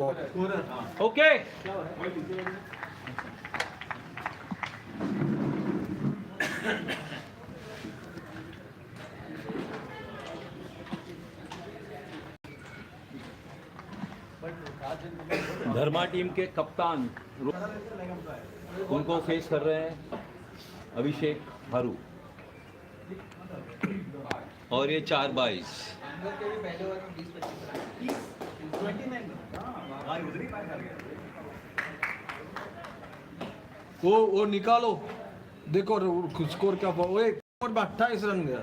Okay. धर्मा team के कप्तान उनको फेस कर रहे हैं अभिषेक हारू और ये 4-22 वो निकालो देखो स्कोर क्या वो एक और 28 रन गया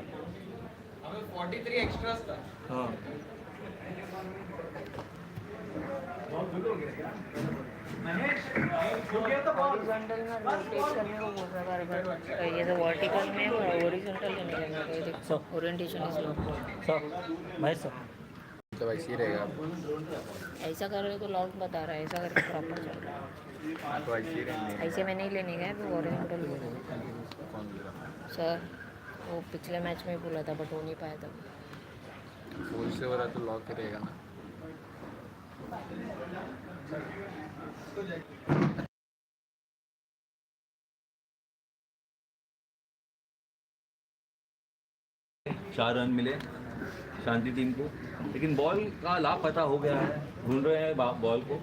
हमें 43 एक्स्ट्रास था। हाँ हॉरिजॉन्टल में रोटेट करने को बोल रहा है ये तो वर्टिकल में हॉरिजॉन्टल में मिलेगा ये देखो orientation is low Mahesh sir मतलब ऐसे ही रहेगा। ऐसा करोगे तो लॉक बता रहा है ऐसा करके प्रॉपर चल रहा है तो ऐसे ही रहेंगे। ऐसे में नहीं लेने गए तो हॉरिजॉन्टल बोला सर वो पिछले मैच में बोला था बट हो नहीं पाया था फुल से हो रहा तो लॉक ही रहेगा ना। चार रन मिले शांति टीम को, लेकिन बॉल का लापता हो गया है। ढूंढ रहे हैं बॉल को,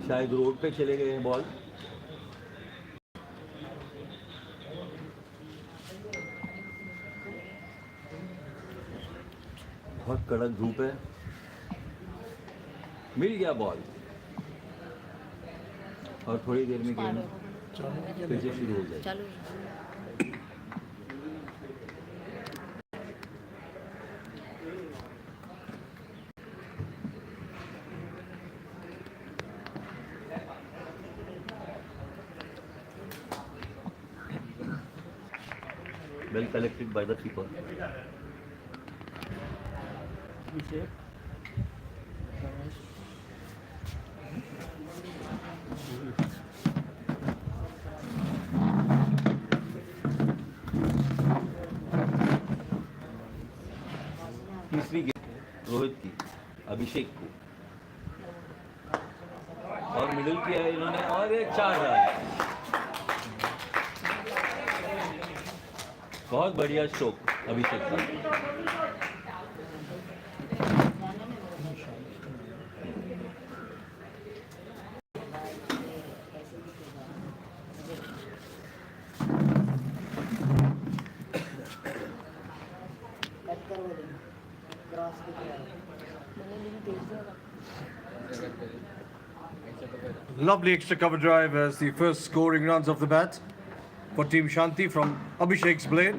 शायद रोड पे चले गए हैं बॉल। बहुत कड़क धूप है। मिल गया बॉल और थोड़ी देर में गेम फिर से शुरू हो जाए। चालू Well collected by the keeper. तीसरी गेंद रोहित की अभिषेक को और मिडिल किया है इन्होंने और एक 4 रन। बहुत बढ़िया स्ट्रोक अभिषेक का। Lovely extra cover drive as the first scoring runs of the bat for Team Shanti from Abhishek's blade.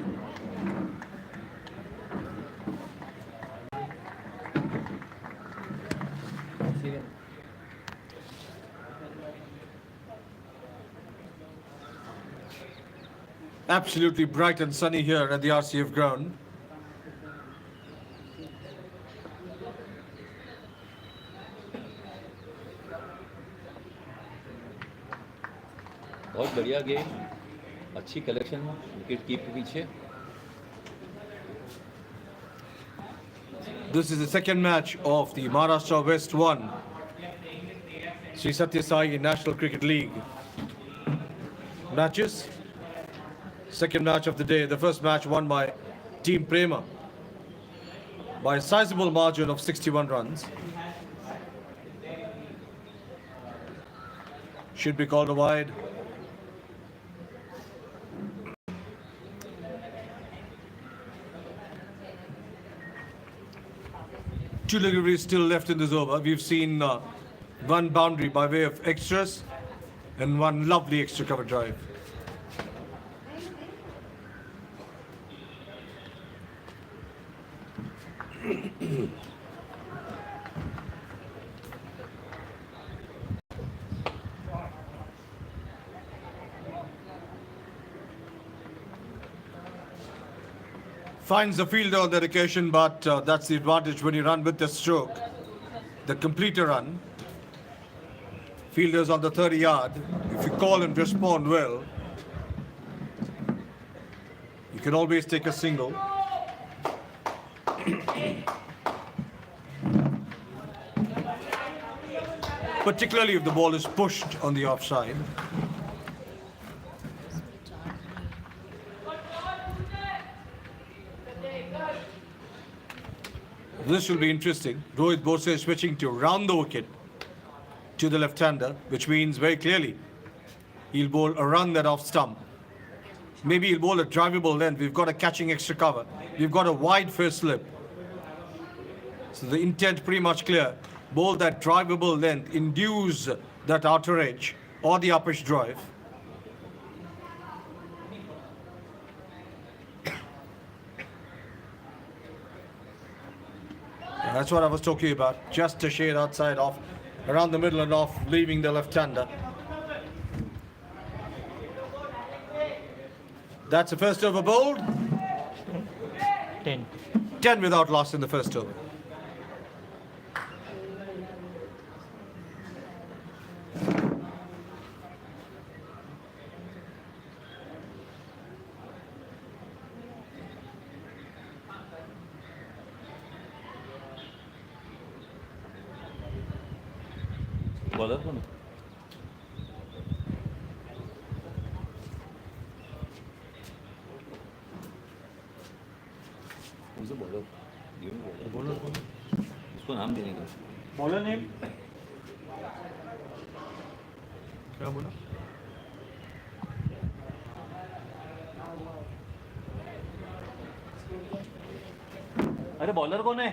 Absolutely bright and sunny here at the RCF ground. बहुत बढ़िया गेम, अच्छी कलेक्शन विकेट कीप के पीछे। This is the second match of the Maharashtra West 1 Sri Sathya Sai National Cricket League matches. Second match of the day. The first match won by Team Prema by a sizable margin of 61 runs. Should be called a wide. Two deliveries still left in this over. We've seen one boundary by way of extras and one lovely extra cover drive. Finds the fielder on that occasion, but that's the advantage when you run with the stroke. The completer run. Fielders on the 30-yard. If you call and respond well, you can always take a single. particularly if the ball is pushed on the offside. This will be interesting. Rohit Bose is switching to round the wicket to the left-hander, which means very clearly he'll bowl a run that off stump. Maybe he'll bowl a drivable length. We've got a catching extra cover. We've got a wide first slip. So the intent pretty much clear. Bowl that drivable length, induce that outer edge or the uppish drive. That's what I was talking about. Just a shade outside off, around the middle and off, leaving the left-hander. That's the first over bowled. 10. 10 without loss in the first over. Bowler कौन है? उसे bowler bowler उसको नाम देने का bowler name क्या बोला? अरे बॉलर कौन है?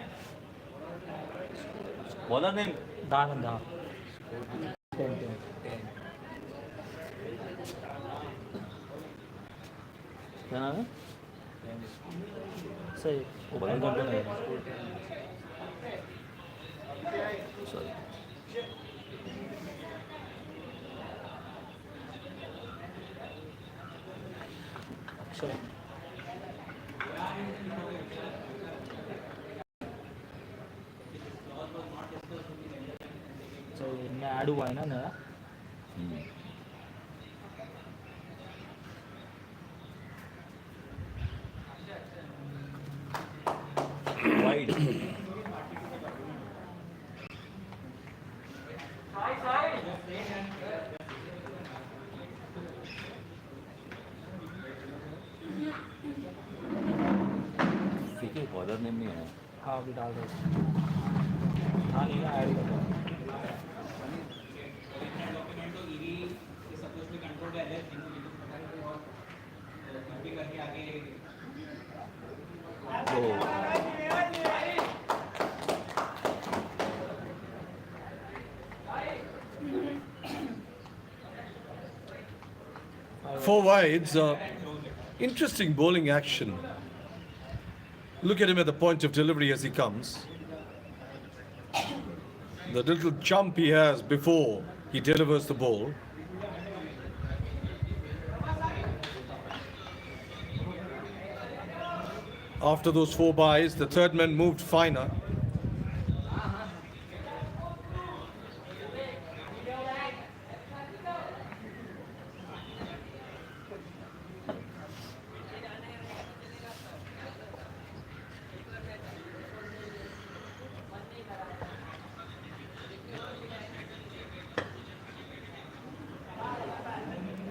बॉलर नेम 10 10 क्या नाम है? सही वो बॉलर कौन है? सॉरी अक्षर सही मैं ऐड हुआ है ना नया वाइड ठीक है बॉलर नेम नहीं है हाँ अभी डाल दो हाँ नहीं ना ऐड कर दो Four wides. Interesting bowling action. Look at him at the point of delivery as he comes. The little jump he has before he delivers the ball. After those four byes, the third man moved finer.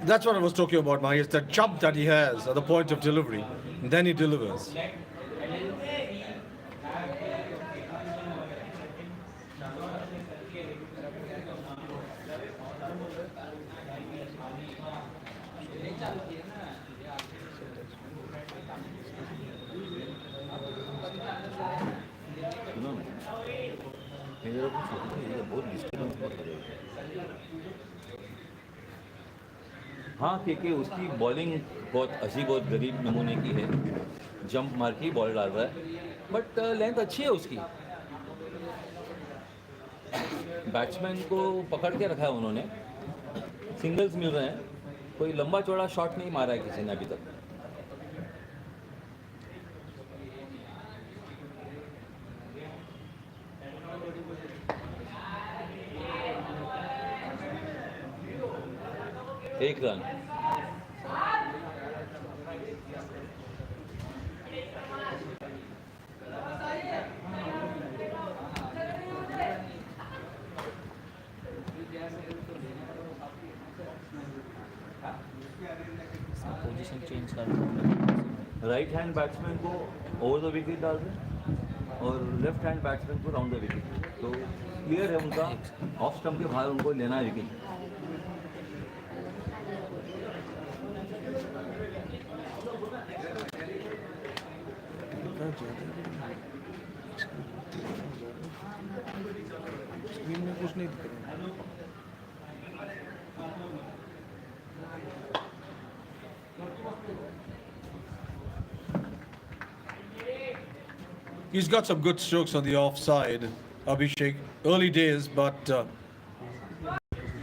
That's what I was talking about, Mahesh. That jump that he has at the point of delivery, and then he delivers. सुनो मेरा कुछ ये बहुत disturb करेगा हाँ क्योंकि उसकी bowling बहुत अच्छी बहुत गरीब नमूने की है जंप मार के बॉल डाल रहा है बट लेंथ अच्छी है उसकी बैट्समैन को पकड़ के रखा है उन्होंने सिंगल्स मिल रहे हैं कोई लंबा चौड़ा शॉट नहीं मारा है किसी ने अभी तक एक रन पोजीशन चेंज कर रहे राइट हैंड बैट्समैन को ओवर द विकेट डाल दें और लेफ्ट हैंड बैट्समैन को राउंड द विकेट, तो क्लियर है उनका ऑफ स्टंप के बाहर उनको लेना है विकेट। स्क्रीन में कुछ नहीं दिख रहा। He's got some good strokes on the offside, Abhishek. Early days, but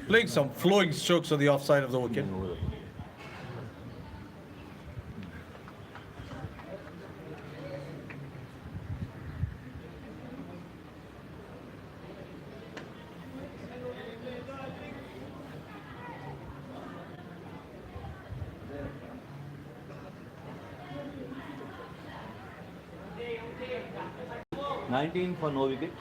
playing some flowing strokes on the offside of the wicket. Nineteen for no wicket.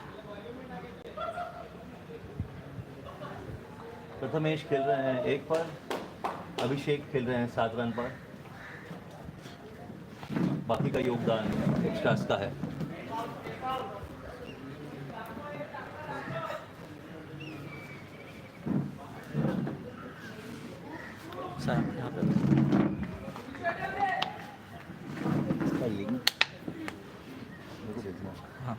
Prathamesh खेल रहे हैं 1 पर, अभिषेक खेल रहे हैं 7 रन पर। बाकी का योगदान एक्स्ट्रास का है। सर यहाँ पे इसका लिंक मेरे को देखना है। हाँ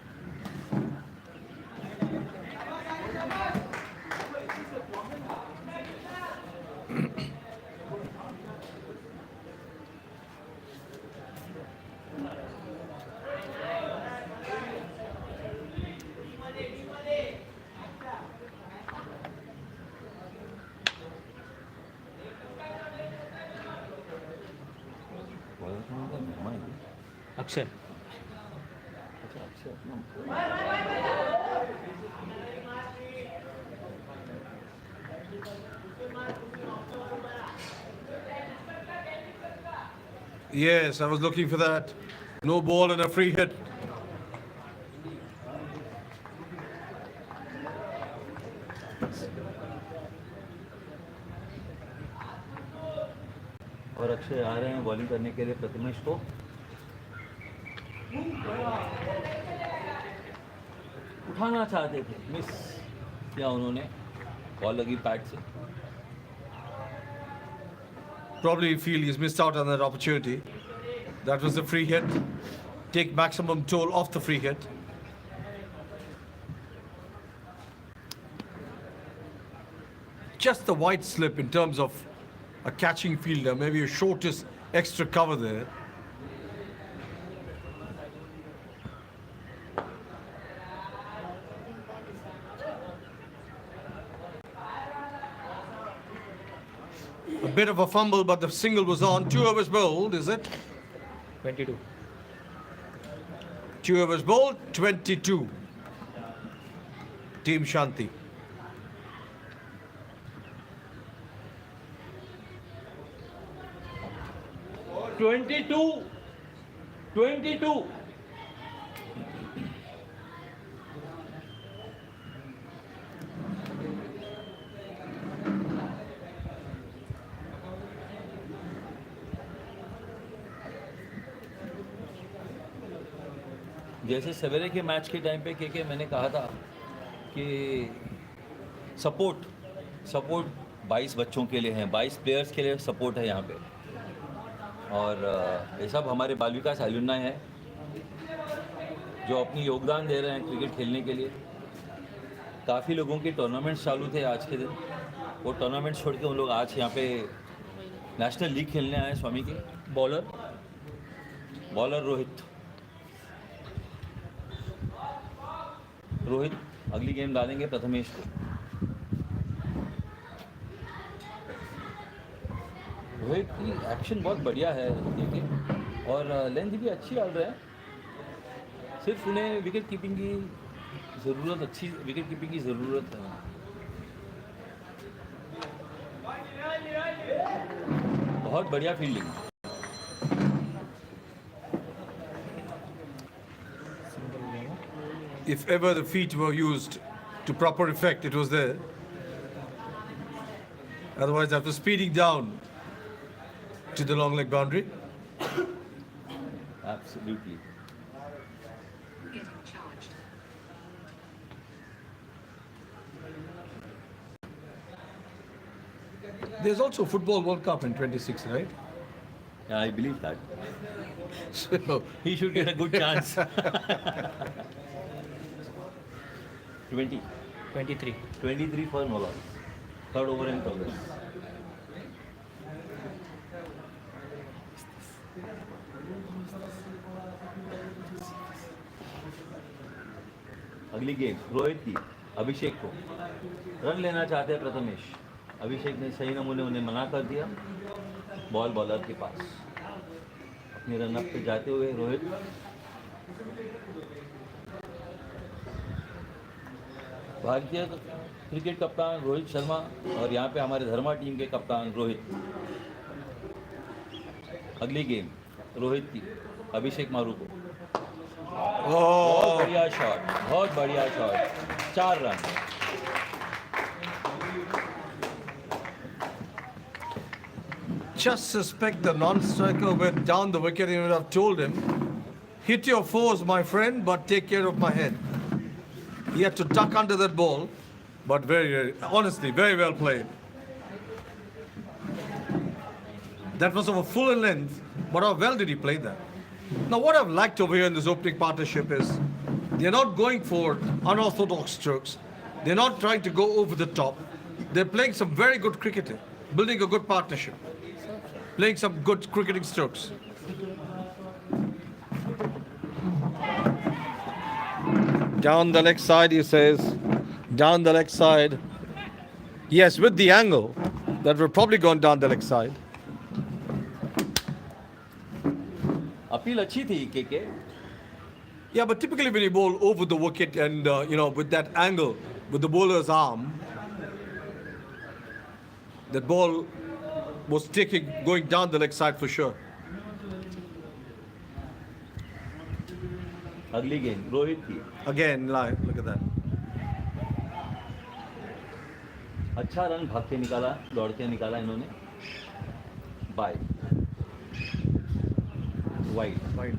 अक्षय अच्छा अच्छा अपना Yes, I was looking for that. No ball and a free hit. और अक्षय आ रहे हैं बॉलिंग करने के लिए प्रथमेश को। उठाना चाहते थे, मिस किया उन्होंने, बॉल लगी पैड से। Probably feel he's missed out on that opportunity. That was the free hit. Take maximum toll off the free hit. Just the wide slip in terms of a catching fielder, maybe a shortest extra cover there. A bit of a fumble, but the single was on. 2 overs bowled, is it? 22 2 overs bowled, 22. Team Shanti. Twenty-two. जैसे सवेरे के match के time पे के मैंने कहा था कि सपोर्ट 22 बच्चों के लिए हैं, 22 प्लेयर्स के लिए सपोर्ट है यहाँ पे। और ये सब हमारे बाल विकास एलुमनाई हैं जो अपनी योगदान दे रहे हैं क्रिकेट खेलने के लिए। काफ़ी लोगों के टूर्नामेंट्स चालू थे आज के दिन, वो टूर्नामेंट छोड़ के उन लोग आज यहाँ पे नेशनल लीग खेलने आए। स्वामी के बॉलर रोहित अगली गेम डालेंगे प्रथमेश को। रोहित की एक्शन बहुत बढ़िया है देखिए, और लेंथ भी अच्छी डाल रहे हैं। सिर्फ उन्हें विकेट कीपिंग की ज़रूरत, अच्छी विकेट कीपिंग की ज़रूरत है। बहुत बढ़िया fielding. If ever the feet were used to proper effect, it was there. Otherwise, after speeding down, to the long leg boundary. Absolutely. There's also Football World Cup in 26, right? Yeah, I believe that. So, He should get a good chance. 20. 23. 23 for no loss. Third over in progress. अगली game Rohit की अभिषेक को run लेना चाहते हैं प्रथमेश। अभिषेक ने सही नमूने उन्हें मना कर दिया। बॉल बॉलर के पास अपने रन अप पे जाते हुए रोहित भारतीय क्रिकेट कप्तान रोहित शर्मा और यहाँ पे हमारे धर्मा टीम के कप्तान रोहित। अगली गेम रोहित की अभिषेक मारू को बहुत oh, बढ़िया शॉट, बहुत बढ़िया shot, 4 run. just suspect the non-striker went down the wicket and would have told him, hit your fours, my friend, but take care of my head. He had to duck under that ball, but honestly, very well played. That was of a full length, but how well did he play that? Now, what I've liked over here in this opening partnership is they're not going for unorthodox strokes. They're not trying to go over the top. They're playing some very good cricketing, building a good partnership, playing some good cricketing strokes. Down the leg side, he says. Down the leg side. Yes, with the angle, that would probably gone down the leg side. Appeal अच्छी थी के Yeah, but typically when you bowl over the wicket and, with that angle, with the bowler's arm, that ball was going down the leg side for sure. अगली game Rohit की Again, live, look at that. अच्छा run भाग के निकाला, दौड़ के निकाला इन्होंने। Bye wide.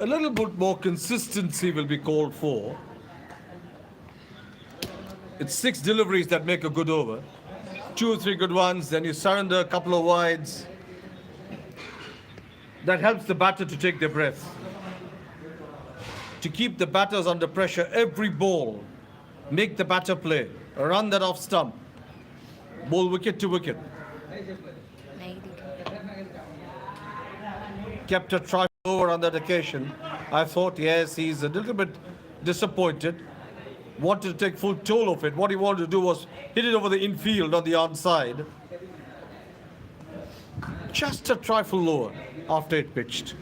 A little bit more consistency will be called for. It's 6 deliveries that make a good over. 2 or 3 good ones, then you surrender a couple of wides. That helps the batter to take their breath. To keep the batters under pressure, every ball, make the batter play. A run that off stump. Bowl wicket to wicket. नहीं दिखा। Kept a try over on that occasion. I thought, yes, he's a little bit disappointed. Wanted to take full toll of it. What he wanted to do was hit it over the infield on the onside. Just a trifle lower after it pitched.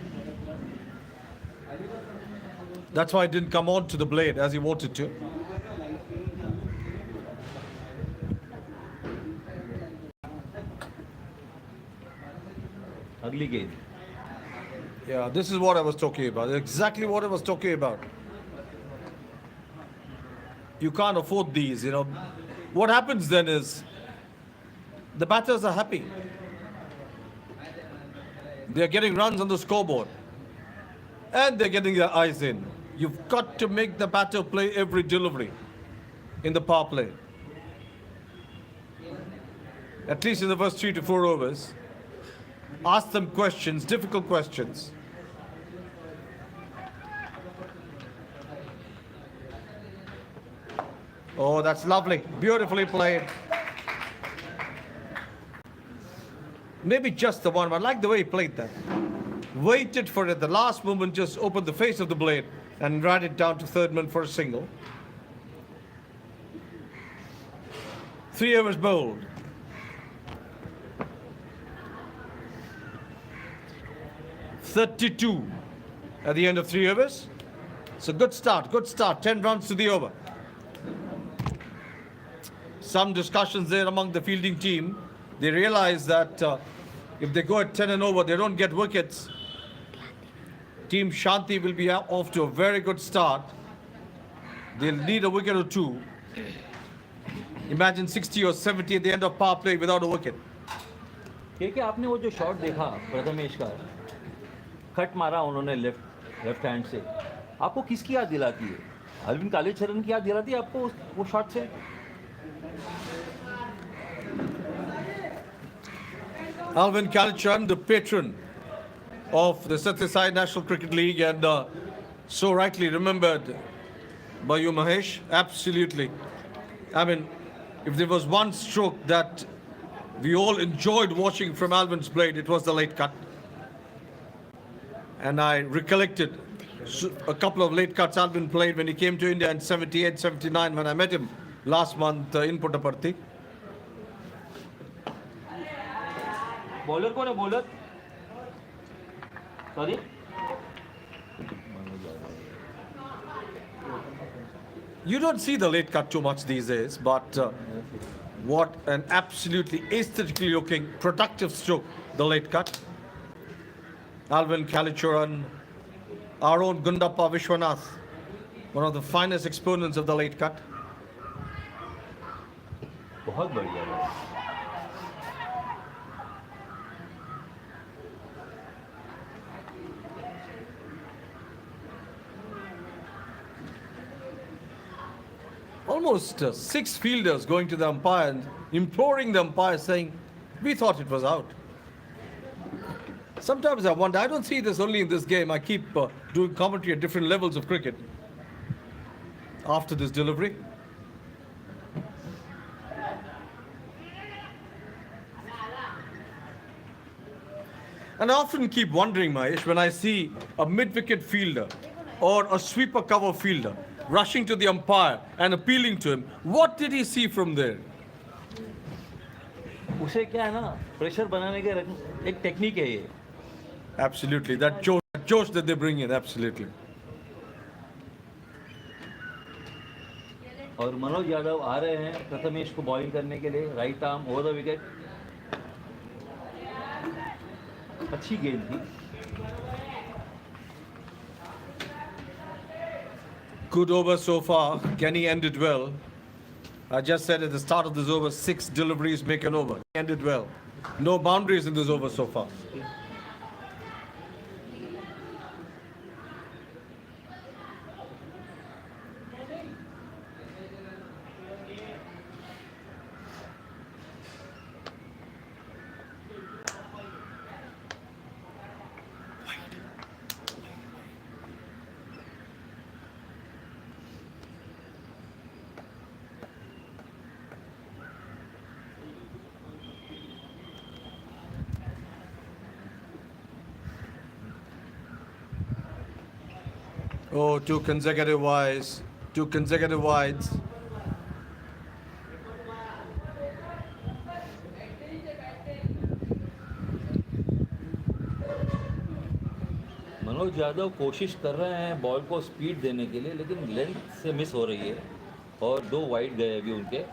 That's why it didn't come on to the blade as he wanted to. अगली game Yeah, this is what I was talking about. Exactly what I was talking about. You can't afford these, What happens then is the batters are happy. They're getting runs on the scoreboard. And they're getting their eyes in. You've got to make the batter play every delivery in the power play. At least in the first 3 to 4 overs. Ask them questions, difficult questions. Oh, that's lovely. Beautifully played. Maybe just the one, but I like the way he played that. waited for it at the last moment, just opened the face of the blade and ran it down to third man for a single. 3 overs bowled. 32 at the end of 3 overs. It's a good start, 10 runs to the over. Some discussions there among the fielding team. They realize that if they go at 10 and over, they don't get wickets. Team Shanti will be off to a very good start. They'll need a wicket or two. Imagine 60 or 70 at the end of power play without a wicket. क्या आपने वो जो shot देखा प्रथमेश का, cut मारा उन्होंने left hand से, आपको किसकी याद दिलाती है? अरविंद कालीचरण की याद दिलाती है आपको वो शॉट से? Alvin Kalichan, the patron of the Sathya National Cricket League, and so rightly remembered by you, Mahesh. Absolutely. I mean, if there was one stroke that we all enjoyed watching from Alvin's blade, it was the late cut. And I recollected a couple of late cuts Alvin played when he came to India in 78, 79, when I met him last month in Puttaparthi. Bowler कौन है bowler? Sorry You don't see the late cut too much these days, but what an absolutely aesthetically looking, productive stroke, the late cut. Alvin Kalichuran, our own Gundappa Vishwanath, one of the finest exponents of the late cut. बहुत बढ़िया है. Almost 6 fielders going to the umpire and imploring the umpire, saying, we thought it was out. Sometimes I wonder, I don't see this only in this game. I keep doing commentary at different levels of cricket after this delivery. And I often keep wondering, Mahesh, when I see a mid-wicket fielder or a sweeper cover fielder rushing to the umpire and appealing to him, what did he see from there? उसे क्या है ना, pressure बनाने के एक technique है ये. Absolutely, that josh that they bring in, absolutely. और मनोज यादव आ रहे हैं प्रथमेश को बॉलिंग करने के लिए, right arm over the wicket. अच्छी गेंद थी. Good over so far. Kenny ended well. I just said at the start of this over, 6 deliveries make an over. Ended well. No boundaries in this over so far. Oh, 2 consecutive wides. 2 consecutive wides. Manoj Yadav कोशिश कर रहे हैं ball को speed देने के लिए, लेकिन length से मिस हो रही है और 2 वाइड गए अभी उनके.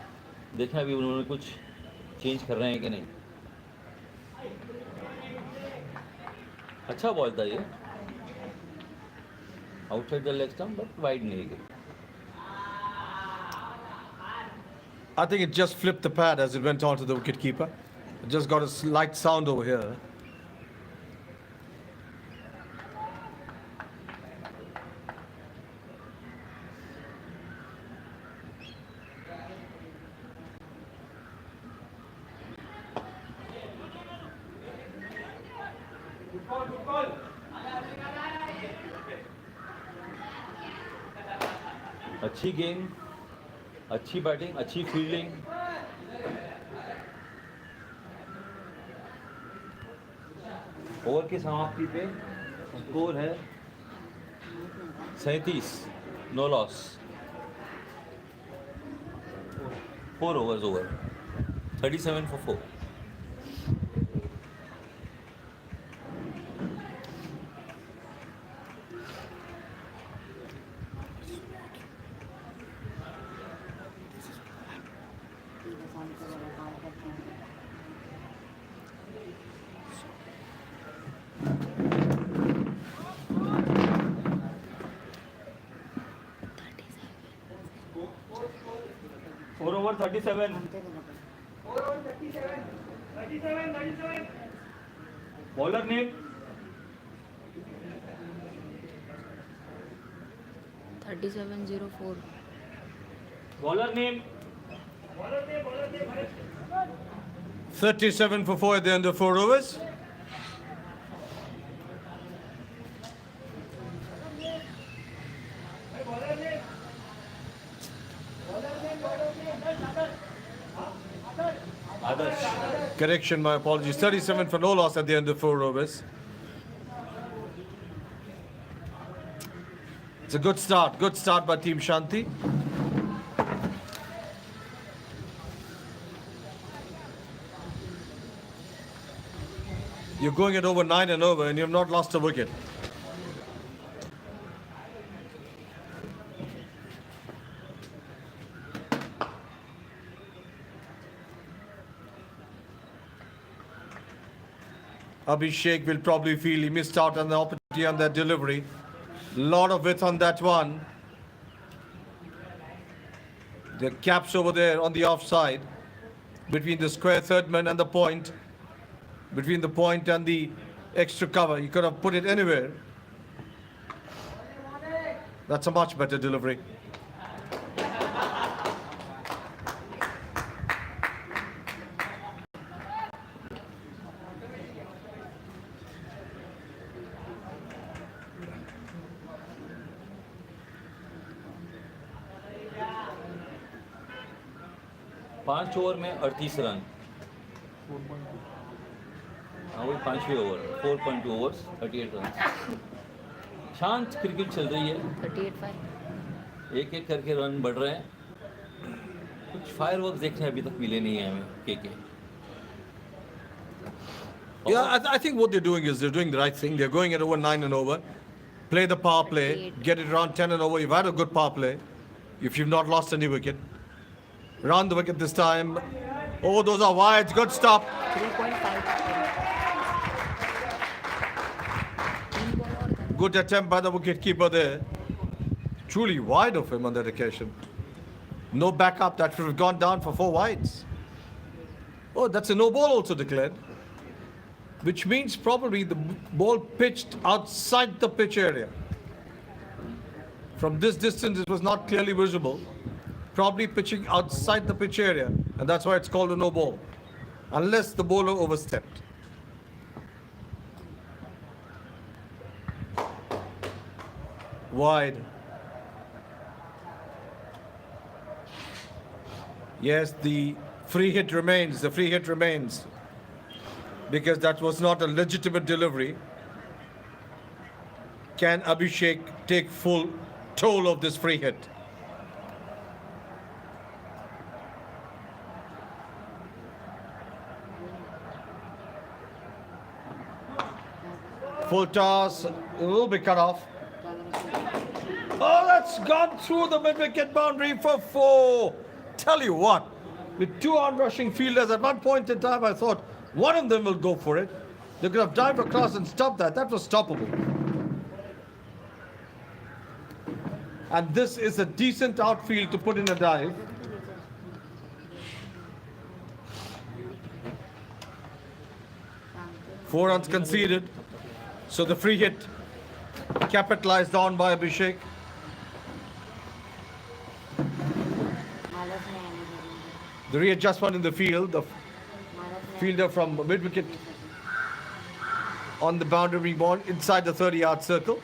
देखें अभी उन्होंने कुछ चेंज कर रहे हैं कि नहीं. अच्छा बॉल था ये, outside the leg stump, but wide नहीं गई. I think it just flipped the pad as it went on to the wicketkeeper. It just got a slight sound over here. अच्छी गेंद, अच्छी बैटिंग, अच्छी फील्डिंग. ओवर की समाप्ति पे score है 37, no loss, 4 overs over, 37 for 4. Four over 37. Bowler name 3704. Bowler name 37 for 4 at the end of 4 overs. Adarsh. Correction, my apologies. 37 for no loss at the end of 4 overs. It's a good start by Team Shanti. You're going it over 9 and over and you've not lost a wicket. Abhishek will probably feel he missed out on the opportunity on that delivery. Lot of width on that one. The caps over there on the offside between the square third man and the point. Between the point and the extra cover. You could have put it anywhere. That's a much better delivery. पाँच over में 38 run. हाँ वही 5वें over, 4.2 overs, 38 run. शांत cricket चल रही है. 38-5. एक एक करके रन बढ़ रहे हैं. कुछ फायरवर्क्स देखने अभी तक मिले नहीं है हमें के. Yeah, I think what they're doing is they're doing the right thing. They're going it over 9 and over. Play the power play. Get it around 10 and over. You've had a good power play. If you've not lost any wicket. Round the wicket this time. Oh, those are wides. Good stop. 3.5. Good attempt by the wicketkeeper there. Truly wide of him on that occasion. No backup. That should have gone down for 4 wides. Oh, that's a no ball also declared. Which means probably the ball pitched outside the pitch area. From this distance, it was not clearly visible. Probably pitching outside the pitch area. And that's why it's called a no ball. Unless the bowler overstepped. Wide. Yes, the free hit remains. The free hit remains. Because that was not a legitimate delivery. Can Abhishek take full toll of this free hit? Full toss, a little bit cut off. Oh, that's gone through the mid-wicket boundary for 4. Tell you what, with 2 on-rushing fielders, at one point in time I thought one of them will go for it. They could have dived across and stopped that. That was stoppable. And this is a decent outfield to put in a dive. Four runs conceded. So the free hit capitalized on by Abhishek. The readjustment in the field, the fielder from mid-wicket on the boundary ball inside the 30-yard circle.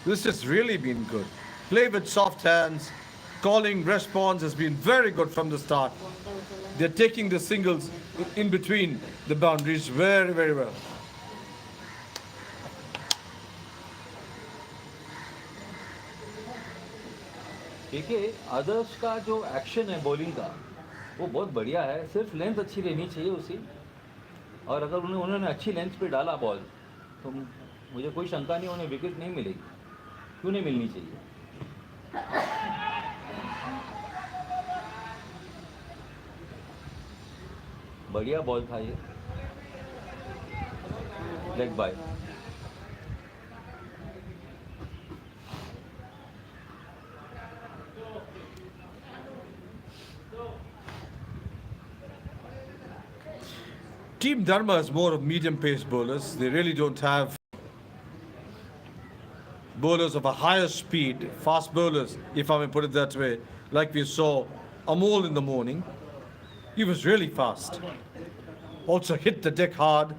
This has really been good. Play with soft hands, calling response has been very good from the start. They're taking the singles in between the boundaries very, very well. देखिए आदर्श का जो action है bowling का वो बहुत बढ़िया है, सिर्फ लेंथ अच्छी रहनी चाहिए उसी, और अगर उन्होंने अच्छी लेंथ पे डाला बॉल तो मुझे कोई शंका नहीं उन्हें विकेट नहीं मिलेगी, क्यों नहीं मिलनी चाहिए। बढ़िया बॉल था ये, leg bye. Team Dharma is more of medium pace bowlers. They really don't have bowlers of a higher speed, fast bowlers, if I may put it that way, like we saw Amol in the morning. He was really fast. Also hit the deck hard.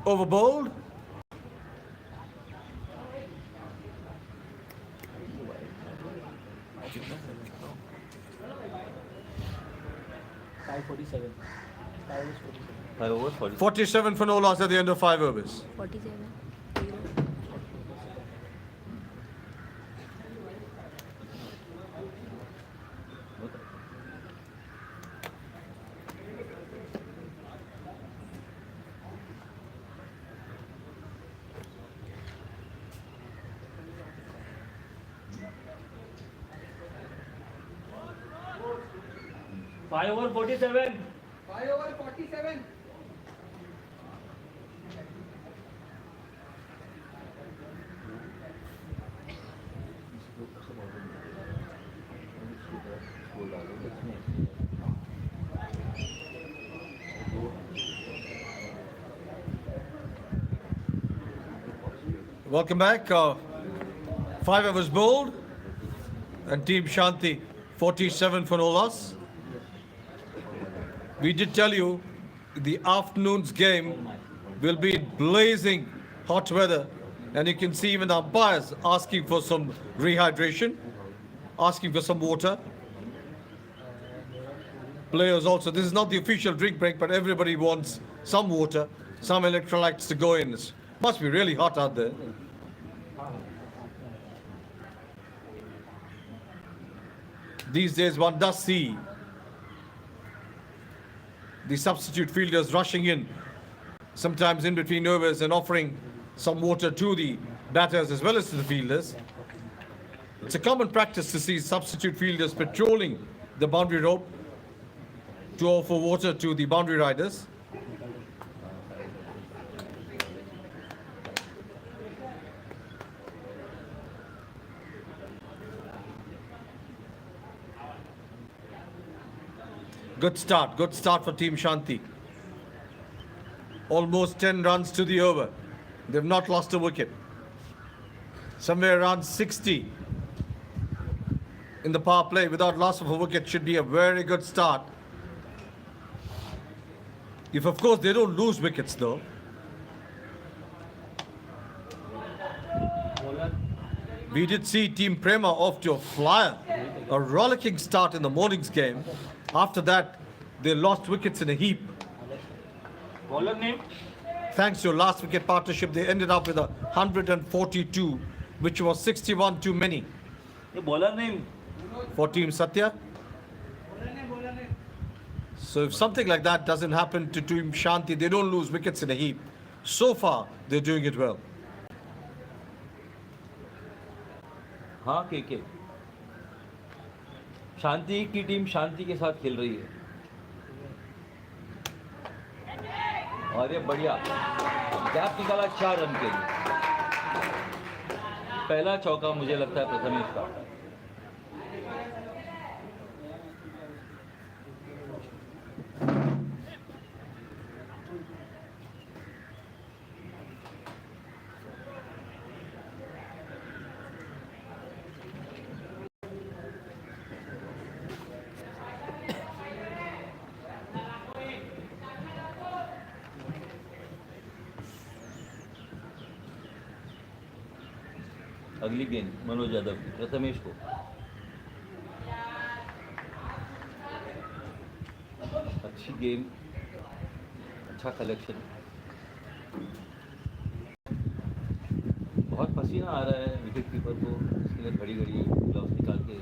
Over bowled. Five 47. 5 is 47. 5 overs 40। 47 for no loss at the end of 5 overs. 47. Five over 47. 5 over 47. Welcome back. 5 overs bowled. And Team Shanti, 47 for no loss. We did tell you the afternoon's game will be blazing hot weather, and you can see even umpires asking for some rehydration, asking for some water. Players also. This is not the official drink break, but everybody wants some water, some electrolytes to go in. It must be really hot out there. These days one does see the substitute fielders rushing in, sometimes in between overs, and offering some water to the batters as well as to the fielders. It's a common practice to see substitute fielders patrolling the boundary rope to offer water to the boundary riders. Good start for Team Shanti. Almost 10 runs to the over. They've not lost a wicket. Somewhere around 60 in the power play without loss of a wicket should be a very good start. If of course they don't lose wickets though. We did see Team Prema off to a flyer, a rollicking start in the morning's game. After that, they lost wickets in a heap. Bowler name? Thanks to a last wicket partnership, they ended up with 142, which was 61 too many ये bowler name for Team Sathya. So if something like that doesn't happen to Team Shanti, they don't lose wickets in a heap. So far, they're doing it well. हाँ के शांति की team शांति के साथ खेल रही है और ये बढ़िया गैप निकाला 4 रन के लिए। पहला चौका मुझे लगता है प्रथमेश का। अगली गेंद मनोज यादव की, प्रथमेश को। अच्छी गेम, अच्छा कलेक्शन। बहुत पसीना आ रहा है विकेट कीपर को, इसके लिए घड़ी घड़ी ग्लव्स निकाल के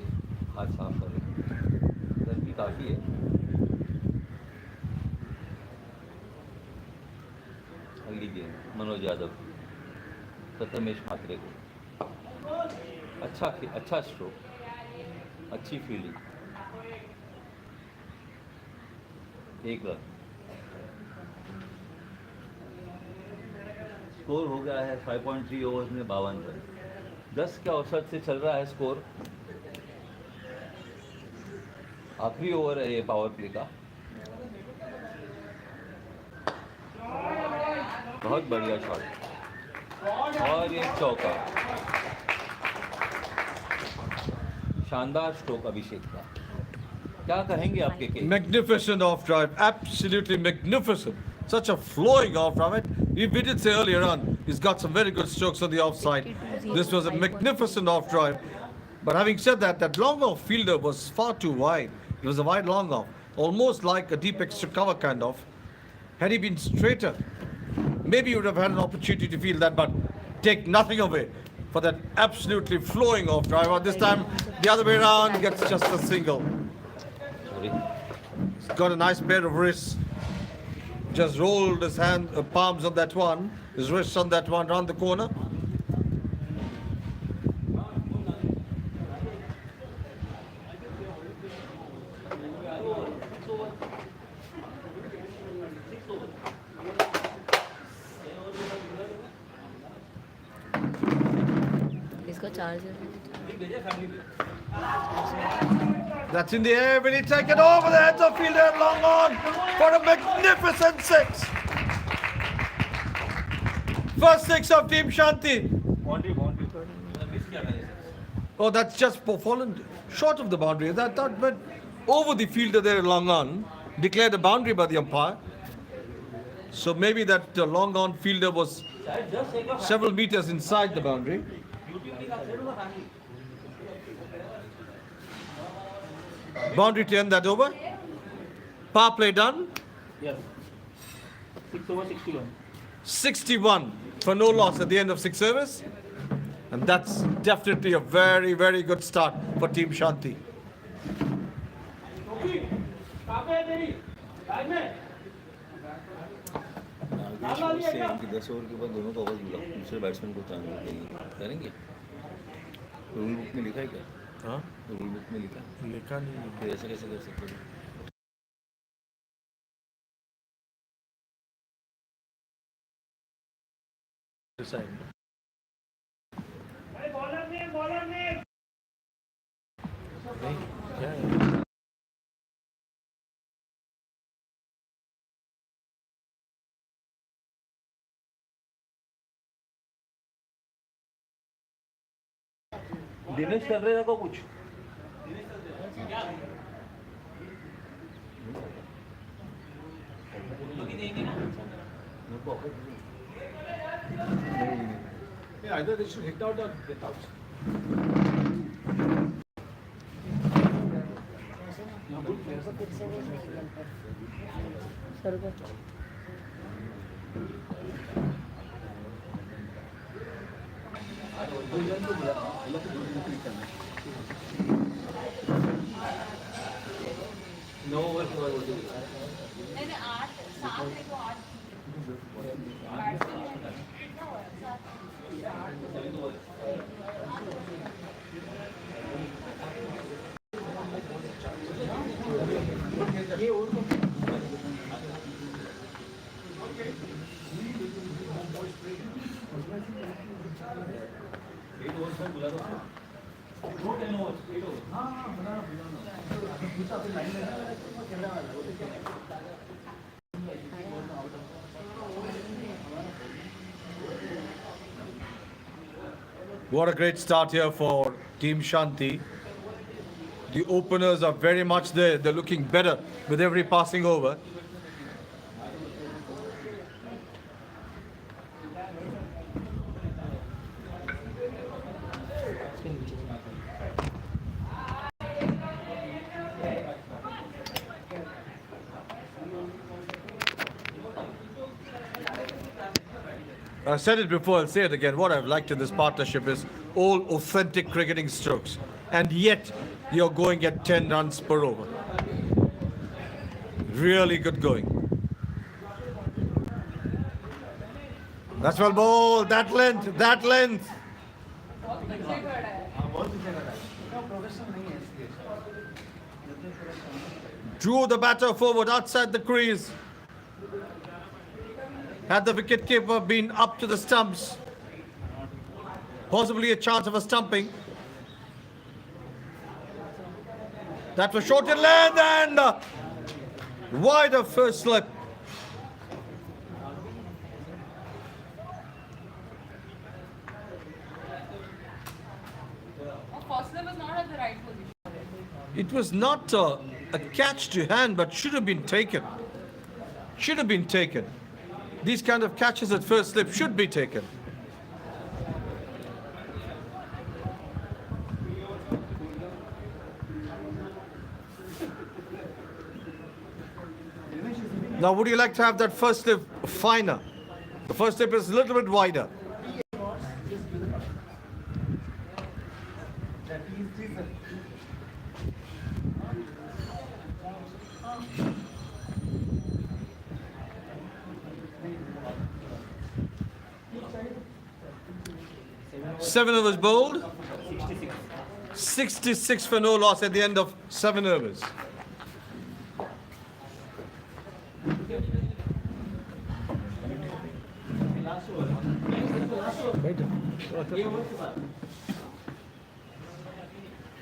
हाथ साफ कर रहे हैं। गर्मी काफ़ी है। अगली गेंद मनोज यादव की, प्रथमेश मात्रे को। अच्छा स्ट्रोक, अच्छी फील्डिंग। 1 रन। स्कोर हो गया है 5.3 ओवर्स में 52 रन। 10 के औसत से चल रहा है स्कोर। आखिरी ओवर है ये पावर प्ले का। बहुत बढ़िया शॉट और ये चौका। शानदार स्ट्रोक अभिषेक का। क्या कहेंगे आपके के? Magnificent off drive, absolutely magnificent. Such a flowing off drive. We did say earlier on, he's got some very good strokes on the offside. This was a magnificent off drive. But having said that, that long off fielder was far too wide. It was a wide long off, almost like a deep extra cover kind of. Had he been straighter, maybe he would have had an opportunity to field that, but take nothing away for that absolutely flowing off drive. This time, the other way around, gets just a single. Sorry. He's got a nice pair of wrists. Just rolled his palms on that one, his wrists on that one, round the corner. इसका charger That's in the air. Will he take it over the heads of fielder long on for a magnificent 6? First 6 of Team Shanti. Oh, that's just fallen short of the boundary. That went over the fielder there long on. Declared a boundary by the umpire. So maybe that long on fielder was several meters inside the boundary. Boundary to end that over. Power play done. Yes. 6 over 61. 61 for no loss at the end of 6 overs. And that's definitely a very, very good start for Team Shanti. से इनकी 10 over के बाद दोनों को आवाज़ बुलाओ, दूसरे batsman को चांस देंगे, करेंगे। रूल बुक में लिखा है क्या? हाँ, रूल बुक में लिखा है? लिखा नहीं है। फिर ऐसे कैसे कर सकते हैं? क्या है? दिनेश कर रहे को कुछ Either they should hit out or get out. Sir को नो ओवर के बाद What a great start here for Team Shanti. The openers are very much there. They're looking better with every passing over. I said it before, I'll say it again. What I've liked in this partnership is all authentic cricketing strokes. And yet, you're going at 10 runs per over. Really good going. That's well bowled. That length, that length. Drew the batter forward outside the crease. Had the wicketkeeper been up to the stumps, possibly a chance of a stumping. That was short in length and wider first slip. First was not at the right position. It was not a catch to hand, but should have been taken. Should have been taken. These kind of catches at first slip should be taken. Now, would you like to have that first slip finer? The first slip is a little bit wider. Seven overs bowled. 66 for no loss at the end of 7 overs.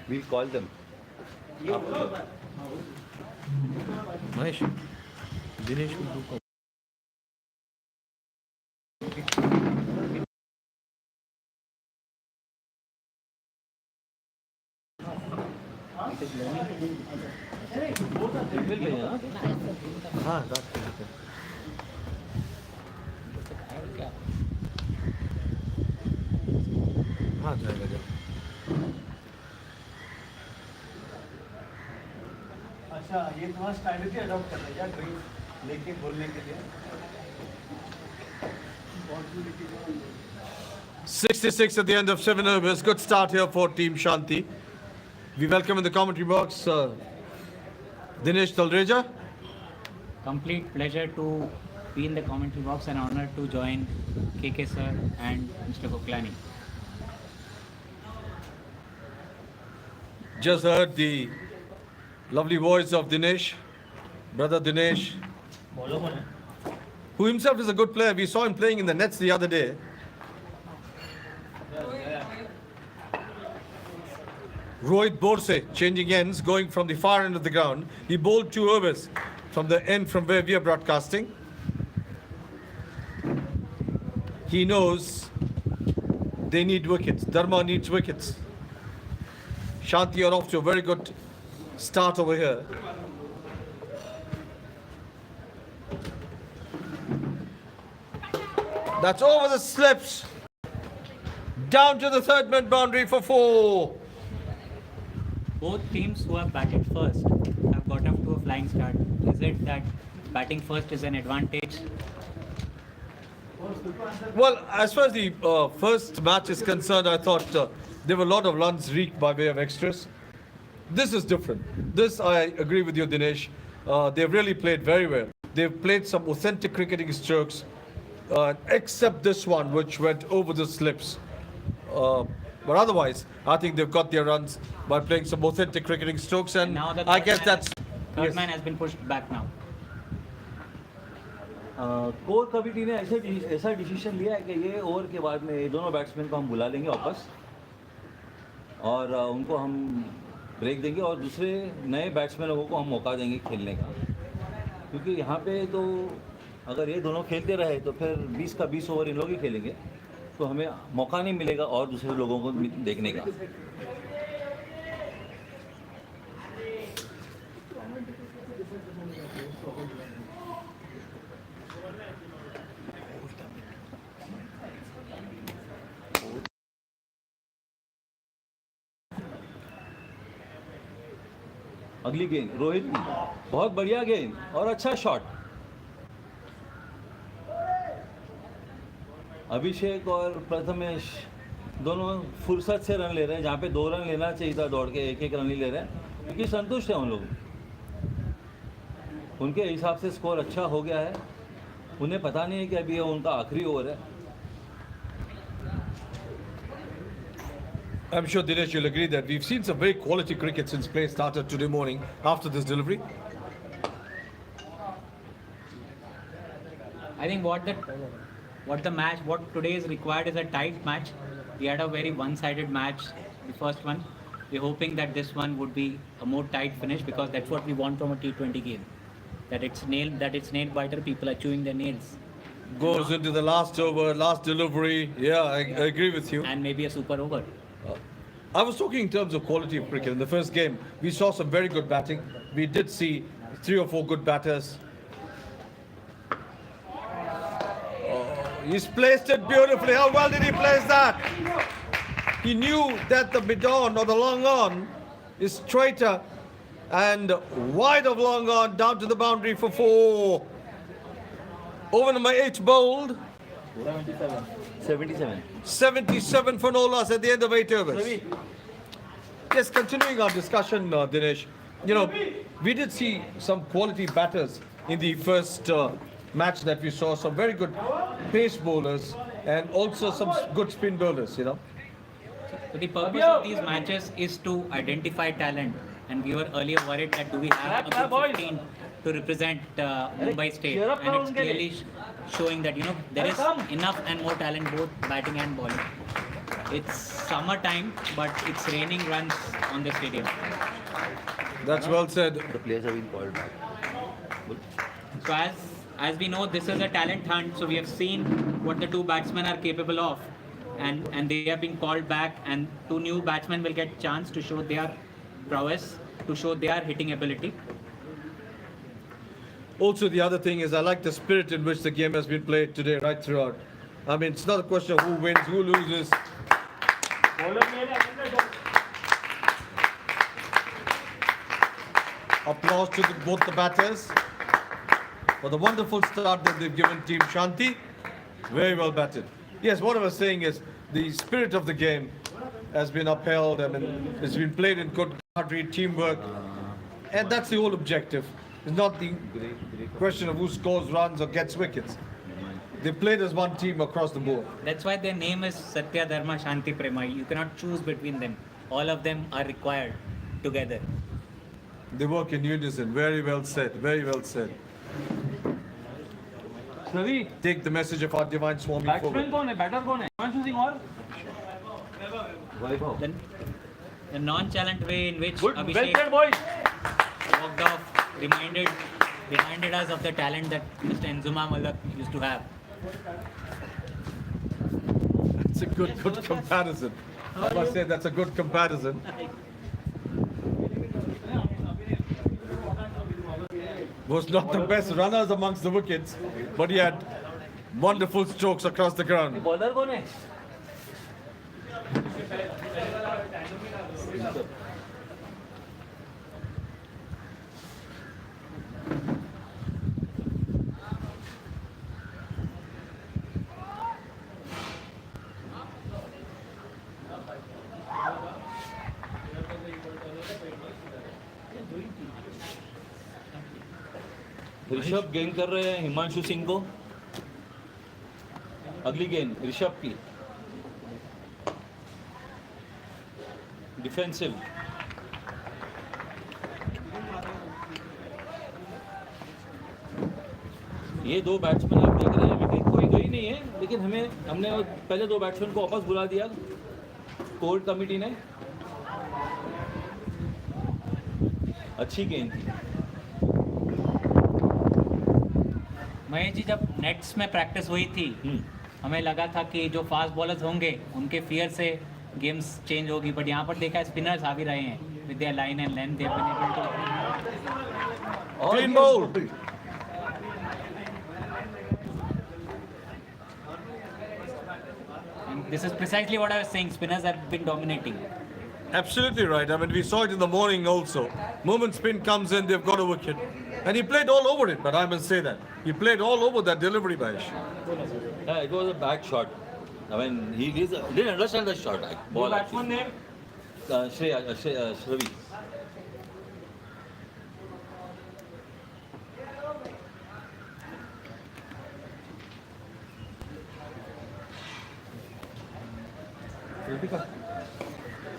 We'll call them. Mahesh, Dinesh will do call. हाँ रात को ठीक है हाँ जाएगा जाएगा अच्छा ये तुम्हारा स्ट्रैटेजी अडॉप्ट करना है क्या ड्रीम लेके बोलने के लिए 66 at the end of 7 overs. Good start here for Team Shanti. We welcome in the commentary box Dinesh Talreja. Complete pleasure to be in the commentary box and honor to join KK sir and Mr. Goklani. Just heard the lovely voice of Dinesh, brother Dinesh, who himself is a good player. We saw him playing in the nets the other day. Rohit Borse changing ends, going from the far end of the ground. He bowled 2 overs from the end from where we are broadcasting. He knows they need wickets. Dharma needs wickets. Shanti are off to a very good start over here. That's over the slips. Down to the third man boundary for 4. Both teams who have batted first have got off to a flying start. Is it that batting first is an advantage? Well, as far as the first match is concerned, I thought there were a lot of runs wreaked by way of extras. This is different. This, I agree with you, Dinesh. They've really played very well. They've played some authentic cricketing strokes, except this one, which went over the slips. But otherwise, I think they've got their runs by playing some authentic cricketing strokes, and Now the I guess that's... third yes. man has been pushed back now. Core committee ने ऐसा decision लिया है कि ये over के बाद में ये दोनों बैट्समैन को हम बुला लेंगे वापस और उनको हम ब्रेक देंगे और दूसरे नए बैट्समैन लोगों को हम मौका देंगे खेलने का, क्योंकि यहाँ पे तो अगर ये दोनों खेलते रहे तो फिर 20 का 20 ओवर इन लोग ही खेलेंगे, तो हमें मौका नहीं मिलेगा और दूसरे लोगों को देखने का. अगली गेंद रोहित की, बहुत बढ़िया गेंद और अच्छा शॉट. अभिषेक और प्रथमेश दोनों फुर्सत से रन ले रहे हैं, जहाँ पे 2 रन लेना चाहिए था दौड़ के 1-1 रन ही ले रहे हैं, क्योंकि संतुष्ट हैं उन लोग। उनके हिसाब से स्कोर अच्छा हो गया है, उन्हें पता नहीं है कि अभी ये उनका आखिरी ओवर है। I'm sure Dinesh you'll agree that we've seen some very quality cricket since play started today morning after this delivery. I think what today is required is a tight match. We had a very one-sided match, the first one. We're hoping that this one would be a more tight finish, because that's what we want from a T20 game. That it's nail biter. People are chewing their nails. Goes into the last over, last delivery. Yeah, I agree with you. And maybe a super over. I was talking in terms of quality of cricket. In the first game, we saw some very good batting. We did see 3 or 4 good batters. He's placed it beautifully. How well did he place that? He knew that the mid-on or the long on is straighter and wide of long on down to the boundary for 4. Over number 8 bowled. 77. 77 for no loss at the end of 8 overs. Yes, continuing our discussion, Dinesh. You know, we did see some quality batters in the first match that we saw. Some very good pace bowlers and also some good spin bowlers, you know. So the purpose of these matches is to identify talent. And we were earlier worried that do we have a good 15 to represent Mumbai State, and it's clearly showing that there is enough and more talent both batting and bowling. It's summertime, but it's raining runs on the stadium. That's well said. The players have been called back. So as we know, this is a talent hunt. So we have seen what the 2 batsmen are capable of, and they have been called back, and 2 new batsmen will get chance to show their prowess, to show their hitting ability. Also, the other thing is I like the spirit in which the game has been played today right throughout. I mean, it's not a question of who wins, who loses. Applause to both the batters for the wonderful start that they've given Team Shanti. Very well batted. Yes, what I was saying is the spirit of the game has been upheld. I mean, it's been played in good camaraderie, teamwork, and that's the whole objective. It's not the question of who scores runs or gets wickets. They played as one team across the board. That's why their name is Sathya, Dharma, Shanti, Prema. You cannot choose between them. All of them are required together. They work in unison. Very well said. Very well said. Take the message of our divine Swami forward. Then the nonchalant way in which Abhishek walked off reminded us of the talent that Mr. Enzuma Malak used to have. That's a good comparison. I must say that's a good comparison. Was not the best runners amongst the wickets, but he had wonderful strokes across the ground. Bowler कौन है? ऋषभ गेंद कर रहे हैं हिमांशु सिंह को। अगली गेंद ऋषभ की, डिफेंसिव। ये 2 बैट्समैन आप देख रहे हैं, विकेट कोई गई नहीं है, लेकिन हमने पहले 2 बैट्समैन को वापस बुला दिया कोर्ट कमेटी ने। अच्छी गेंद थी। महेश जी, जब नेट्स में प्रैक्टिस हुई थी, हमें लगा था कि जो फास्ट बॉलर्स होंगे उनके फियर से गेम्स चेंज होगी, बट यहाँ पर देखा स्पिनर्स आ भी रहे हैं with their line and length. They have been able to Clean bowl. This is precisely what I was saying. Spinners have been dominating. Absolutely right. I mean, we saw it in the morning also. Moment spin comes in, they've got a wicket. And he played all over it, but I must say that. He played all over that delivery, Mahesh. Yeah, it was a bad shot. I mean, didn't understand the shot. Ball batsman name? Shravi.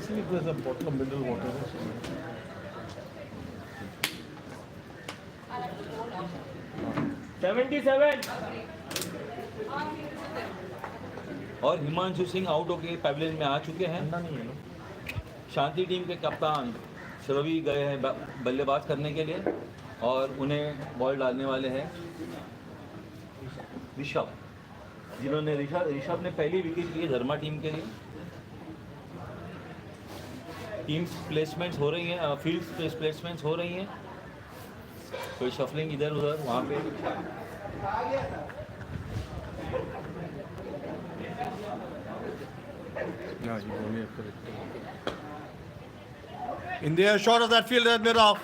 See, there's a bottle of mineral water. और Himanshu Singh out होके pavilion में आ चुके हैं। शांति team के कप्तान श्रवी गए हैं बल्लेबाज करने के लिए और उन्हें बॉल डालने वाले हैं ऋषभ, जिन्होंने ऋषभ ने पहली विकेट ली धर्मा टीम के लिए। टीम प्लेसमेंट्स हो रही हैं, फील्ड प्लेसमेंट्स हो रही हैं, कोई शफलिंग इधर उधर वहाँ पे। In the air shot of that fielder at mid-off.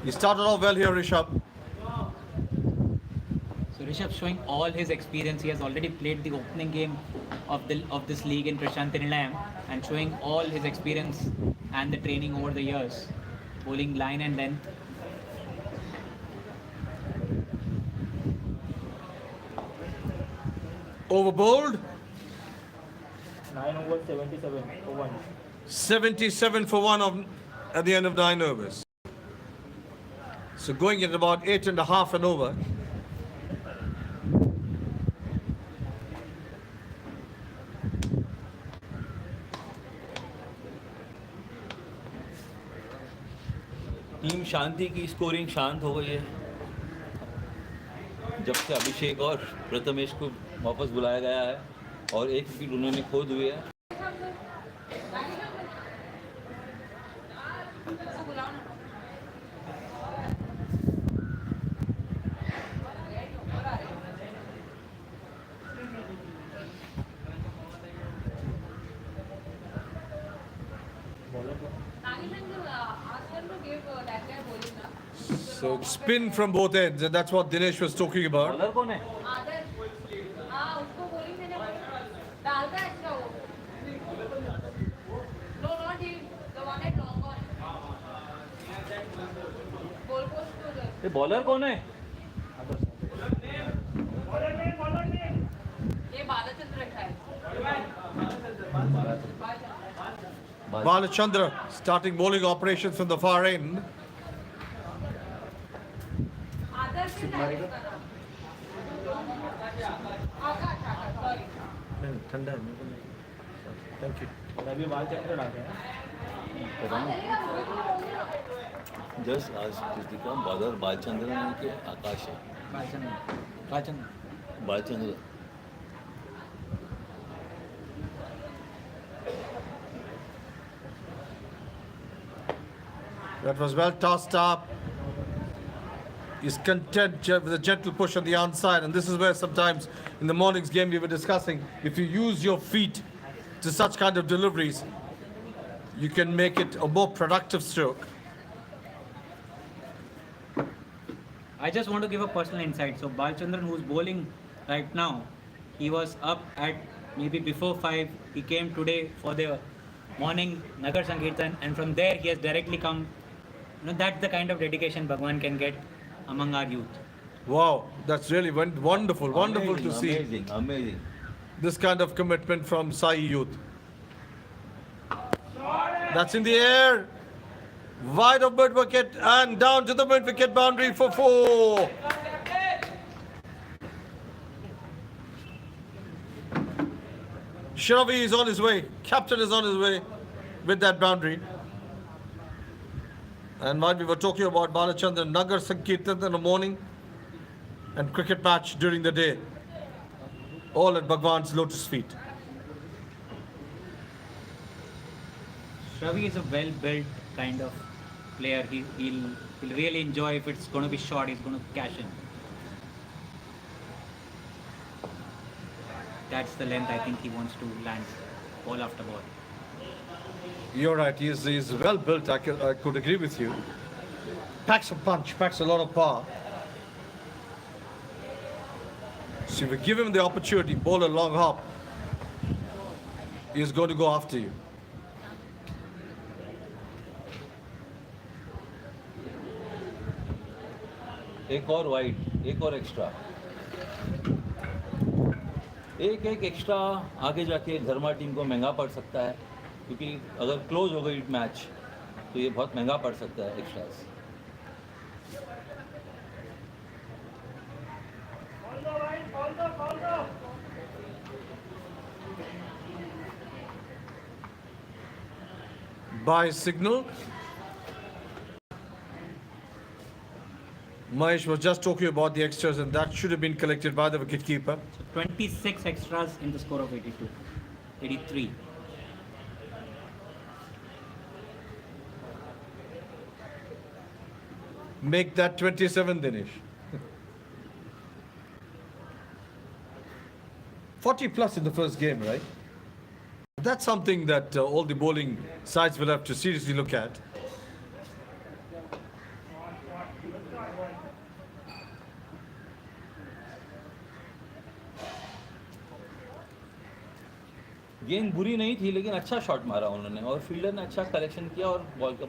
He started off well here, Rishabh. So Rishabh showing all his experience. He has already played the opening game of this league in Prashanthi Nilayam and showing all his experience and the training over the years, bowling line and length. Over bowled. 9 over 77 for 1. 77 for 1 at the end of 9 overs. So going at about 8.5 and over. Team शांति की scoring शांत हो गई है जब से अभिषेक और प्रथमेश को वापस बुलाया गया है और एक विकेट उन्होंने खो दिए है। So spin from both ends, and that's what Dinesh was talking about. Bowler कौन है? ये बॉलर कौन है? ये बालचंद्र है। Balachandra starting bowling operations from the far end. ठंडा है थैंक यू। अभी बाल चक्कर डालते हैं। जस्ट आज कृतिका बॉलर बालचंद्र है कि आकाश है? Balchandra. That was well tossed up. He's content with a gentle push on the outside, and this is where sometimes in the morning's game we were discussing, if you use your feet to such kind of deliveries, you can make it a more productive stroke. I just want to give a personal insight. So Balchandran, who's bowling right now, he was up at maybe before 5. He came today for the morning Nagar Sankirtan, and from there he has directly come. That's the kind of dedication Bhagwan can get among our youth. Wow, that's really wonderful, wonderful to see. Amazing. This kind of commitment from Sai youth. That's in the air. Wide of mid wicket and down to the mid wicket boundary for 4. Shravi is on his way. Captain is on his way with that boundary. And while we were talking about Balachandran, Nagar Sankirtan in the morning and cricket match during the day, all at Bhagwan's lotus feet. Shravi is a well-built kind of player. He'll really enjoy if it's going to be short. He's going to cash in. that's the length I think he wants to land ball after ball. You're right. He's well built. I could agree with you. Packs a punch, packs a lot of power. So if you give him the opportunity, bowl a long hop, he's going to go after you. एक और wide, एक और extra, एक extra आगे जाके धर्मा team को महंगा पड़ सकता है, क्योंकि अगर क्लोज हो गई मैच तो ये बहुत महंगा पड़ सकता है extras. By signal, Mahesh was just talking about the extras, and that should have been collected by the wicketkeeper. So 26 extras in the score of 82, 83. Make that 27, Dinesh. 40 plus in the first game, right? That's something that all the bowling sides will have to seriously look at. गेंद बुरी नहीं थी, लेकिन अच्छा shot मारा उन्होंने और fielder ने अच्छा कलेक्शन किया और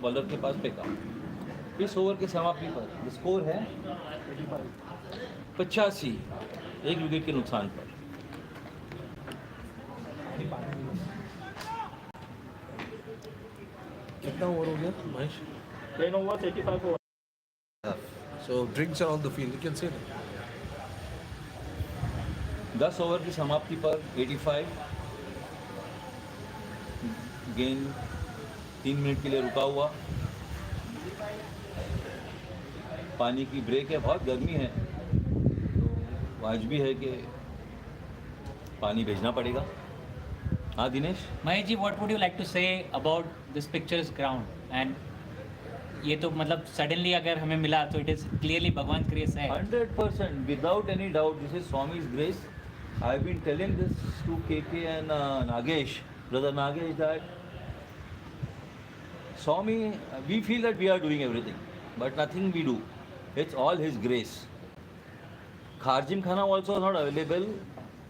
बॉलर के पास फेंका. इस ओवर के समाप्ति पर स्कोर है 85, एक विकेट के नुकसान पर. कितना ओवर हो गया Mahesh? 10 overs, 85 overs. So drinks are on the field, you can see that. 10 over की समाप्ति पर 85, गेंद 3 मिनट के लिए रुका हुआ. पानी की ब्रेक है, बहुत गर्मी है, तो वाजिबी है कि पानी भेजना पड़ेगा. हाँ Dinesh. Mahesh ji, what would you like to say about this picture's ground? And ये तो मतलब suddenly अगर हमें मिला तो it is clearly Bhagwan's grace है. 100%, without any doubt, this is Swami's grace. I've been telling this to KK and Nagesh, brother Nagesh, that Swami, we feel that we are doing everything, but nothing we do. It's all his grace. Kharjim Khana also not available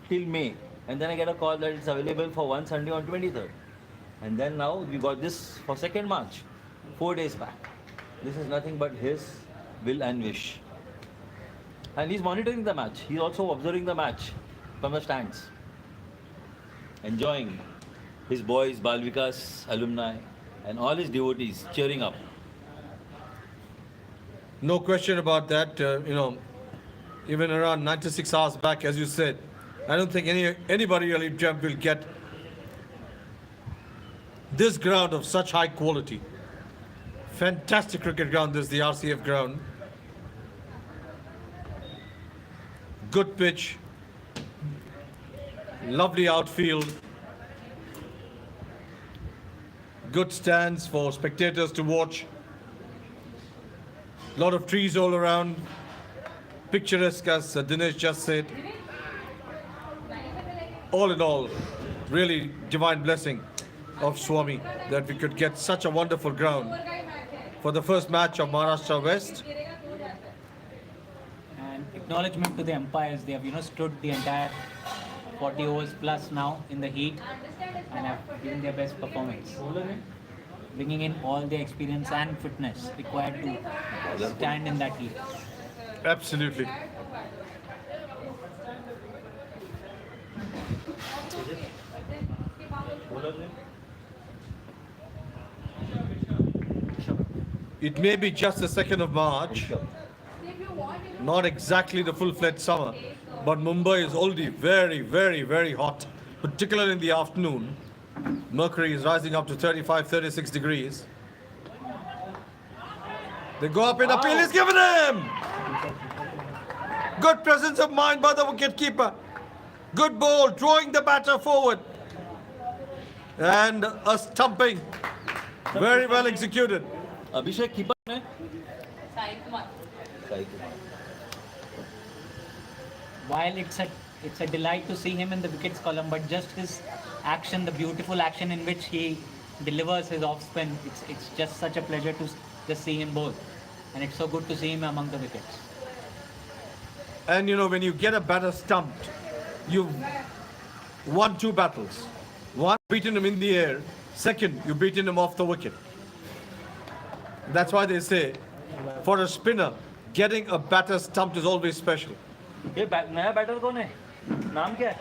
till May, and then I get a call that it's available for one Sunday on 23rd. And then now we got this for 2nd March, 4 days back. This is nothing but his will and wish. And he's monitoring the match. He's also observing the match from the stands, enjoying his boys, Balvikas, alumni, and all his devotees cheering up. No question about that. Even around 96 hours back, as you said, I don't think anybody really dreamt will get this ground of such high quality. Fantastic cricket ground, this is the RCF ground. Good pitch, lovely outfield, good stands for spectators to watch. A lot of trees all around, picturesque as Dinesh just said. All in all, really divine blessing of Swami that we could get such a wonderful ground for the first match of Maharashtra West. And acknowledgement to the umpires. They have stood the entire 40 overs plus now in the heat and have given their best performance, bringing in all the experience and fitness required to stand in that heat. Absolutely. It may be just the 2nd of March, not exactly the full-fledged summer, but Mumbai is already very, very, very hot, particularly in the afternoon. Mercury is rising up to 35, 36 degrees. They go up in appeal, he's given him! Good presence of mind by the wicketkeeper. Good ball, drawing the batter forward. And a stumping. Very well executed. Abhishek keeper ने Sai Kumar. While it's a it's a delight to see him in the wickets column, but just his action, the beautiful action in which he delivers his off spin, it's just such a pleasure to just see him bowl. And it's so good to see him among the wickets. And you know, when you get a batter stumped, you've won two battles. One, beaten him in the air. Second, you've beaten him off the wicket. That's why they say, for a spinner, getting a batter stumped is always special. ये नया batter कौन है? नाम क्या है?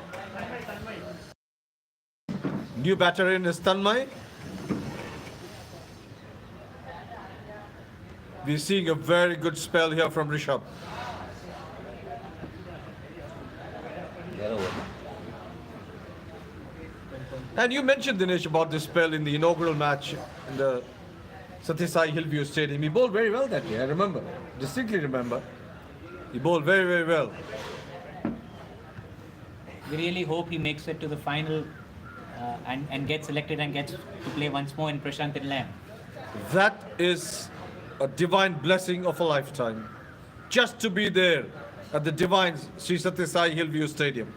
New batter in is Tanmay. We're seeing a very good spell here from Rishabh. And you mentioned, Dinesh, about this spell in the inaugural match in the Sathya Hillview Stadium. He bowled very well that day, I remember, distinctly remember. He bowled very, very well. We really hope he makes it to the final and gets selected and gets to play once more in Prashant Inland. That is a divine blessing of a lifetime. Just to be there at the divine Sri Sathya Sai Hillview Stadium.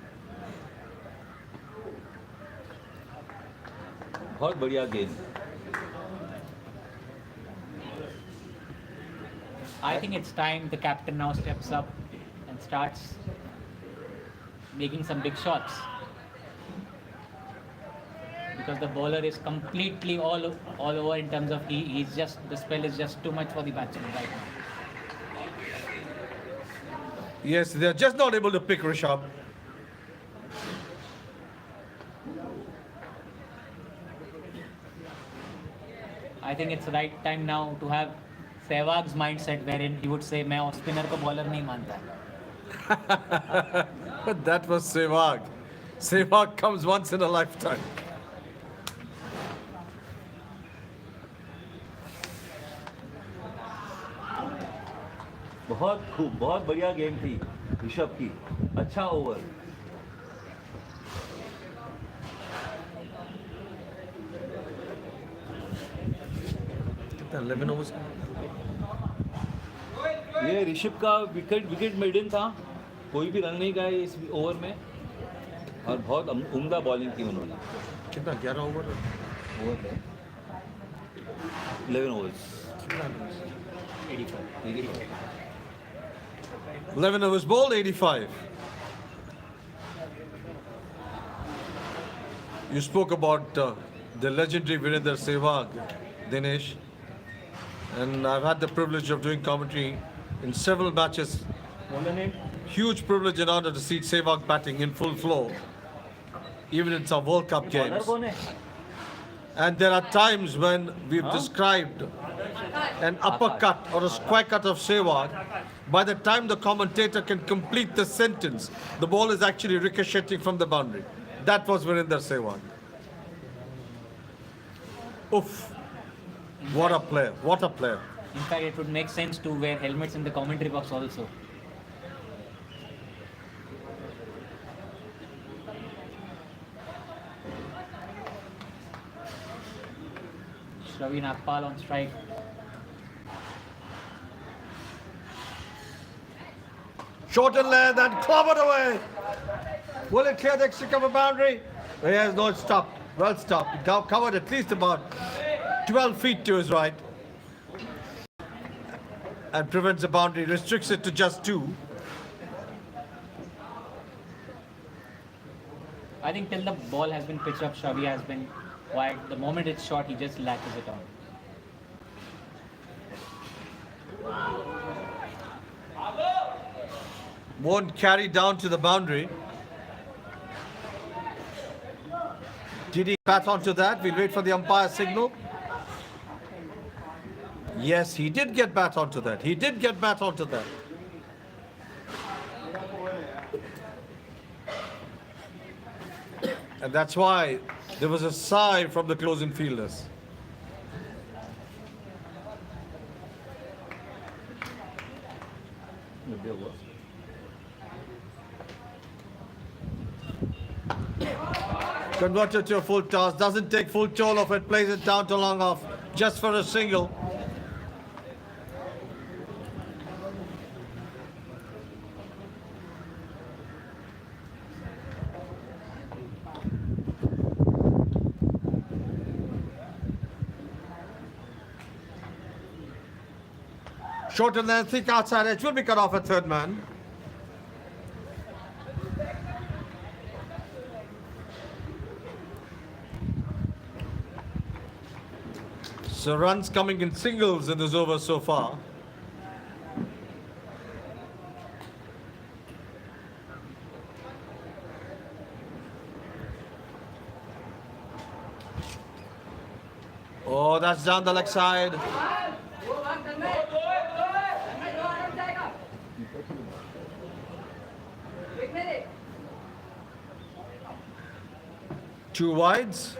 बहुत बढ़िया गेंद. I think it's time the captain now steps up and starts making some big shots. Because the bowler is completely all over in terms of he's just, the spell is just too much for the batsman right now. Yes, they're just not able to pick Rishabh. I think it's the right time now to have Sehwag's mindset wherein he would say, मैं off spinner को bowler नहीं मानता. But that was Sehwag. Sehwag comes once in a lifetime. बहुत खूब, बहुत बढ़िया game थी ऋषभ की. अच्छा ओवर. कितना 11 overs? ये ऋषभ का विकेट मेडन था. कोई भी रन नहीं गए इस ओवर में और बहुत उम्दा बॉलिंग की उन्होंने. कितना 11 ओवर? ओवर है 11 overs. 11 overs bowled, 85. You spoke about the legendary Virender Sehwag, Dinesh, and I've had the privilege of doing commentary in several matches. Huge privilege and honor to see Sehwag batting in full flow, even in some World Cup games. And there are times when we've described an uppercut or a square cut of Sehwag. By the time the commentator can complete the sentence, the ball is actually ricocheting from the boundary. That was Virender Sehwag. Oof. What a player. What a player. In fact, it would make sense to wear helmets in the commentary box also. Shravi Nagpal on strike. Short and length and clobbered away. Will it clear the extra cover boundary? Yes, no, it's stopped. Well stopped. It covered at least about 12 feet to his right. And prevents the boundary, restricts it to just 2. I think till the ball has been pitched up, Shravi has been quiet. The moment it's shot, he just latches it on. Won't carry down to the boundary. Did he bat onto that? We'll wait for the umpire signal. Yes, he did get bat onto that. He did get bat onto that. And that's why there was a sigh from the closing fielders. Converted to a full toss, doesn't take full toll of it, plays it down to long off, just for a single. Short and then thick outside edge will be cut off at third man. So runs coming in singles in this over so far. Oh, that's down the leg side. Two wides.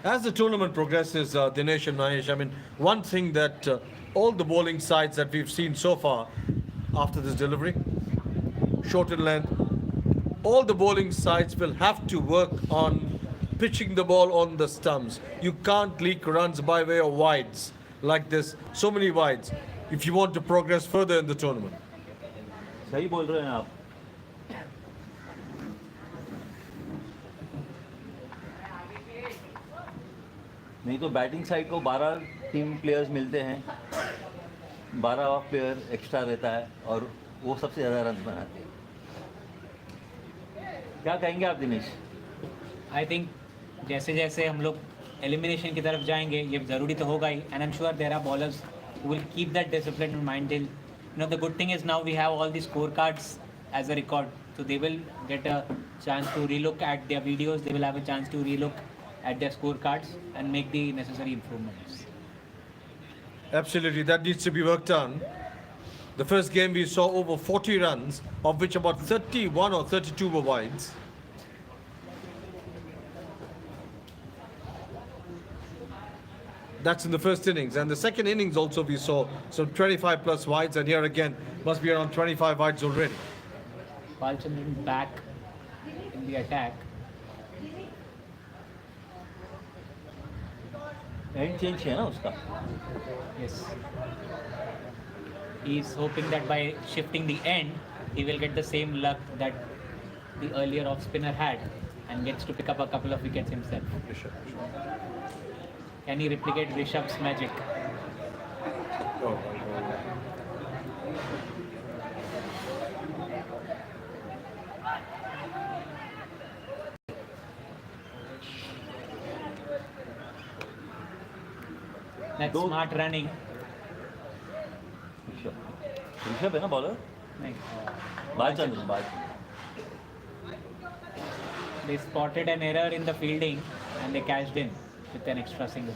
As the tournament progresses, Dinesh and Mahesh, I mean, one thing that all the bowling sides that we've seen so far after this delivery, short in length, all the bowling sides will have to work on pitching the ball on the stumps. You can't leak runs by way of wides like this, so many wides, if you want to progress further in the tournament. सही बोल रहे हैं आप. नहीं तो batting side को 12 team players मिलते हैं, 12 प्लेयर एक्स्ट्रा रहता है और वो सबसे ज़्यादा रन बनाते हैं. क्या कहेंगे आप दिनेश? आई थिंक जैसे जैसे हम लोग एलिमिनेशन की तरफ जाएंगे ये ज़रूरी तो होगा ही, and I am sure there are bowlers who will keep that discipline in mind till, you know, the good thing is now we have all these scorecards as a record, so they will get a chance to relook at their videos, they will have a chance to relook at their scorecards and make the necessary improvements. Absolutely, that needs to be worked on. The first game we saw over 40 runs, of which about 31 or 32 were wides. That's in the first innings. And the second innings also we saw some 25 plus wides, and here again must be around 25 wides already. Balchandran back in the attack. And change है ना उसका. Yes. He is hoping that by shifting the end, he will get the same luck that the earlier off spinner had and gets to pick up a couple of wickets himself. Can he replicate Rishabh's magic? That's smart running. Rishabh है ना bowler? नहीं. Balchandra. They spotted an error in the fielding and they cashed in with an extra single.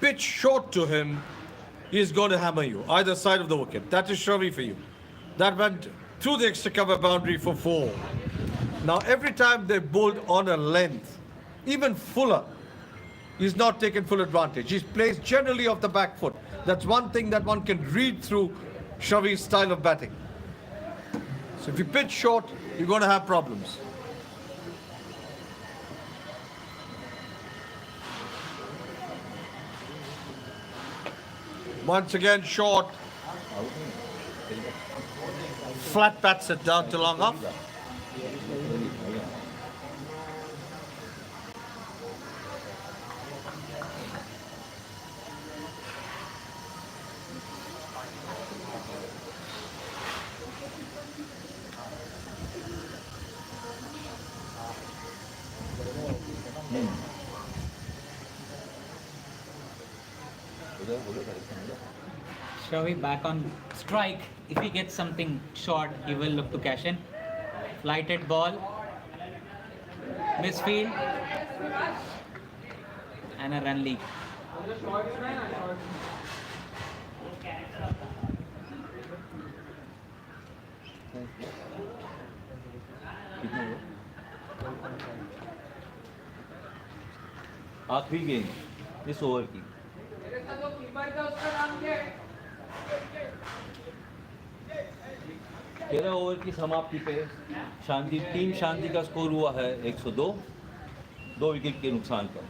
Pitch short to him, he's going to hammer you, either side of the wicket. That is Shavi for you. That went through the extra cover boundary for 4. Now every time they bowled on a length, even Fuller, he's not taken full advantage. He plays generally off the back foot. That's one thing that one can read through Shavi's style of batting. So if you pitch short, you're going to have problems. Once again short. Flat bats it down to long off. Shavi back on strike. If he gets something short, he will look to cash in. Flighted ball. Misfield. And a run leak. आखिरी गेंद इस over की. 13 over की समाप्ति पे शांति team शांति का score हुआ है 102, 2 विकेट के नुकसान पर.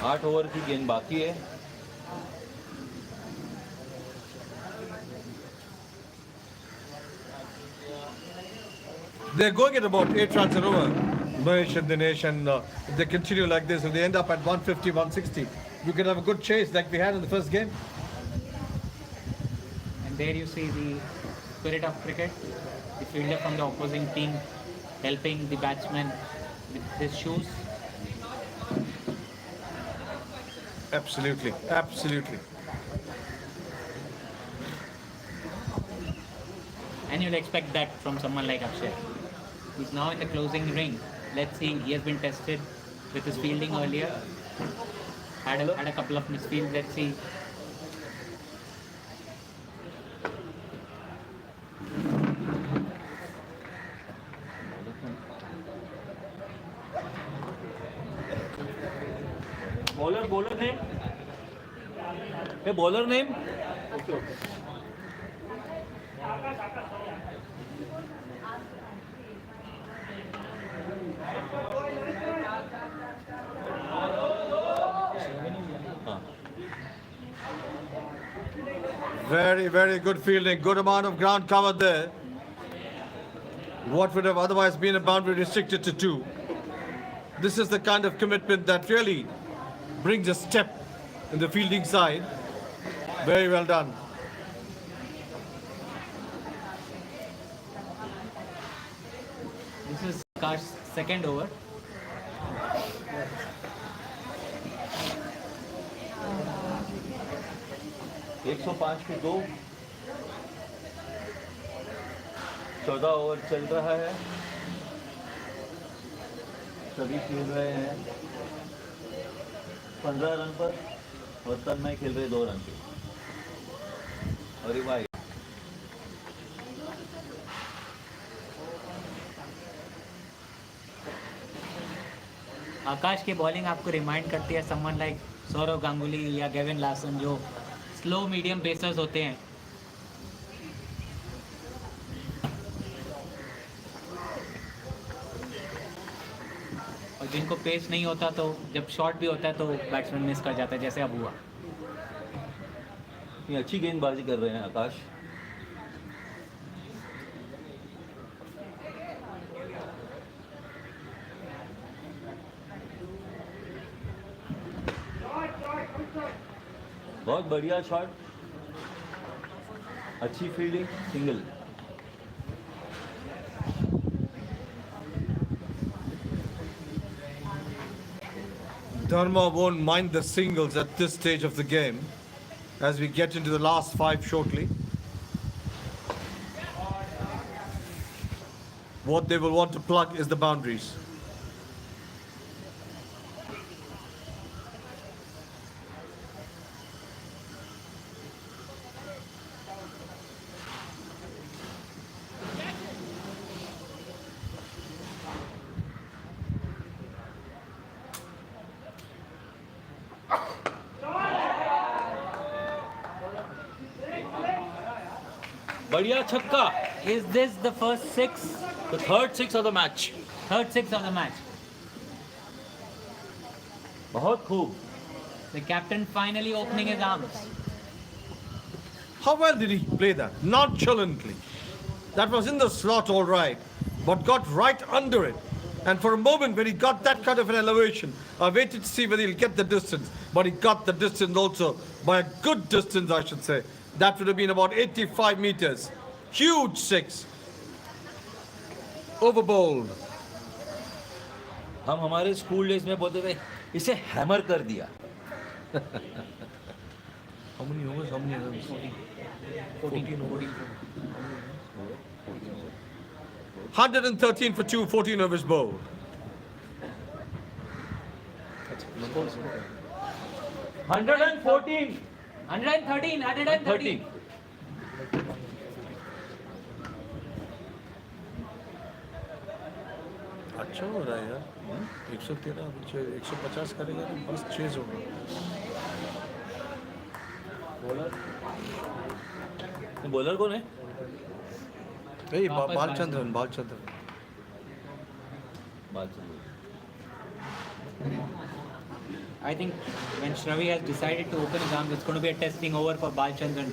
8 ओवर की गेंद बाकी है। They're going at about 8 runs an over, Mahesh and Dinesh, and if they continue like this, if they end up at 150, 160, you can have a good chase like we had in the first game. And there you see the spirit of cricket, the fielder from the opposing team helping the batsman with his shoes. Absolutely, absolutely. And you'll expect that from someone like Akshay. He's now in the closing ring. Let's see, he has been tested with his fielding earlier. Had a couple of misfields. Let's see. Bowler name, bowler name. Very, very good fielding. Good amount of ground cover there. What would have otherwise been a boundary restricted to 2. This is the kind of commitment that really brings a step in the fielding side. Very well done. This is Akash's second over. एक 105 की 2, 14 over चल रहा है। सभी खेल रहे हैं 15 run पर और तन्मय खेल रहे 2 रन पे। अरे भाई आकाश की बॉलिंग आपको रिमाइंड करती है समवन लाइक सौरव गांगुली या गेविन लासन, जो स्लो मीडियम पेसर्स होते हैं। और जिनको पेस नहीं होता तो जब शॉट भी होता है तो बैट्समैन मिस कर जाता है, जैसे अब हुआ। ये अच्छी गेंदबाजी कर रहे हैं आकाश। बहुत बढ़िया शॉट, अच्छी fielding, single. Dharma won't mind the singles at this stage of the game as we get into the last 5 shortly. What they will want to plug is the boundaries. बढ़िया छक्का। Is this the first 6? The third 6 of the match. Third 6 of the match. बहुत खूब। The captain finally opening his arms. How well did he play that? Nonchalantly. That was in the slot all right, but got right under it. And for a moment when he got that kind of an elevation, I waited to see whether he'll get the distance. But he got the distance also, by a good distance I should say. That would have been about 85 meters. Huge 6. Over bowled. हम हमारे school days में बोलते थे इसे hammer कर दिया। How many overs? How many runs? 14 overs. 113 for 2, 14 overs bowled. 114, 113. अच्छा हो रहा है यार। 113 150 करेगा तो बस चेज होगा। बॉलर कौन है? Balachandran. I think when Shravi has decided to open his arms, it's going to be a testing over for Balchandran,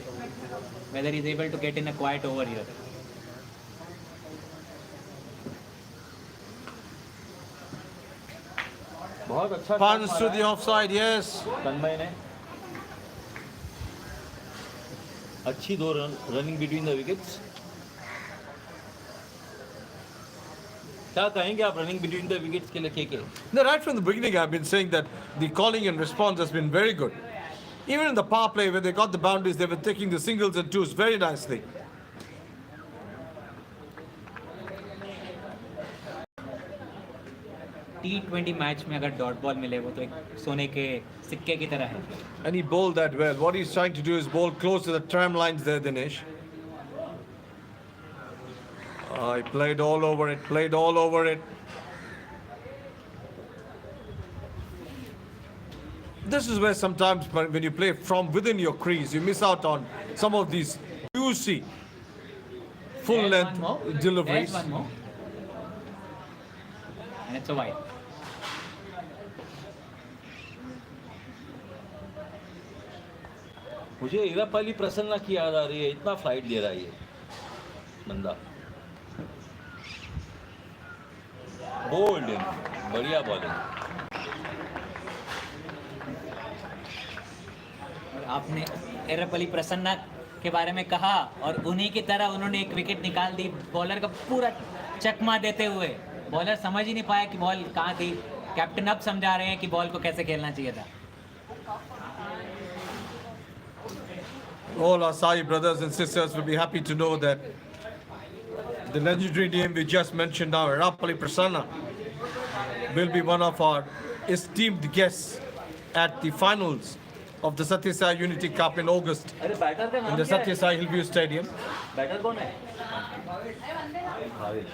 whether he's able to get in a quiet over here. बहुत अच्छा Punch to the offside, yes. तन्मय ने अच्छी दो running between the wickets. क्या कहेंगे आप running between the wickets के लिए के? No, right from the beginning, I've been saying that the calling and response has been very good. Even in the power play, when they got the boundaries, they were taking the singles and twos very nicely. T20 match में अगर dot ball मिले वो तो एक सोने के सिक्के की तरह है. And he bowled that well. What he's trying to do is bowl close to the tram lines there, Dinesh. He played all over it, played all over it. This is where sometimes when you play from within your crease, you miss out on some of these juicy, full-length deliveries. There's one more. And it's a wide. मुझे इरापल्ली प्रसन्ना की याद आ रही है. इतना flight दे रहा है ये बंदा. बोल्ड, बढ़िया बॉलिंग. आपने एरापल्ली प्रसन्ना के बारे में कहा और उन्हीं की तरह उन्होंने एक विकेट निकाल दी बॉलर का पूरा चकमा देते हुए. बॉलर समझ ही नहीं पाया कि बॉल कहाँ थी. कैप्टन अब समझा रहे हैं कि बॉल को कैसे खेलना चाहिए था. All our Sai brothers and sisters will be happy to know that the legendary name we just mentioned now, Rapali Prasanna, will be one of our esteemed guests at the finals of the Sathya Sai Unity Cup in August अरे batter का in नाम the क्या Sathya है? Sai Hillview Stadium. Batter कौन है? Bhavesh.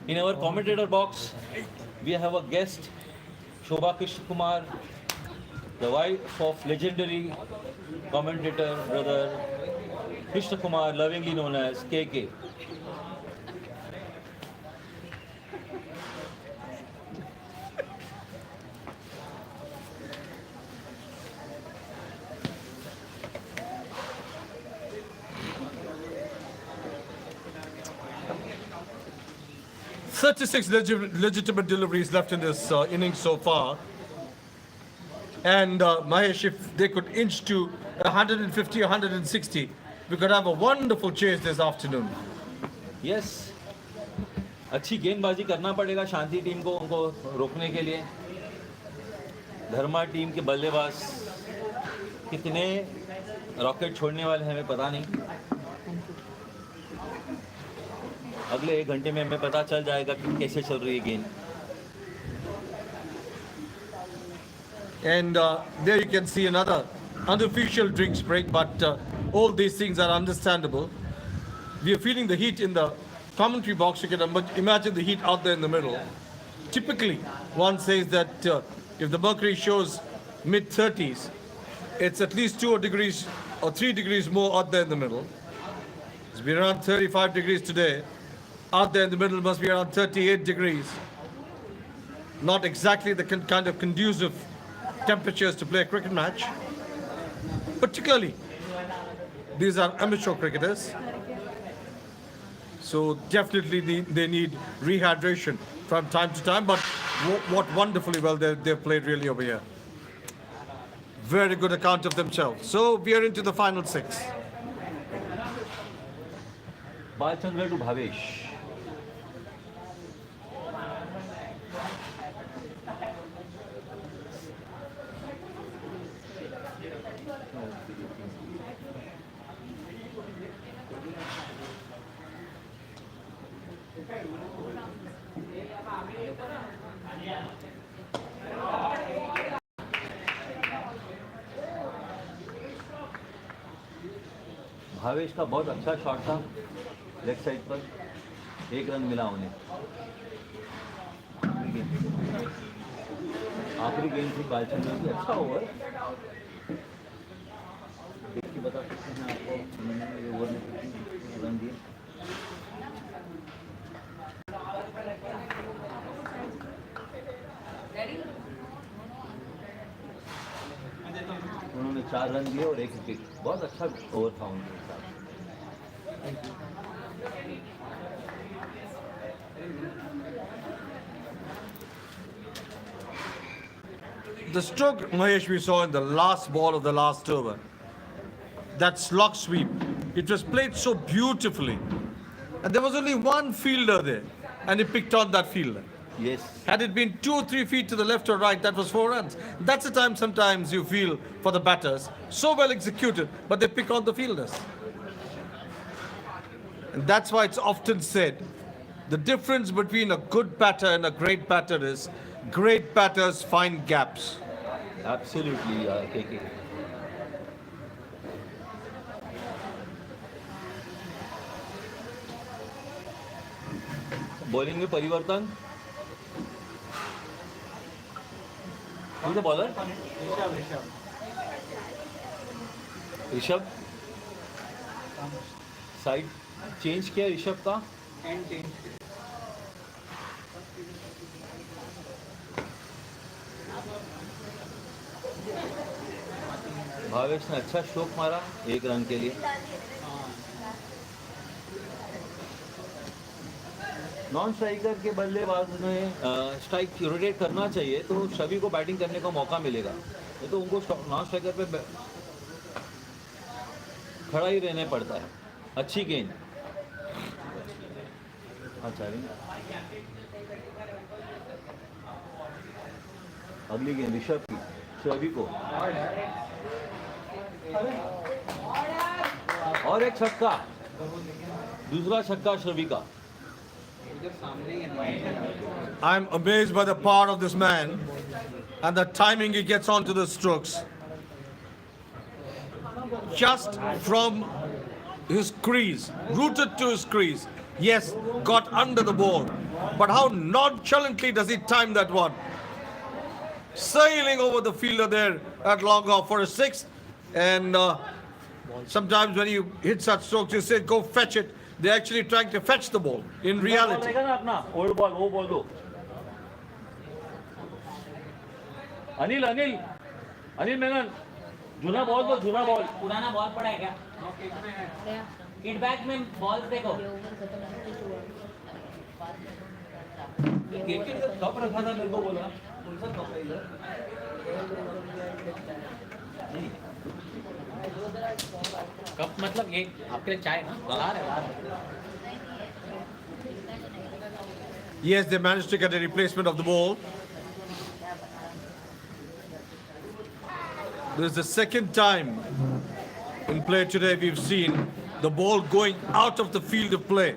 In our commentator box, we have a guest, Shobha Krishna Kumar, the wife of legendary commentator brother Krishna Kumar, lovingly known as KK. Legitimate deliveries left in this innings so far. And Mahesh, if they could inch to 150, 160, we could have a wonderful chase this afternoon. Yes, अच्छी गेंदबाजी करना पड़ेगा शांति team को उनको रोकने के लिए. धर्मा team के बल्लेबाज कितने रॉकेट छोड़ने वाले हैं हमें पता नहीं. अगले 1 घंटे में हमें पता चल जाएगा कि कैसे चल रही है गेंद. And there you can see another unofficial drinks break, but all these things are understandable. We are feeling the heat in the commentary box. You can imagine the heat out there in the middle. Typically, one says that if the mercury shows mid-30s, it's at least 2 degrees or 3 degrees more out there in the middle. It's been around 35 degrees today. Out there in the middle must be around 38 degrees. Not exactly the kind of conducive temperatures to play a cricket match. Particularly, these are amateur cricketers. So definitely they need rehydration from time to time. But what wonderfully well they've played really over here. Very good account of themselves. So we are into the final 6. Balchandra to Bhavesh. Bhavesh का बहुत अच्छा shot था leg side पर. 1 run मिला उन्हें. आखिरी गेंद थी बालचंद्र की, अच्छा ओवर देख के बता सकते हैं आपको उन्होंने ओवर में कितने रन दिए। उन्होंने 4 रन दिए और 1 विकेट, बहुत अच्छा ओवर था उनके हिसाब से। The stroke, Mahesh, we saw in the last ball of the last over, that slog sweep, it was played so beautifully. And there was only one fielder there, and he picked on that fielder. Yes. Had it been 2 or 3 feet to the left or right, that was 4 runs. That's the time sometimes you feel for the batters. So well executed, but they pick on the fielders. And that's why it's often said, the difference between a good batter and a great batter is, great batters find gaps. Absolutely, KK. Bowling में परिवर्तन, कौन सा bowler? Rishabh side change किया ऋषभ का, भावेश ने अच्छा stroke मारा 1 run के लिए। नॉन स्ट्राइकर के बल्लेबाज ने स्ट्राइक रोटेट करना चाहिए तो सभी को बैटिंग करने का मौका मिलेगा, नहीं तो उनको नॉन स्ट्राइकर पे खड़ा ही रहने पड़ता है। अच्छी गेंद, अच्छा अगली गेंद ऋषभ की, सभी को और एक छक्का, दूसरा छक्का शबी का। I'm amazed by the power of this man and the timing he gets onto the strokes. Just from his crease, rooted to his crease. Yes, got under the ball. But how nonchalantly does he time that one? Sailing over the fielder there at long off for a 6. And sometimes when you hit such strokes, you say, go fetch it. They're actually trying to fetch the ball in reality. Old ball वो ball दो। अनिल अनिल अनिल मेनन, जूना ball दो, जूना ball. पुराना ball पड़ा है क्या? Kit bag में ball देखो। Cup रखा था मेरे को बोला, कौन सा कप है इधर? कप मतलब ये आपके लिए चाय ना? बाहर है बाहर। Yes, they managed to get a replacement of the ball. This is the second time in play today we've seen the ball going out of the field of play.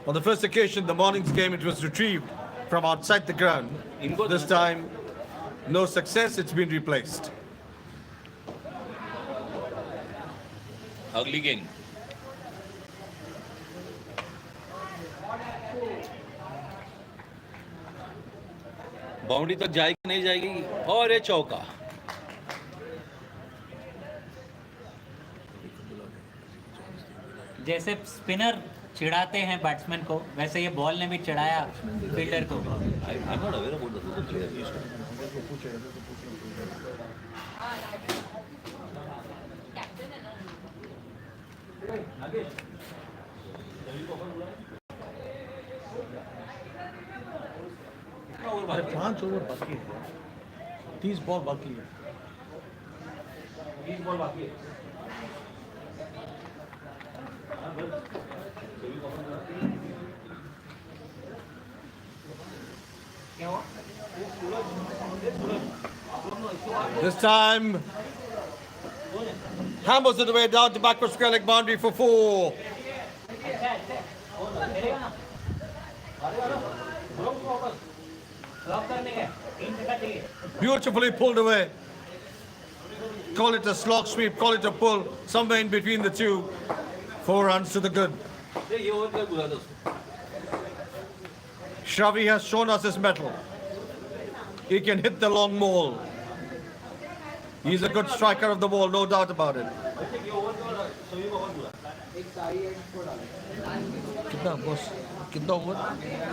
On the first occasion, the morning's game, it was retrieved from outside the ground. This time, no success, it's been replaced. अगली गेंद, boundary तक जाएगी नहीं जाएगी, और ये चौका। जैसे स्पिनर चिढ़ाते हैं बैट्समैन को, वैसे ये बॉल ने भी चिढ़ाया फील्डर को। अरे 5 ओवर बाकी है, 30 बॉल बाकी है। 20 बॉल बाकी है। This time, hammers it away down to backward square leg boundary for 4. Beautifully pulled away. Call it a slog sweep, call it a pull, somewhere in between the two. 4 runs to the good. Shavi has shown us his mettle. He can hit the long ball. He's a good striker of the ball, no doubt about it. कितना boss? कितना over?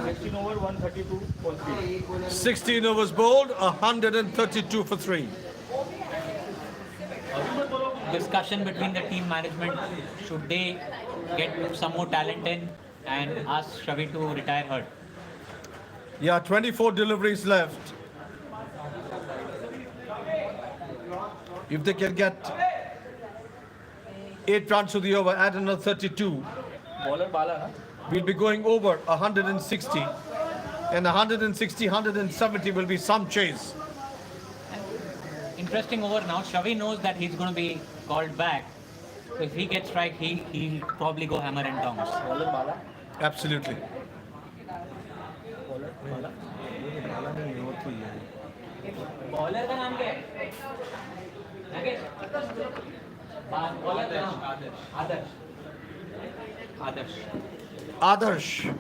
16 over 132 for 3. 16 overs bowled, 132 for 3. Discussion between the team management, should they get some more talent in and ask Shavi to retire hurt? Yeah, 24 deliveries left. If they can get 8 runs to the over, add another 32, Bowler Bala, na? we'll be going over 160. And 160, 170 will be some chase. Interesting over now. Shavi knows that he's going to be called back. So if he gets strike, he'll probably go hammer and tongs. Bowler Bala. Absolutely. Bowler का नाम क्या है? Bowler का नाम आदर्श. Adarsh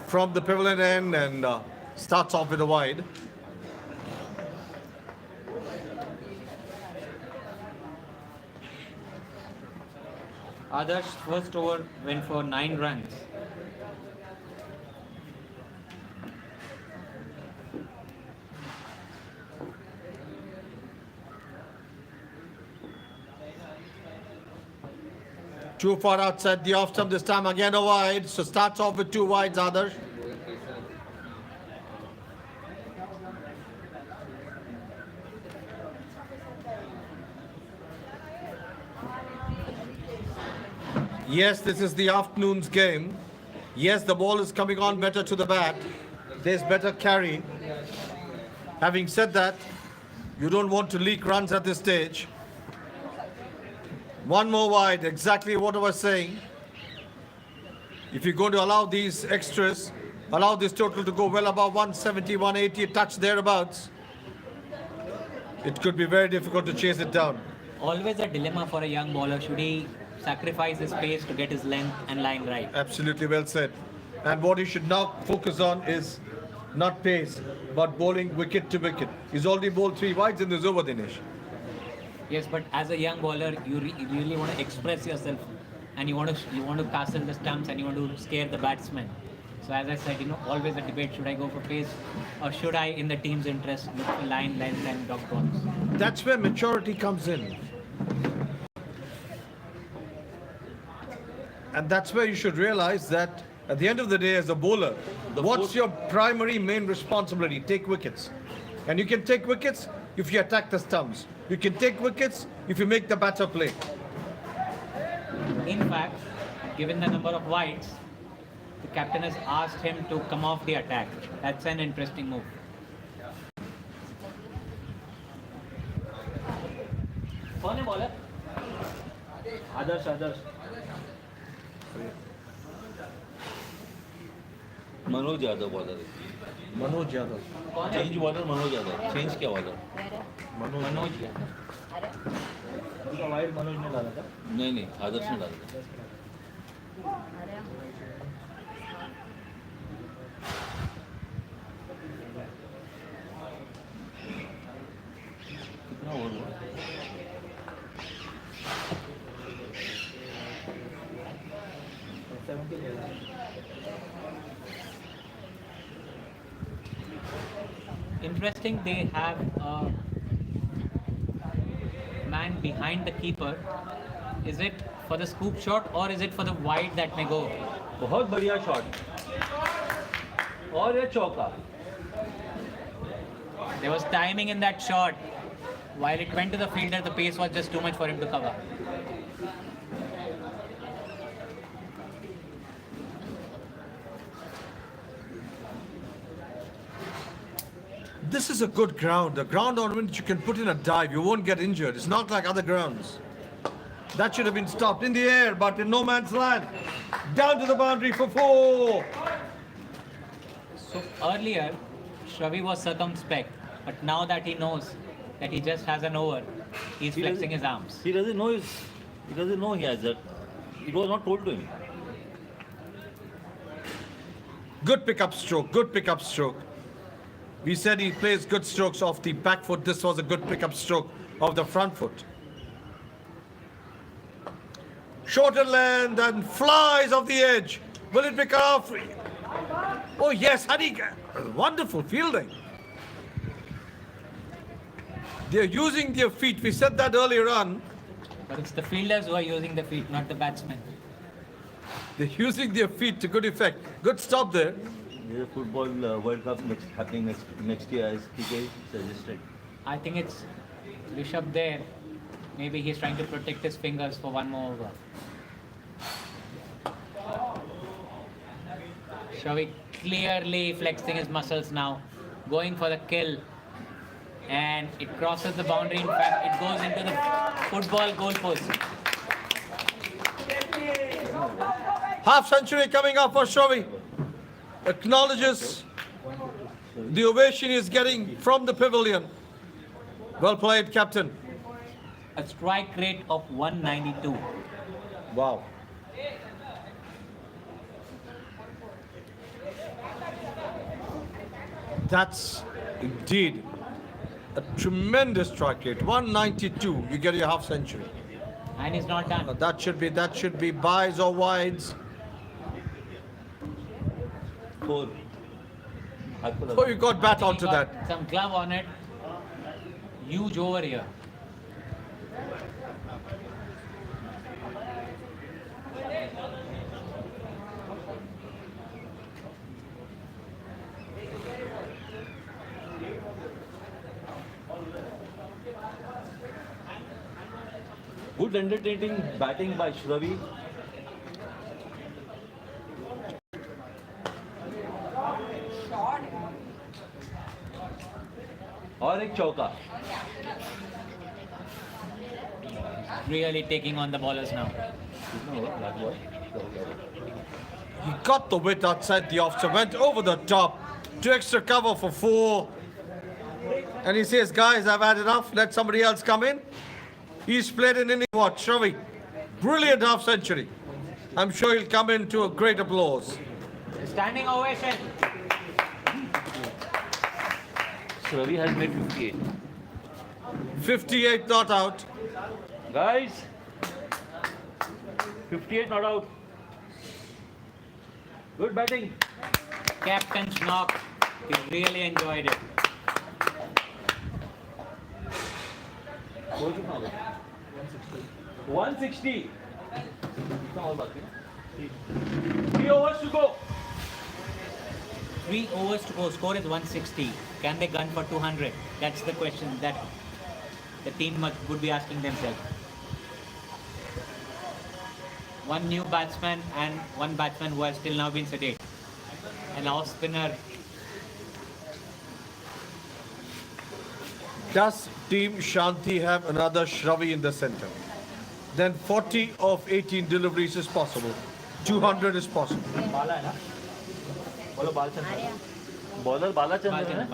from the pavilion end and starts off with a wide. Adarsh first over went for 9 runs. Too far outside the off stump this time, again a wide. So starts off with 2 wides, Adarsh. Yes, this is the afternoon's game. Yes, the ball is coming on better to the bat. There's better carry. Having said that, you don't want to leak runs at this stage. One more wide, exactly what I was saying. If you're going to allow these extras, allow this total to go well above 170, 180, a touch thereabouts, it could be very difficult to chase it down. Always a dilemma for a young bowler. Should he sacrifice his pace to get his length and line right? Absolutely well said. And what he should now focus on is not pace, but bowling wicket to wicket. He's already bowled 3 wides in this over, Dinesh. Yes, but as a young bowler, you really want to express yourself, and you want to castle the stumps, and you want to scare the batsman. So as I said, always a debate: should I go for pace, or should I, in the team's interest, look for line, length, and dot balls? That's where maturity comes in. And that's where you should realize that at the end of the day, as a bowler, what's your primary main responsibility? Take wickets. And you can take wickets if you attack the stumps. You can take wickets if you make the batter play. In fact, given the number of wides, the captain has asked him to come off the attack. That's an interesting move. कौन है bowler? Adarsh. Manoj Yadav bowler है. Manoj Yadav. Change bowler Manoj Yadav. Change क्या bowler? Manoj उसका wide Manoj ने डाला था. नहीं आदर्श ने डाला था. कितना ओवर हुआ? Interesting, they have a man behind the keeper. Is it for the scoop shot or is it for the wide that may go? बहुत बढ़िया शॉट. और ये चौका. There was timing in that shot. While it went to the fielder, the pace was just too much for him to cover. This is a good ground. The ground on which you can put in a dive. You won't get injured. It's not like other grounds. That should have been stopped in the air, but in no man's land. Down to the boundary for 4. So earlier, Shavi was circumspect, but now that he knows that he just has an over, he's flexing his arms. He doesn't know he has that. It was not told to him. Good pickup stroke. Good pickup stroke. We said he plays good strokes off the back foot. This was a good pickup stroke of the front foot. Shorter length and flies off the edge. Will it pick off? Oh yes, Hari, wonderful fielding. They're using their feet. We said that earlier on. But it's the fielders who are using the feet, not the batsmen. They're using their feet to good effect. Good stop there. The football World Cup happening next year, as PK suggested. I think it's Rishabh there. Maybe he's trying to protect his fingers for one more over. Shavi clearly flexing his muscles now, going for the kill. And it crosses the boundary. In fact, it goes into the football goalpost. Half century coming up for Shavi. Acknowledges the ovation he's getting from the pavilion. Well played, captain. A strike rate of 192. Wow. That's indeed a tremendous strike rate. 192. You get your half century. And he's not done. That should be buys or wides. 4. Oh, you got bat onto He got that. some glove on it. Huge over here. Good entertaining batting by Shravi. और एक चौका. Really taking on the ballers now. He got the width outside the off, so went over the top to extra cover for 4. And he says, guys, I've had enough. Let somebody else come in. He's played an inning. What, Shavi? Brilliant half century. I'm sure he'll come into a great applause. Standing ovation. Shravi has made 58. 58 not out. Guys, 58 not out. Good batting. Captain's knock. He really enjoyed it. 160. 3 overs to go. 3 overs to go. Score is 160. Can they gun for 200? That's the question that the team would be asking themselves. One new batsman and one batsman who has still now been sedate. An off spinner. Does Team Shanti have another Shravi in the center? Then 40 of 18 deliveries is possible. 200 is possible. बाला है ना? बोलो Balchandra. Bowler Balachandra है.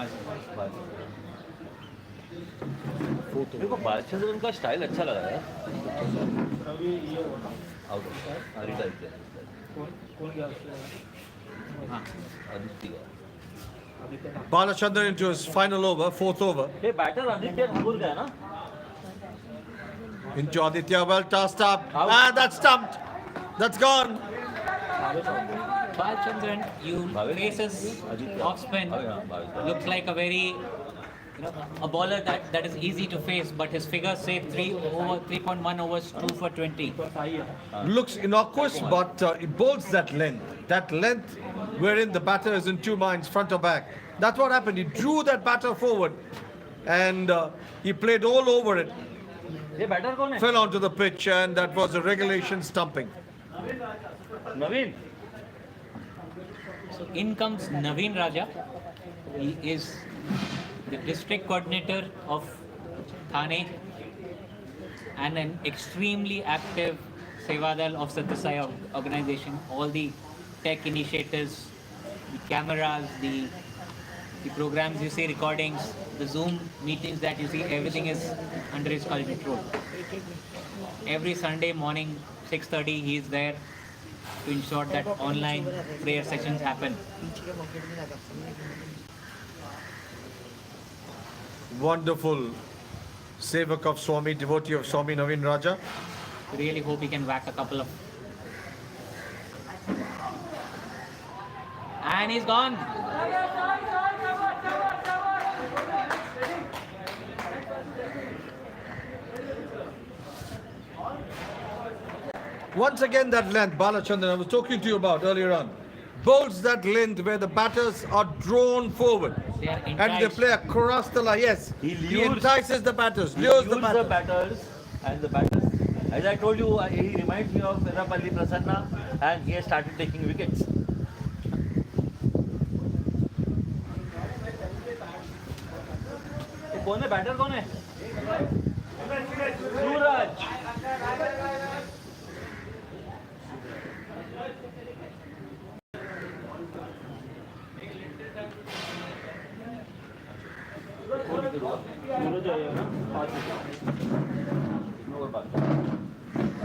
मेरे को बालचंद्र उनका style अच्छा लगा यार. आउट. रिटायर किया. हाँ. आदित्य का. Balachandran into his final over, 4th over. ये बैटर आदित्य भूल गया ना. Into Aditya, well tossed up. Ah, that's stumped. That's gone. Balchandran, you faces off spin. Looks like a very, a bowler that is easy to face, but his figures say 3.1 overs, 2 for 20. Looks innocuous, but it bowls that length. That length wherein the batter is in two minds, front or back. That's what happened. He drew that batter forward and he played all over it. ये batter कौन है? Fell onto the pitch and that was a regulation stumping. Naveen. So in comes Naveen Raja. He is the district coordinator of Thane and an extremely active Sevadal of Sathya organization. All the tech initiatives, the cameras, the programs you see, recordings, the Zoom meetings that you see, everything is under his control. Every Sunday morning, 6:30, he is there to ensure that online prayer sessions happen. Wonderful sevak of Swami, devotee of Swami Naveen Raja. Really hope he can whack a couple of. And he's gone. Once again, that length, Balachandran, I was talking to you about earlier on, bowls that length where the batters are drawn forward. They are And they enticed. play across the line. Yes, He he lures- entices the batters, He lures the lures batters. batters, and the batters, as I told you, he reminds me of Erapalli Prasanna, and he has started taking wickets. कौन है batter कौन है सूरज सूरज आएगा ना 5 wicket और बात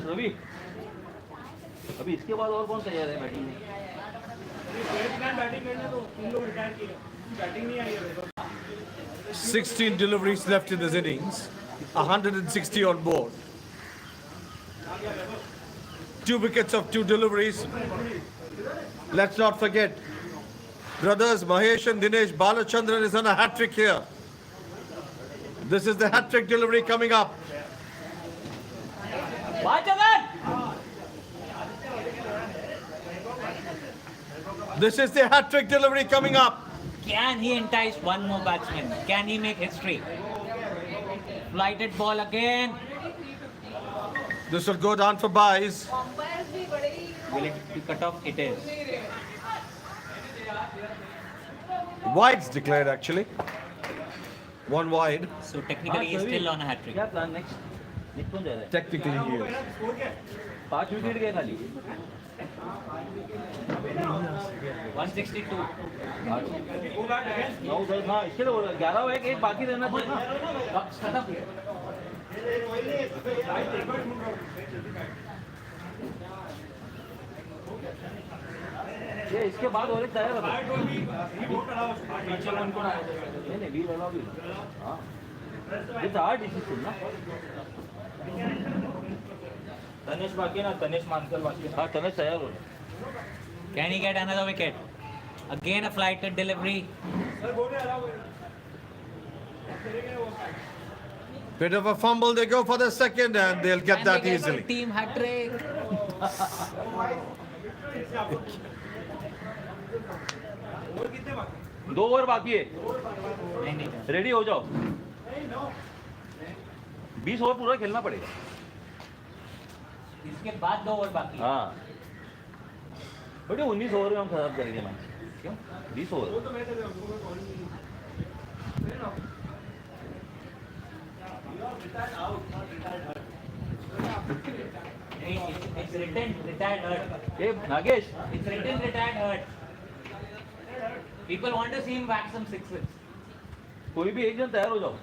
रवि अभी इसके बाद और कौन तैयार है बैटिंग में 16 deliveries left in this innings, 160 on board. 2 wickets of 2 deliveries. Let's not forget, brothers Mahesh and Dinesh, Balachandran is on a hat-trick here. This is the hat-trick delivery coming up. This is the hat-trick delivery coming up. Can he entice one more batsman? Can he make history? Flighted ball again. This will go down for buys. Will it be cut off? It is. Wides declared actually. 1 wide. So technically he's still on a hat trick. क्या plan next next कौन जा रहा है Technically he is. 5 wicket गए खाली 162. 9 10 हाँ इसके लिए 11 हो एक बाकी रहना चाहिए ना खत्म. ये इसके बाद और एक तैयार है नहीं वीर वाला भी हाँ ये तो आर्ट डिसीजन ना तनेश बाकी ना तनेश मानकर बाकी हाँ तनेश तैयार हो Can he get another wicket? Again a flighted delivery. Bit of a fumble, they go for the second and they'll get And that they get easily. Team hat trick. दो over बाकी है नहीं. रेडी हो जाओ 20 over पूरा खेलना पड़ेगा इसके बाद 2 ओवर बाकी. हाँ बेटे 19 ओवर में हम खराब करेंगे मैच क्यों 20 over It's written retired hurt. A Nagesh It's written retired hurt. People want to see him whack some sixes. कोई भी एक जन तैयार हो जाओ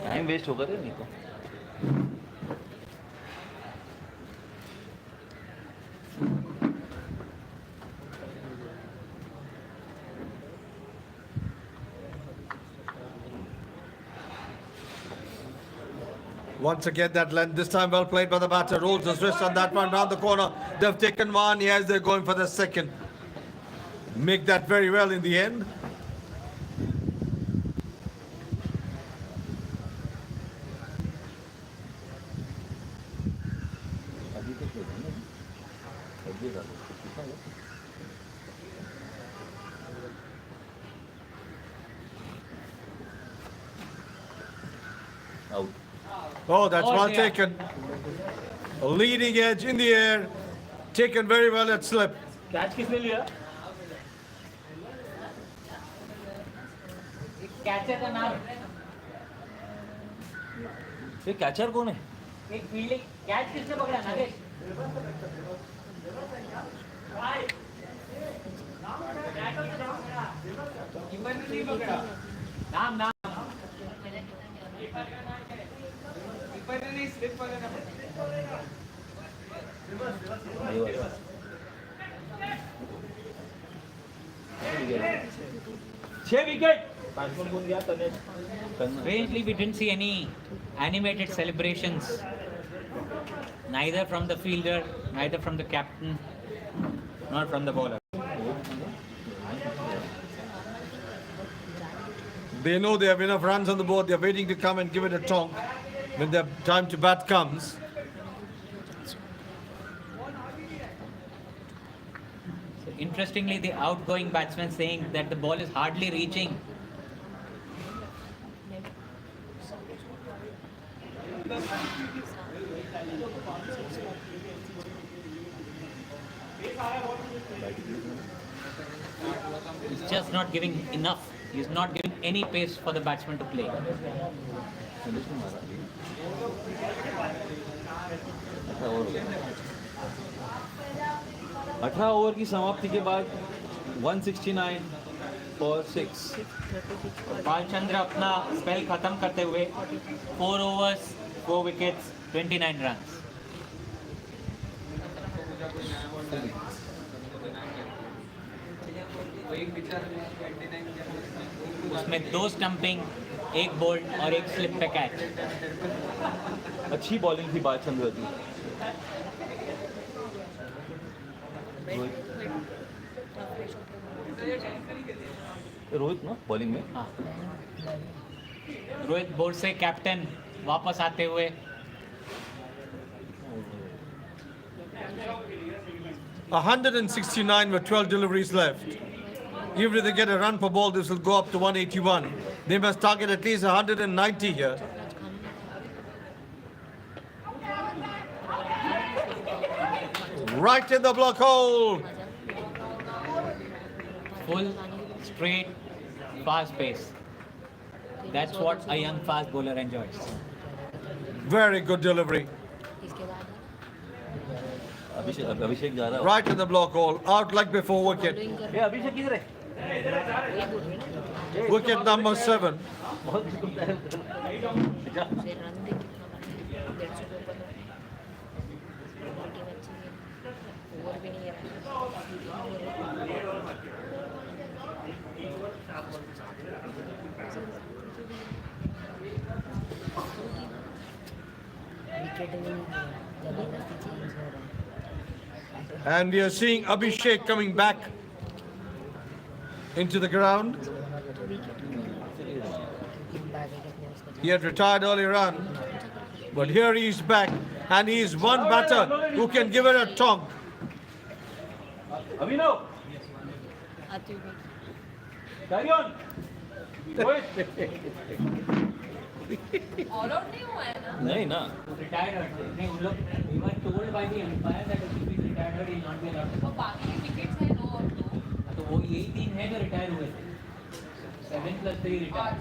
टाइम वेस्ट होगा नहीं तो Once again, that length, this time well played by the batter. Rolls his wrist on that one round the corner. They've taken one. Yes, they're going for the second. Make that very well in the end. Out Oh, that's Oh, well yeah. taken. A leading edge in the air. Taken very well at slip. Catch किसने लिया catcher का नाम ये catcher कौन है एक fielding catch किसने पकड़ा नागेश नाम Strangely, we didn't see any animated celebrations, neither from the fielder, neither from the captain, nor from the bowler. They know they have enough runs on the board. They're waiting to come and give it a tonk when their time to bat comes. So interestingly, the outgoing batsman saying that the ball is hardly reaching. He's just not giving enough. He's not giving any pace for the batsman to play. 18 over की समाप्ति के बाद 169 for 6. Balchandra अपना spell खत्म करते हुए 4 overs, 4 wickets, 29 runs. उसमें 2 stumping, 1 bold और 1 स्लिप पे कैच. अच्छी बॉलिंग थी बालचंद्र की. रोहित ना बॉलिंग में. हाँ. रोहित बोर्ड से कैप्टन वापस आते हुए 169 with 12 deliveries left. Even if they get a run per ball, this will go up to 181. They must target at least 190 here. Right in the block hole. full, straight, fast pace. That's what a young fast bowler enjoys. Very good delivery. अभिषेक जा रहा है. Right in the block hole. Out like before wicket. ए अभिषेक किधर है? Wicket number 7. बहुत घूमता है. And we are seeing Abhishek coming back into the ground. He had retired earlier on, but here he is back, and he is one batter who can give it a tonk. Abhinav. Carry on. All out नहीं हुआ है ना. नहीं ना. Retired. नहीं, उन लोग we were told by the umpire that if he is retired, he will not be allowed to. तो बाकी विकेट्स हैं 2 और 2. तो वो यही 3 हैं जो रिटायर हुए थे. 7 + 3 रिटायर.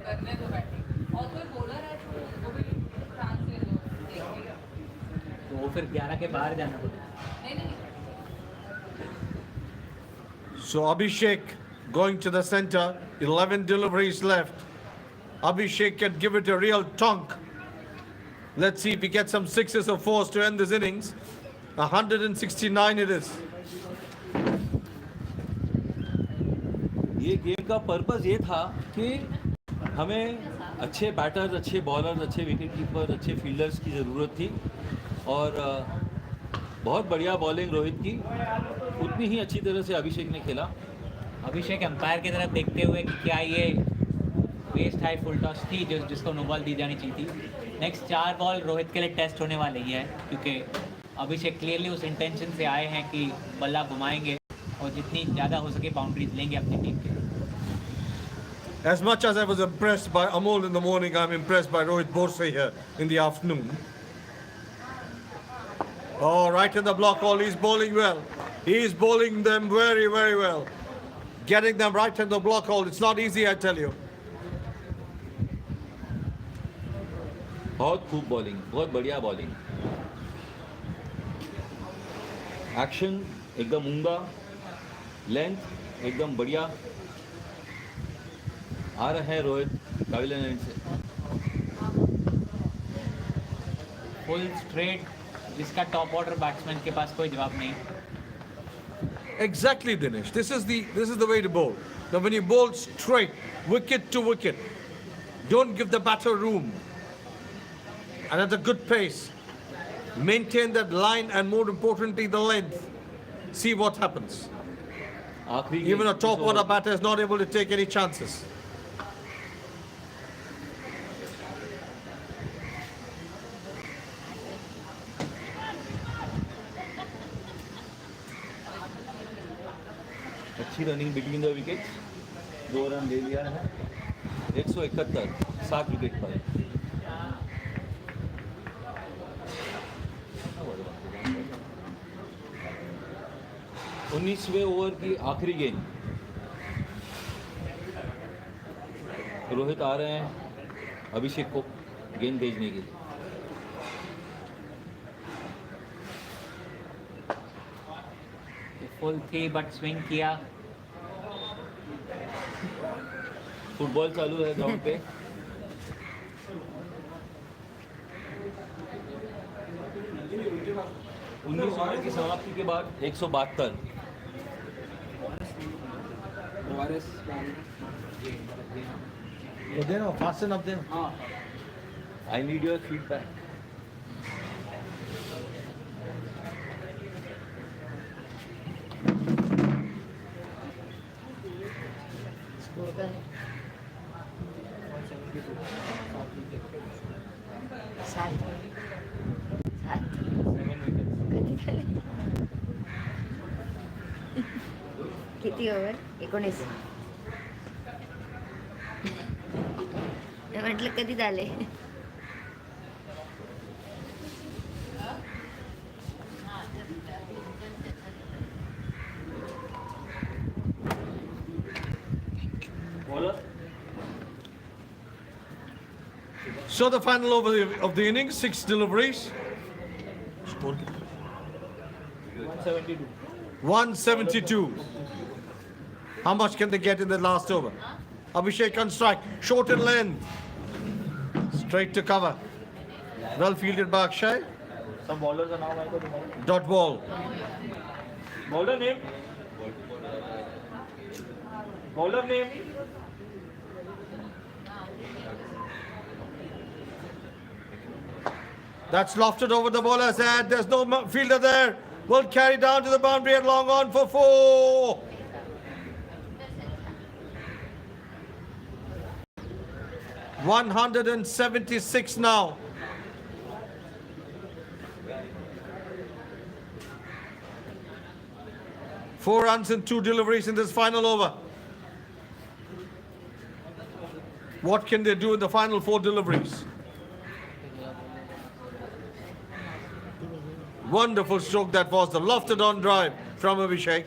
करने दो बैटिंग. और कोई बॉलर है तो वो भी चांस दे दो. देखिए. तो वो फिर 11 के बाहर जाना पड़ेगा. नहीं नहीं. So Abhishek going to the center, 11 deliveries left. Abhishek can give it a real tonk. Let's see if he gets some 6s or 4s to end this innings. 169 it is. ये गेम का purpose ये था कि हमें अच्छे batters, अच्छे bowlers, अच्छे wicket keepers, अच्छे फील्डर्स की ज़रूरत थी. और बहुत बढ़िया बॉलिंग रोहित की. उतनी ही अच्छी तरह से अभिषेक ने खेला. अभिषेक अंपायर की तरफ देखते हुए कि क्या ये वेस्ट हाई फुल टॉस थी जिसको नो बॉल दी जानी चाहिए थी. नेक्स्ट 4 बॉल रोहित के लिए टेस्ट होने वाले ही है, क्योंकि अभिषेक क्लियरली उस इंटेंशन से आए हैं कि बल्ला घुमाएंगे और जितनी ज़्यादा हो सके बाउंड्रीज लेंगे अपनी टीम के. As much as I was impressed by Amol in the morning, I'm impressed by Rohit Borsai here in the afternoon. Oh, right in the block hole, he's bowling well. He's bowling them very, very well. Getting them right in the block hole, it's not easy, I tell you. बहुत खूब bowling, बहुत बढ़िया bowling. Action एकदम उम्दा, length एकदम बढ़िया. आ रहे हैं रोहित काबिल से. full straight जिसका टॉप ऑर्डर बैट्समैन के पास कोई जवाब नहीं. Exactly, Dinesh. This is the way to bowl. Now, when you bowl straight, wicket to wicket, don't give the batter room, and at a good pace, maintain that line, and more importantly, the length. See what happens. आखिरी Even a गेंद top इस order over- batter is not able to take any chances. अच्छी running between the wicket. 2 run ले लिया है. 171 7 wicket पर. उन्नीसवें over की आखिरी गेंद. रोहित आ रहे हैं अभिषेक को गेंद भेजने के लिए. फुल थी बट स्विंग किया. फुटबॉल चालू है ग्राउंड पे. उन्नीस ओवर की समाप्ति के बाद 172. Fast enough then. I need your feedback. Score का है 7 किती ओव्हर 19. म्हटलं कधी झाले. So the final over of the innings, 6 deliveries, 172. 172. How much can they get in the last over? Abhishek on strike, short and length, straight to cover. Well fielded by Akshay. Some bowlers are now Dot ball. bowler name. Bowler name. That's lofted over the bowler's head. There's no fielder there. Will carry down to the boundary and long on for 4. $176 now. Four runs and 2 deliveries in this final over. What can they do in the final 4 deliveries? Wonderful stroke that was, the lofted on drive from Abhishek.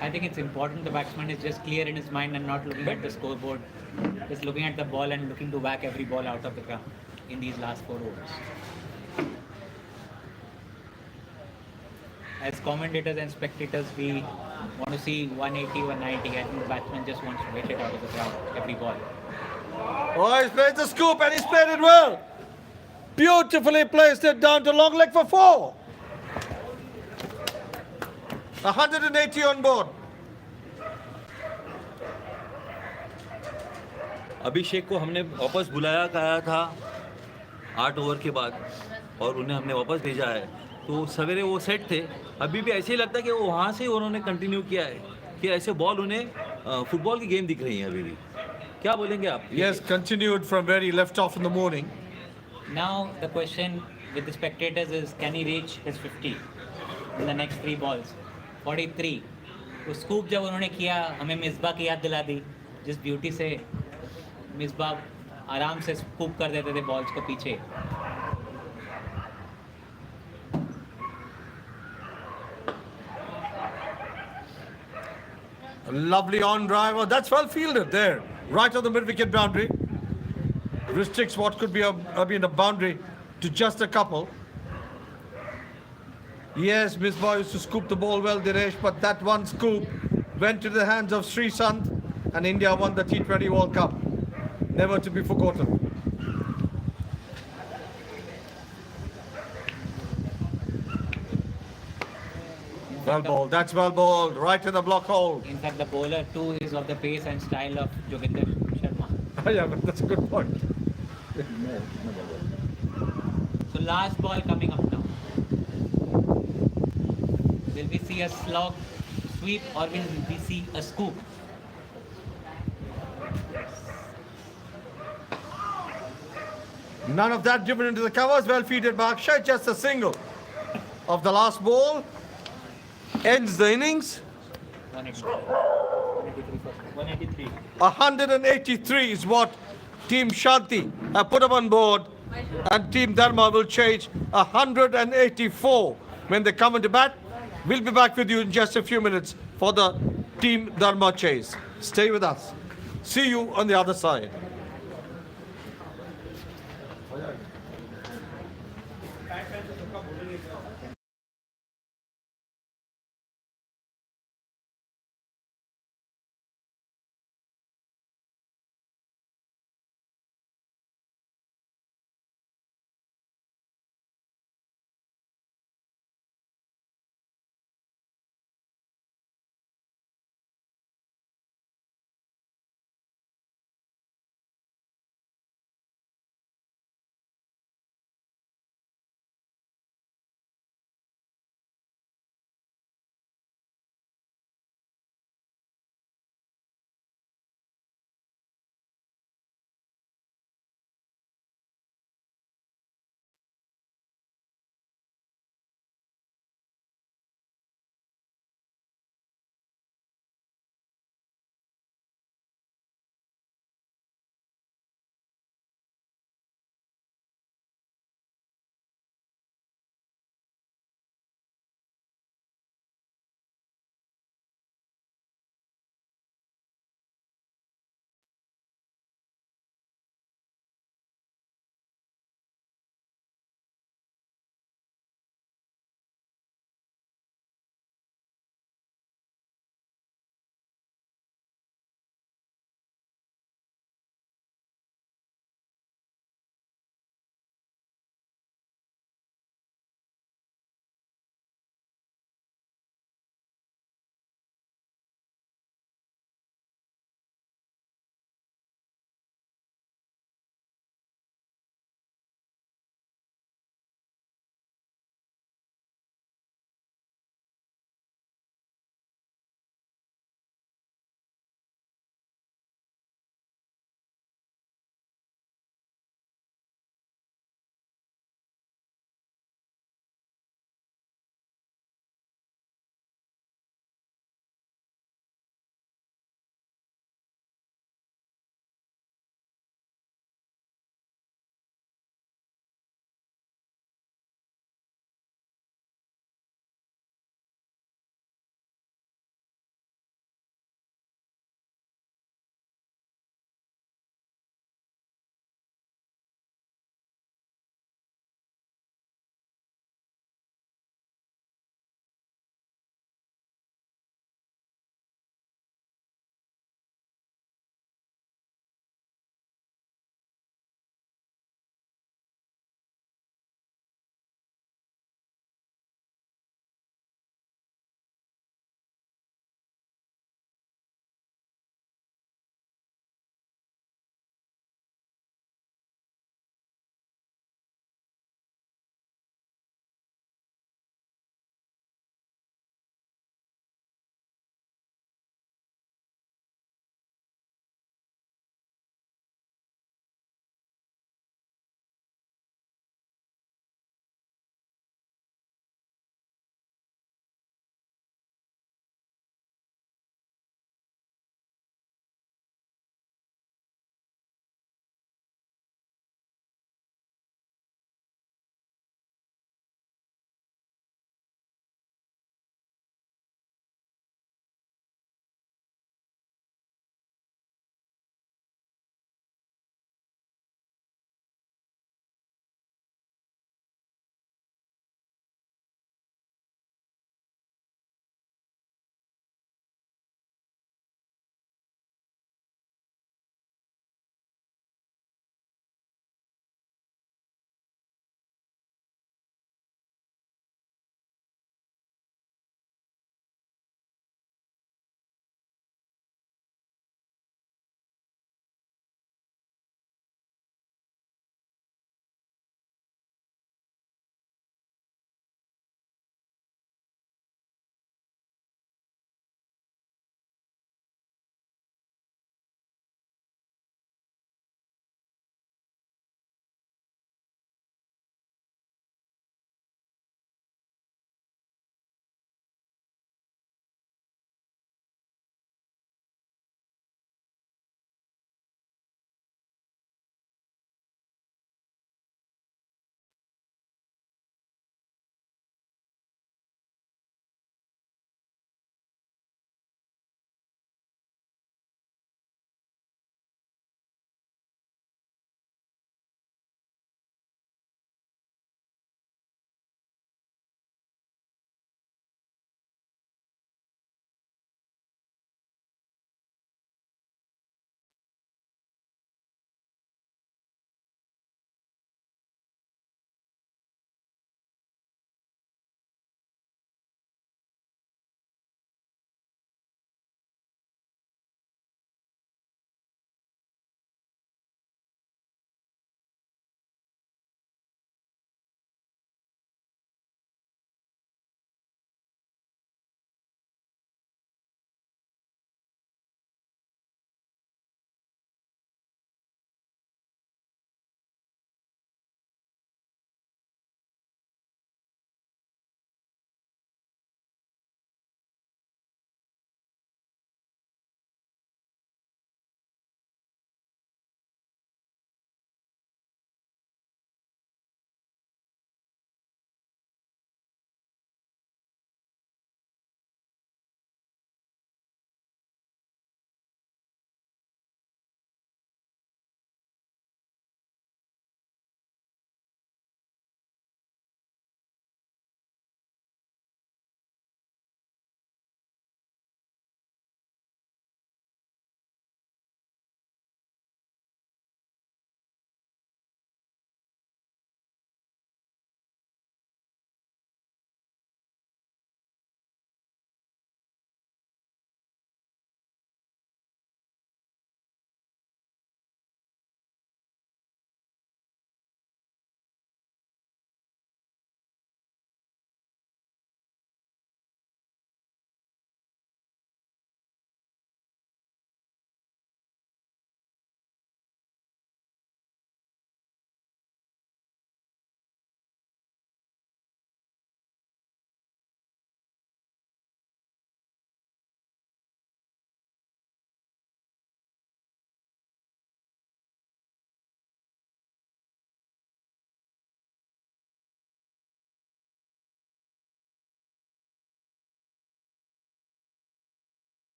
I think it's important the batsman is just clear in his mind and not looking at the scoreboard. Just looking at the ball and looking to whack every ball out of the ground in these last 4 overs. As commentators and spectators, we want to see 180, 190. I think the batsman just wants to hit it out of the ground every ball. Oh, he's played the scoop and he's played it well. Beautifully placed it down to long leg for 4. 180 on board. अभिषेक को हमने वापस बुलाया गया था 8 over के बाद और उन्हें हमने वापस भेजा है. तो सवेरे वो सेट थे. अभी भी ऐसे ही लगता है कि वो वहाँ से उन्होंने कंटिन्यू किया है कि ऐसे बॉल उन्हें फुटबॉल की गेम दिख रही है अभी भी. क्या बोलेंगे आप? Yes, continued from where he left off in the morning. Now the question with the spectators is, can he reach his 50 in the next 3 balls? 43. वो स्कूप जब उन्होंने किया, हमें मिसबा की याद दिला दी, जिस ब्यूटी से मिसबा आराम से स्कूप कर देते थे बॉल्स को पीछे. A lovely on drive. Oh, that's well fielded there, right on the mid-wicket boundary. Restricts what could be a boundary to just a couple. Yes, Miss Boy used to scoop the ball well, Dinesh, but that one scoop went to the hands of Sri Sant and India won the T20 World Cup. Never to be forgotten. Well bowled, that's well bowled, right in the block hole. In fact, the bowler too is of the pace and style of Joginder Sharma. Yeah, but that's a good point. So last ball coming up now. Will we see a slog sweep or will we see a scoop? None of that driven into the covers. Well fielded by Akshay. Just a single of the last ball. Ends the innings. 183. 183 is what Team Shanti have put up on board. And Team Dharma will chase 184 when they come into bat. We'll be back with you in just a few minutes for the Team Dharma chase. Stay with us. See you on the other side.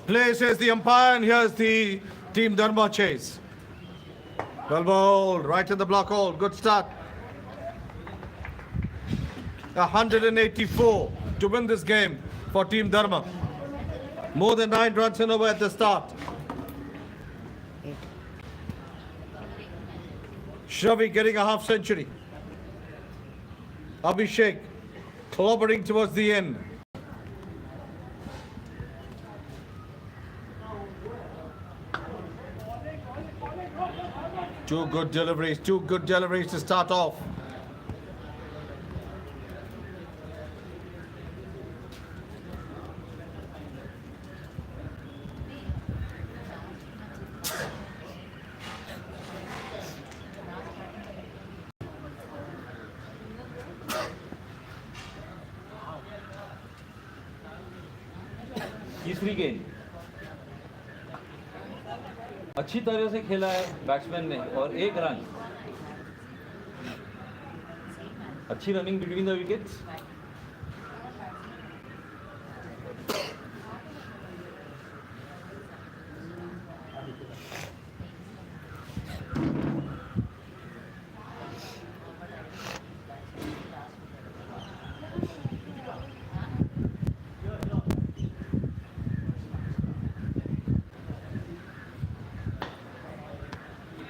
Play, says the umpire, and here's the Team Dharma chase. Well bowled, right in the block hole. Good start. 184 to win this game for Team Dharma. More than 9 runs in over at the start. Shavi getting a half century. Abhishek clobbering towards the end. Two good deliveries to start off. तीसरी गेंद अच्छी तरह से खेला है batsman ने और 1 run. अच्छी रनिंग बिटवीन द विकेट्स।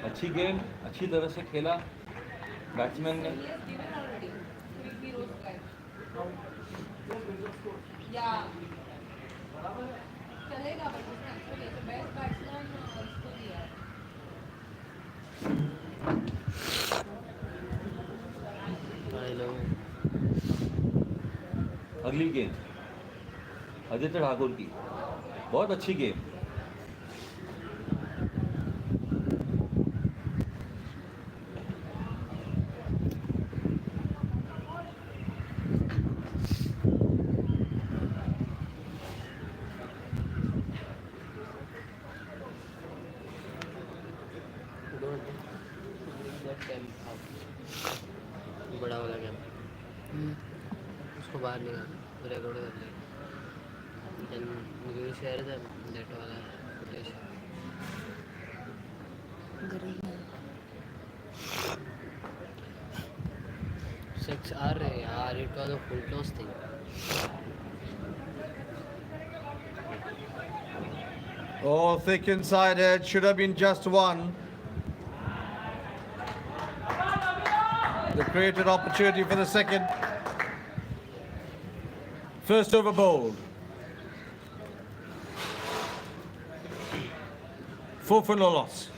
अच्छी गेंद अच्छी तरह से खेला बैट्समैन ने। चलेगा बट उसने एक्चुअली बेस्ट बैट्समैन उसको दिया है। अगली गेंद आदित्य ठाकुर की, बहुत अच्छी गेंद। बड़ा वाला गेम उसको बाहर निकाल रिकॉर्ड कर ले मुझे शेयर था डेट वाला फुटेज 6 आ रहे यार it was a full toss thing Oh, thick inside edge, should have been just one. They created opportunity for the second. First over bowled. 4 for no loss.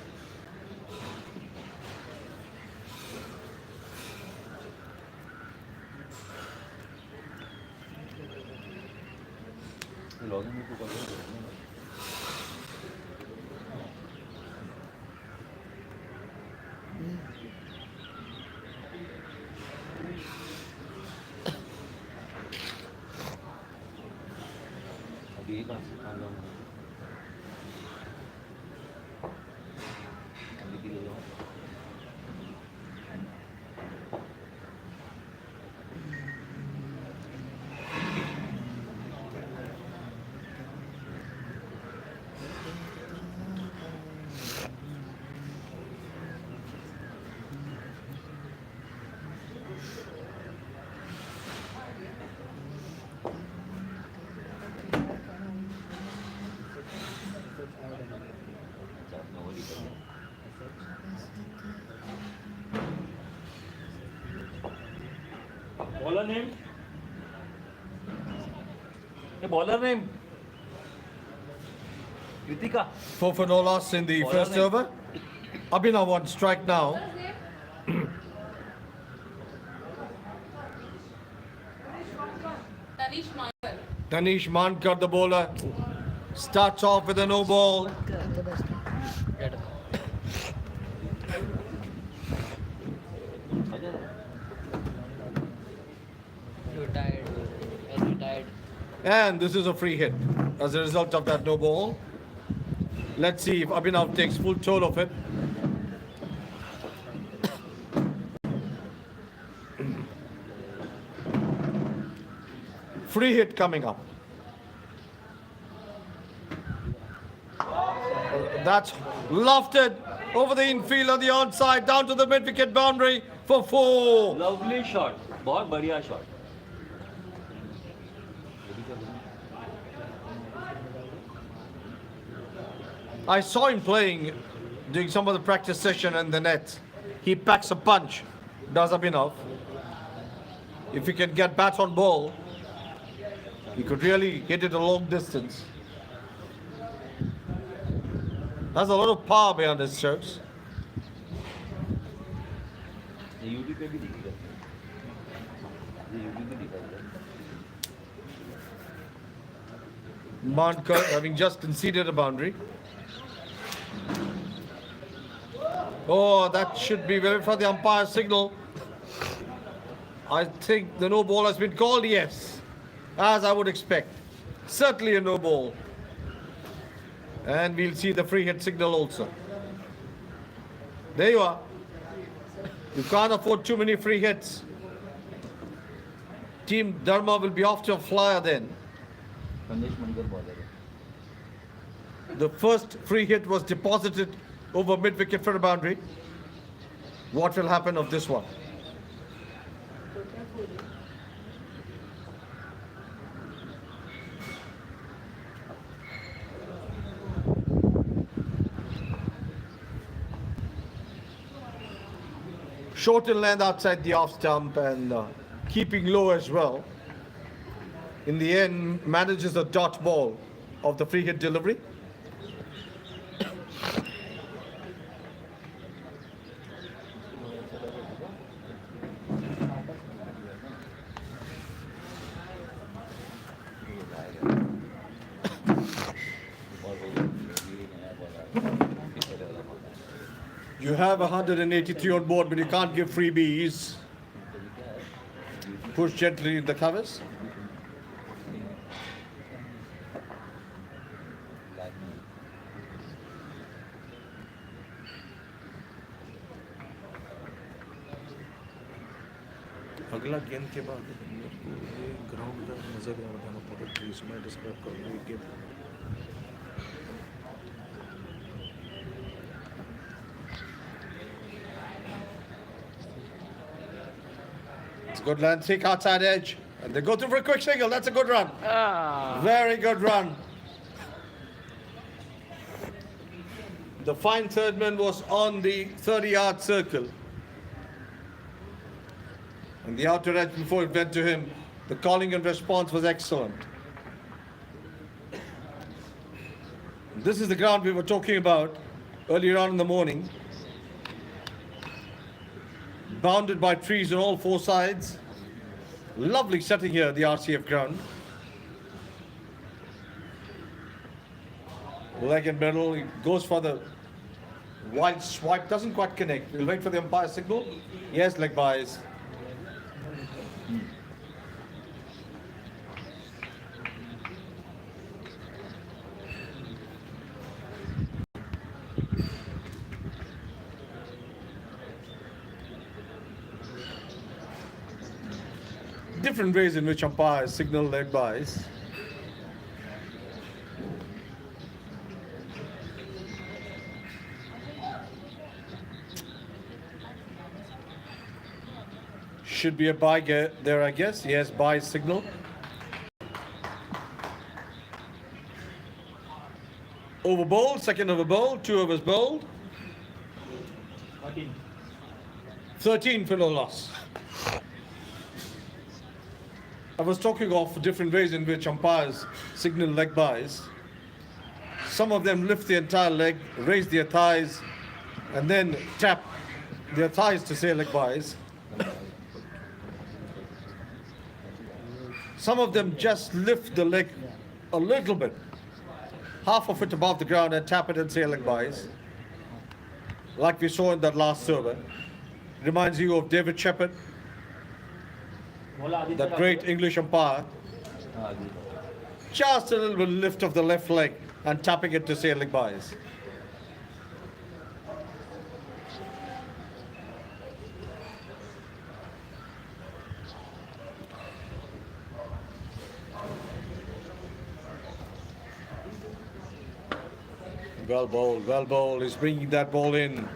अभी कहाँ से कहाँ जाऊँ? अभी भी ले जाऊँ? Bowler name? The bowler name? Kritika. 4 for no loss in the Bowler first name. over. Abhinav on strike now. Tanish Mankar Danish Mankar, the bowler, starts off with a no ball. Get retired And this is a free hit as a result of that no ball. Let's see if Abhinav takes full toll of it. Free hit coming up. That's lofted over the infield on the onside, down to the mid-wicket boundary for 4. Lovely shot. बहुत बढ़िया shot. I saw him playing during some of the practice session in the net. He packs a punch, does Abhinav. If he can get bats on ball, he could really hit it a long distance. Has a lot of power behind his strokes. ये YouTube पे भी दिखेगा. ये YouTube पे दिखेगा. Mankar having just conceded a boundary. Oh, that should be very for the umpire signal. I think the no ball has been called, yes, as I would expect. Certainly a no ball. And we'll see the free hit signal also. There you are. You can't afford too many free hits. Team Dharma will be off to a flyer then. संदेश Manikar bowler है. The first free hit was deposited over mid-wicket for a boundary. What will happen of this one? Short in length outside the off stump and keeping low as well. In the end, manages a dot ball of the free hit delivery. You have 183 on board, but you can't give freebies. Push gently in the covers. अगला गेंद के बाद मेरे को ये ground का नजर बताना पड़ेगा, प्लीज मैं डिस्क्राइब करूँगा ये game. It's a good land, take outside edge. And they go through for a quick single. That's a good run. Very good run. The fine third man was on the 30-yard circle. And the outer edge before it went to him, the calling and response was excellent. This is the ground we were talking about earlier on in the morning. Bounded by trees on all four sides. Lovely setting here, the RCF ground. Leg and middle, he goes for the wide swipe, doesn't quite connect. We'll wait for the umpire signal. Yes, leg buys. Different ways in which umpires signal leg buys. Should be a buy there, I guess. Yes, buy signal. Over bowled, second over bowled, 2 overs bowled. 13 for no loss. I was talking of different ways in which umpires signal leg buys. Some of them lift the entire leg, raise their thighs, and then tap their thighs to say leg buys. Some of them just lift the leg a little bit, half of it above the ground, and tap it and say leg buys. Like we saw in that last server. Reminds you of David Shepherd, that great English umpire. Just a little bit lift of the left leg and tapping it to say leg buys. Well bowled, well bowled. He's bringing that ball in.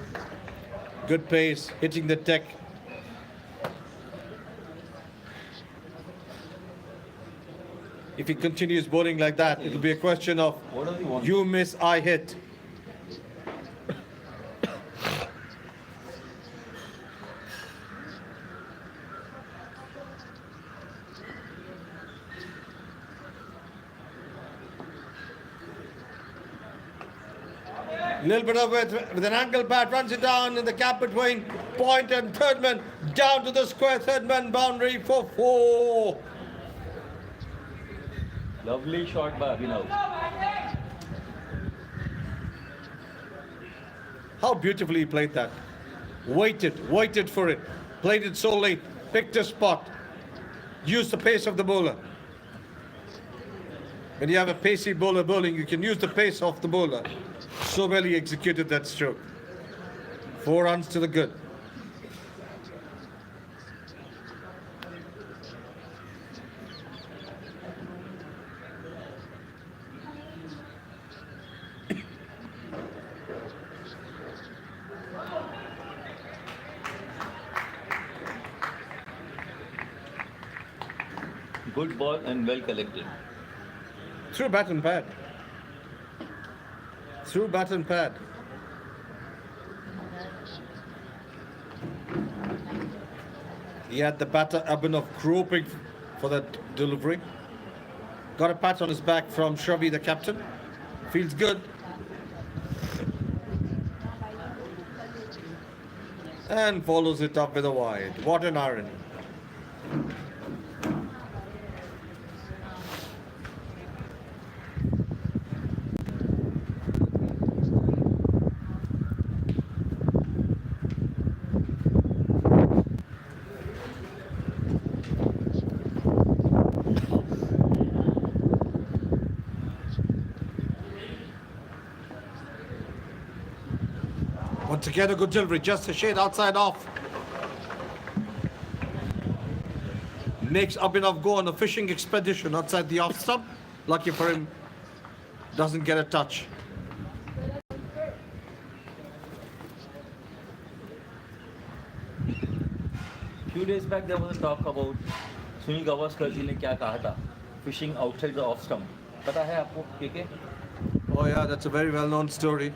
Good pace, hitting the deck. If he continues bowling like that, it'll be a question of What does he want? you miss, I hit. Little bit of it with an ankle bat, runs it down in the gap between point and third man, down to the square, third man boundary for 4. Lovely shot by Abhinav. How beautifully he played that. Waited for it, played it so late, picked a spot, used the pace of the bowler. When you have a pacey bowler bowling, you can use the pace of the bowler. So well he executed that stroke. 4 runs to the good. Good ball and well collected. Through bat and pad. Through bat and pad. He had the batter Abhinav groping for that delivery. Got a pat on his back from Shravi, the captain. Feels good. And follows it up with a wide. What an iron. Once again, a good delivery, just a shade outside off. Makes Abhinav go on a fishing expedition outside the off stump. Lucky for him, doesn't get a touch. Few days back there was a talk about Sunil Gavaskar ji ने क्या कहा था, fishing outside the off stump. पता है आपको के? Oh yeah, that's a very well-known story.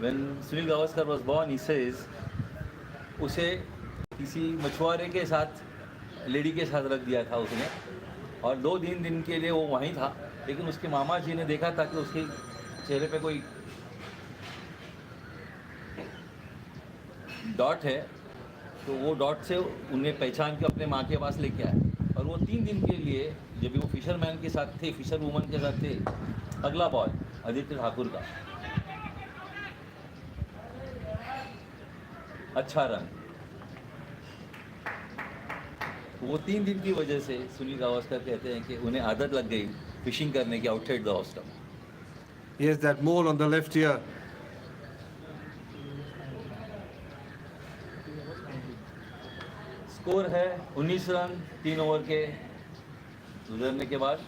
When Sunil Gavaskar was born, he says, उसे किसी मछुआरे के साथ, लेडी के साथ रख दिया था उसने, और 2-3 दिन के लिए वो वहीं था, लेकिन उसके मामा जी ने देखा था कि उसके चेहरे पे कोई डॉट है, तो वो डॉट से उन्हें पहचान के अपने माँ के पास लेके आए, और वो 3 दिन के लिए जब वो फिशरमैन के साथ थे, फिशर वूमन के साथ थे, अगला बॉल आदित्य ठाकुर का अच्छा रन, वो 3 दिन की वजह से सुनील गावस्कर कहते हैं कि उन्हें आदत लग गई फिशिंग करने की outside the off stump. He has that mole on the left ear. Score है 19 रन 3 ओवर के गुजरने के बाद.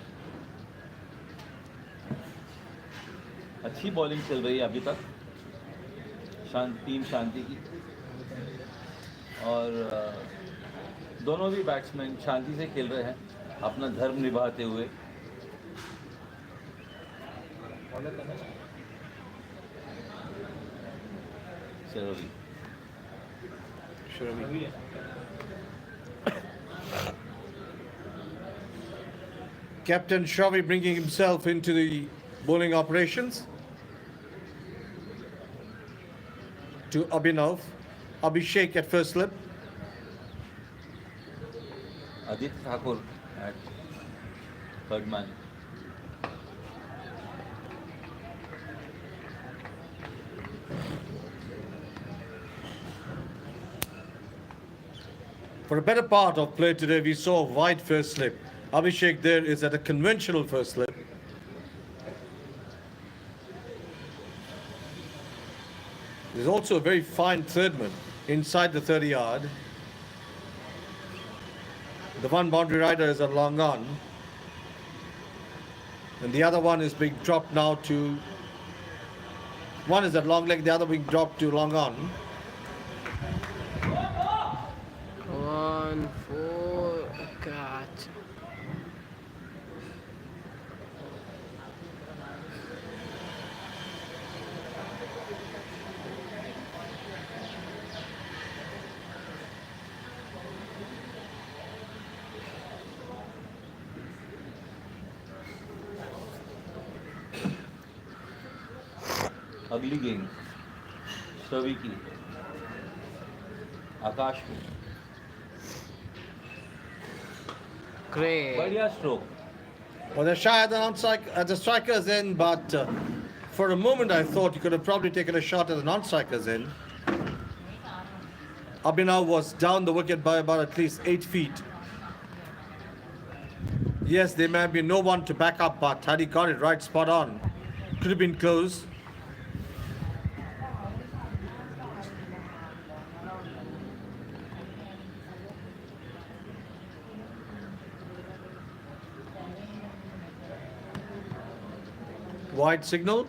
अच्छी बॉलिंग चल रही है अभी तक, टीम शांति की, और दोनों भी बैट्समैन शांति से खेल रहे हैं अपना धर्म निभाते हुए. शरवी Captain Shravi bringing himself into the bowling operations. To Abhinav. Abhishek at first slip. Aditya Thakur at third man. For a better part of play today, we saw a wide first slip. Abhishek there is at a conventional first slip. There's also a very fine third man inside the 30-yard. The one boundary rider is a long on. And the other one is being dropped now to, one is at long leg, the other being dropped to long on. Come on, 4 catch. अगली गेंद सभी की आकाश को Great. बढ़िया stroke. Well, they're shy at the striker's end, but for a moment I thought you could have probably taken a shot at the non-striker's end. Abhinav was down the wicket by about at least 8 feet. Yes, there may have been no one to back up, but had he got it right spot on, could have been close. Wide signal.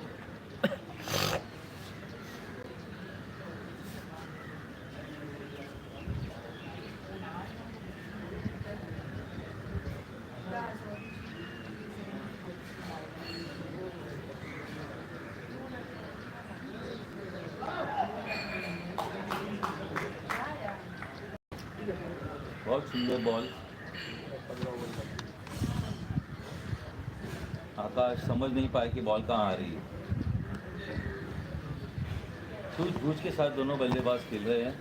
बहुत सुंदर ball. आकाश समझ नहीं पाया कि ball कहाँ आ रही है. सूझबूझ के साथ दोनों बल्लेबाज खेल रहे हैं.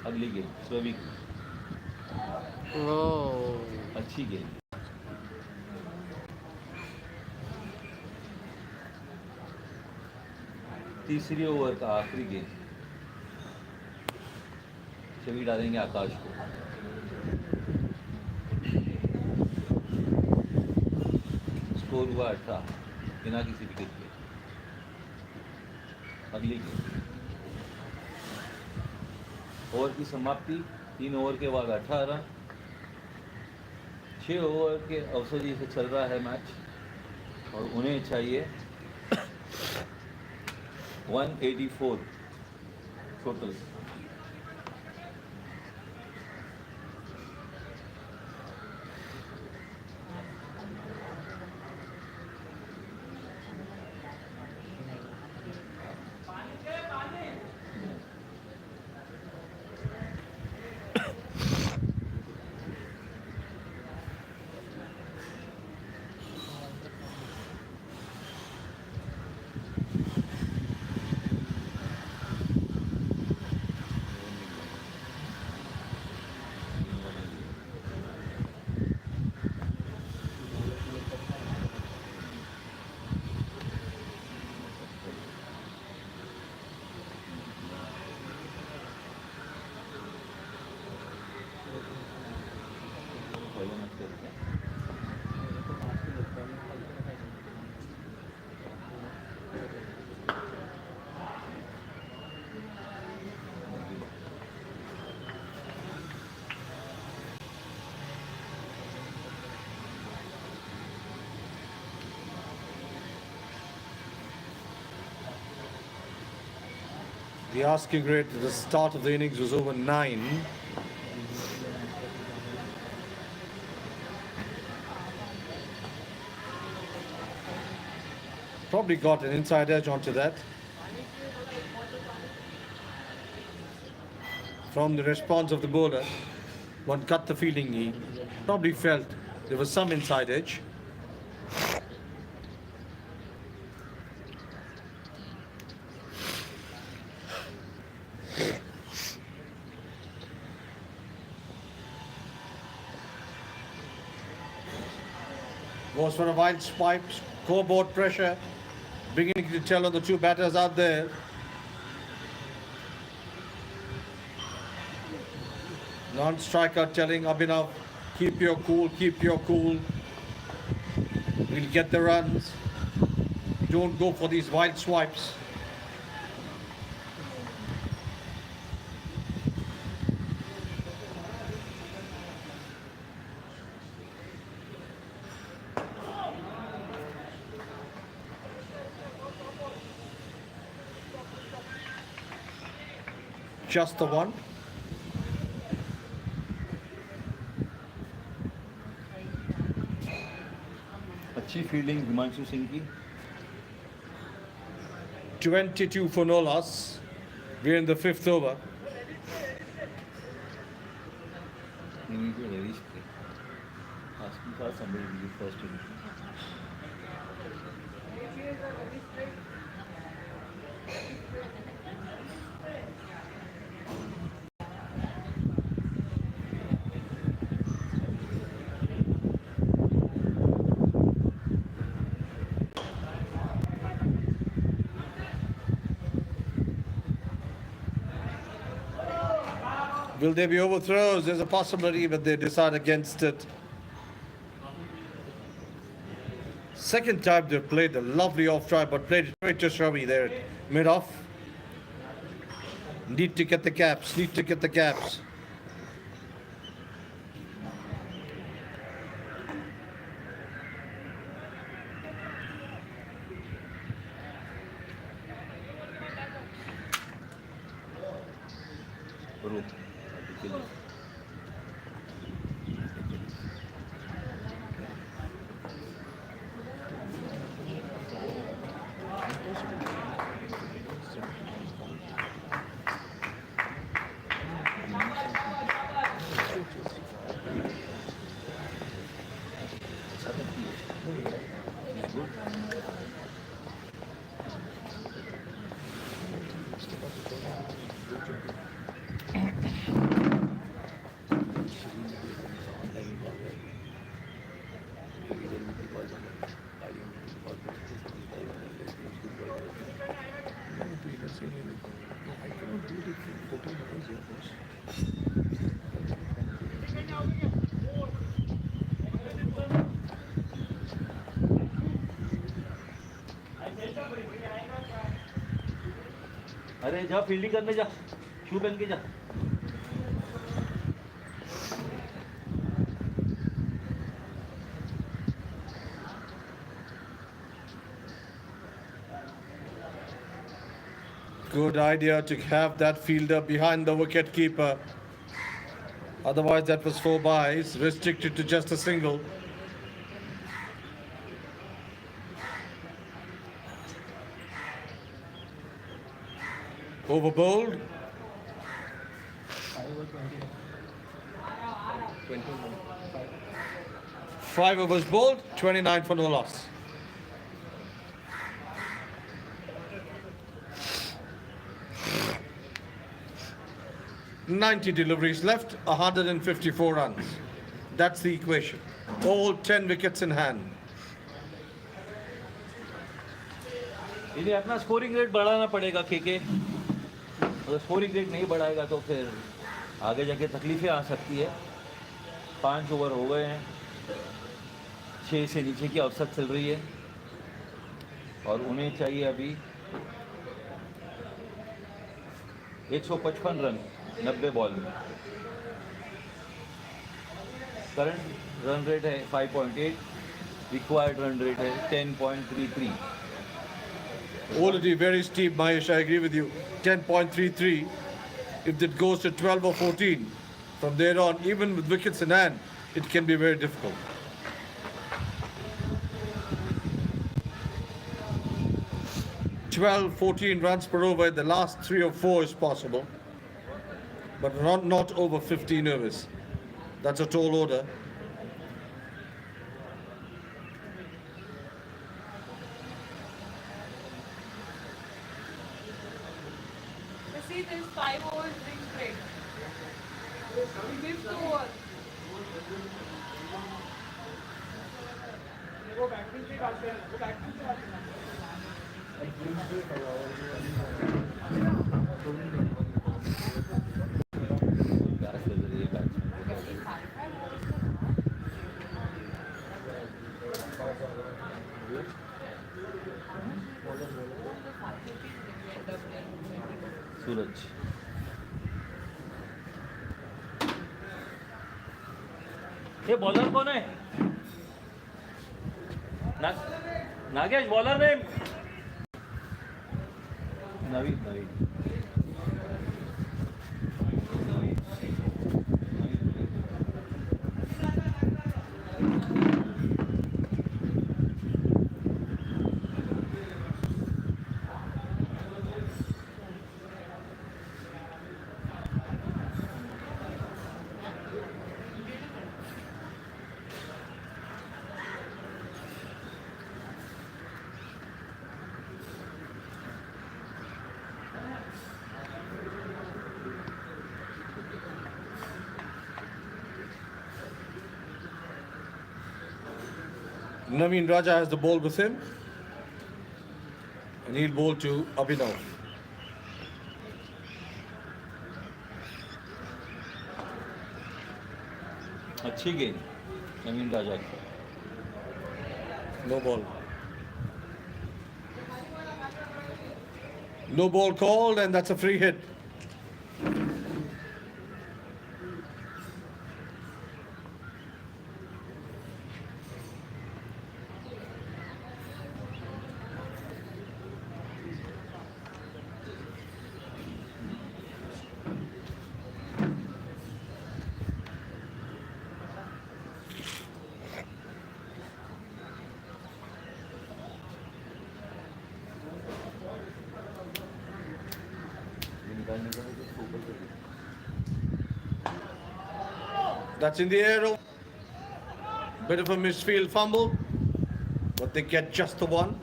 अगली गेंद सभी की Oh. अच्छी गेंद. तीसरी ओवर का आखिरी गेंद. छवि डालेंगे आकाश को. स्कोर हुआ 18 बिना किसी विकेट के. अगली गेंद. ओवर की समाप्ति. 3 ओवर के बाद 18. 6 ओवर के अवसरी से चल रहा है मैच और उन्हें चाहिए 184 total. The asking rate at the start of the innings was over 9. Probably got an inside edge onto that. From the response of the bowler, one cut the feeling he probably felt there was some inside edge. Goes for a wide swipe, scoreboard pressure, beginning to tell on the two batters out there. Non-striker telling Abhinav, keep your cool, keep your cool. We'll get the runs. Don't go for these wild swipes. just the one. अच्छी fielding Himanshu Singh की. 22 for no loss. We're in the 5th over. We need to very straight. Asking for somebody to be first in. Will there be overthrows? There's a possibility, but they decide against it. Second time they've played a lovely off try, but played it very Shravi there at mid-off. Need to get the gaps, need to get the gaps. अरे जा fielding करने जा, शू पहन के जा. Good idea to have that fielder behind the wicket keeper. Otherwise, that was 4 byes, restricted to just a single. Over bowled. 5 overs bowled, 29 for no loss. "90 deliveries left, 154 runs. That's the equation. All 10 wickets in hand. इन्हें अपना scoring rate बढ़ाना पड़ेगा के. अगर scoring rate नहीं बढ़ाएगा तो फिर आगे जाके तकलीफें आ सकती है. 5 ओवर हो गए हैं, 6 से नीचे की औसत चल रही है और उन्हें चाहिए अभी 155 रन 90 बॉल में. करंट रन रेट है 5.8, रिक्वायर्ड रन रेट है 10.33. Already very steep, Mahesh, I agree with you. 10.33. If it goes to 12 or 14, from there on, even with wickets in hand, it can be very difficult. "12, 14 runs per over, the last 3 or 4 is possible, but not over 15 overs. That's a tall order. See, this 5 overs being straight. Fifth over. सूरज ये bowler कौन है? Nagesh bowler name. Naveen. Naveen Raja has the ball with him. And he'll bowl to Abhinav. अच्छी गेंद नवीन राजा की। No ball. No ball called, and that's a free hit. That's in the air. Bit of a misfield fumble, but they get just the one.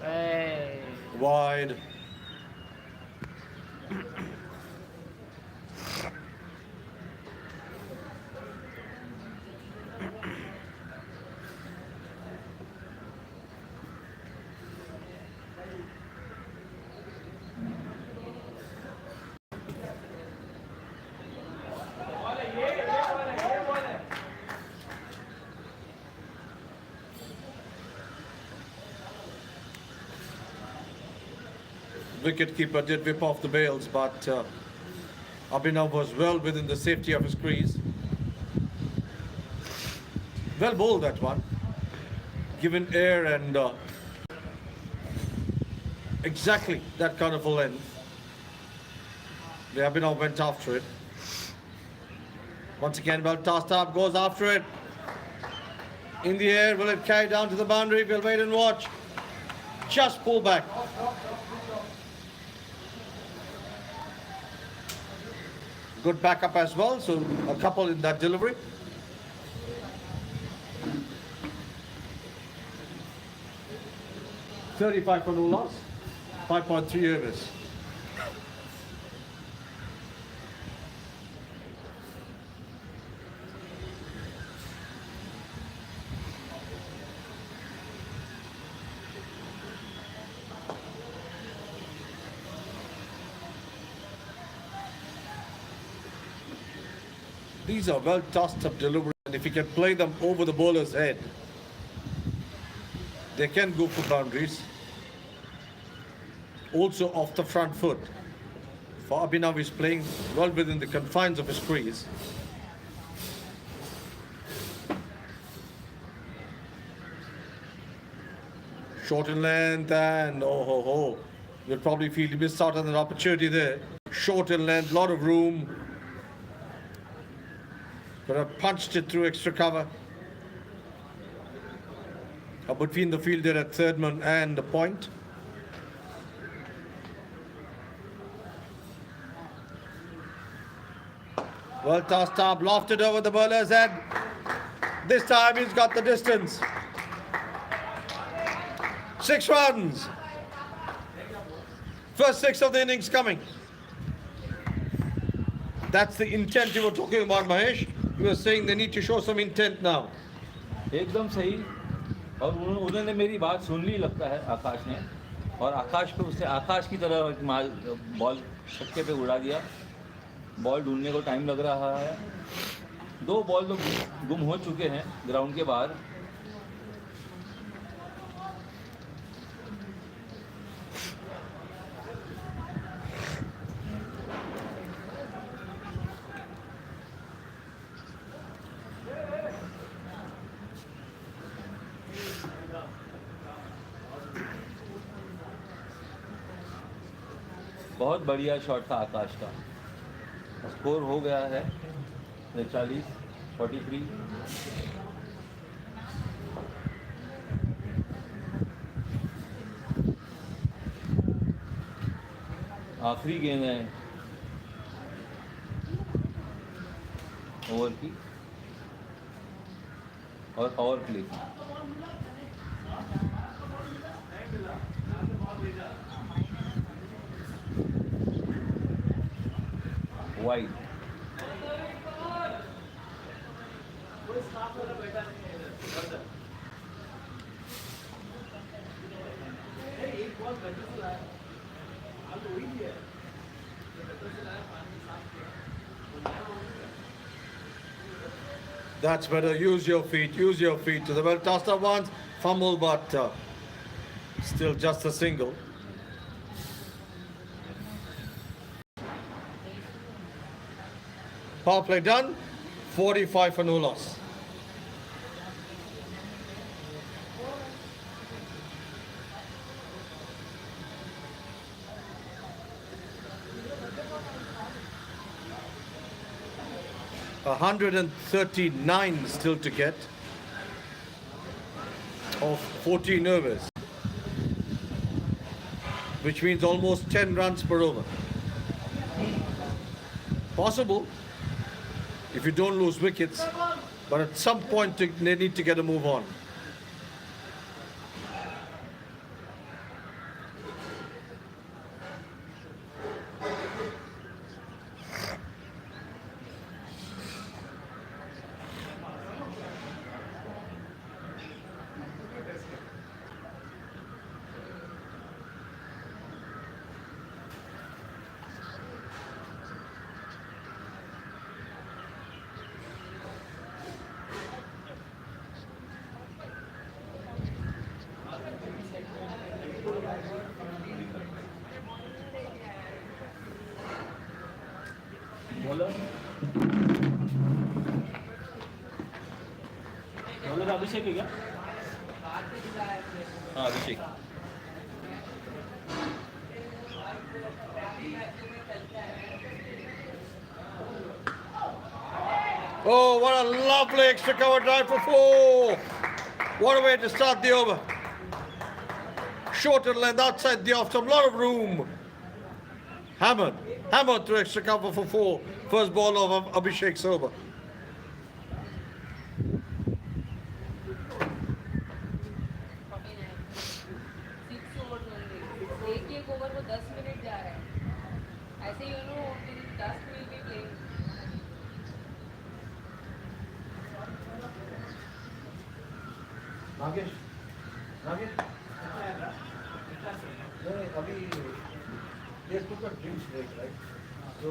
Hey. Wide. Wicketkeeper did whip off the bails, but Abhinav was well within the safety of his crease. Well bowled, that one. Given air and exactly that kind of a length. The Abhinav went after it. Once again, well tossed up, goes after it. In the air, will it carry down to the boundary? We'll wait and watch. Just pull back. Good backup as well, so a couple in that delivery. $35 for no loss, 5.3 overs. These are well tossed up deliveries, and if you can play them over the bowler's head, they can go for boundaries. Also off the front foot. For Abhinav, is playing well within the confines of his crease. Short in length, and you'll probably feel he missed out on an opportunity there. Short in length, lot of room. But I punched it through extra cover. Between the fielder at third man and the point. Well tossed up, lofted over the bowler's head. This time he's got the distance. 6 runs. First 6 of the innings coming. That's the intent you were talking about, Mahesh. You were saying they need to show some intent now. एकदम सही। और उन्होंने मेरी बात सुन ली लगता है आकाश ने, और आकाश पे उसने आकाश की तरह बॉल छक्के पे उड़ा दिया। बॉल ढूंढने को टाइम लग रहा है। 2 बॉल तो गुम हो चुके हैं ग्राउंड के बाहर। बहुत बढ़िया शॉट था आकाश का। स्कोर हो गया है 43। आखिरी गेंद है ओवर की और पावर प्ले की। Wide. That's better. Use your feet. Use your feet. To the well tossed up ones. Fumble, but still just a single. Power play done. 45 for no loss. $139 still to get of 14 overs, which means almost 10 runs per over. Possible if you don't lose wickets, but at some point they need to get a move on. Bowler Abhishek है क्या? हाँ Abhishek. Oh, what a lovely extra cover drive for 4. What a way to start the over. Shorter length outside the off stump, lot of room. Hammered to extra cover for 4. First ball of Abhishek's over. एक over को 10 minute जा रहा है ऐसे you know 10 will be playing Nagesh अभी they took a drinks break, right? So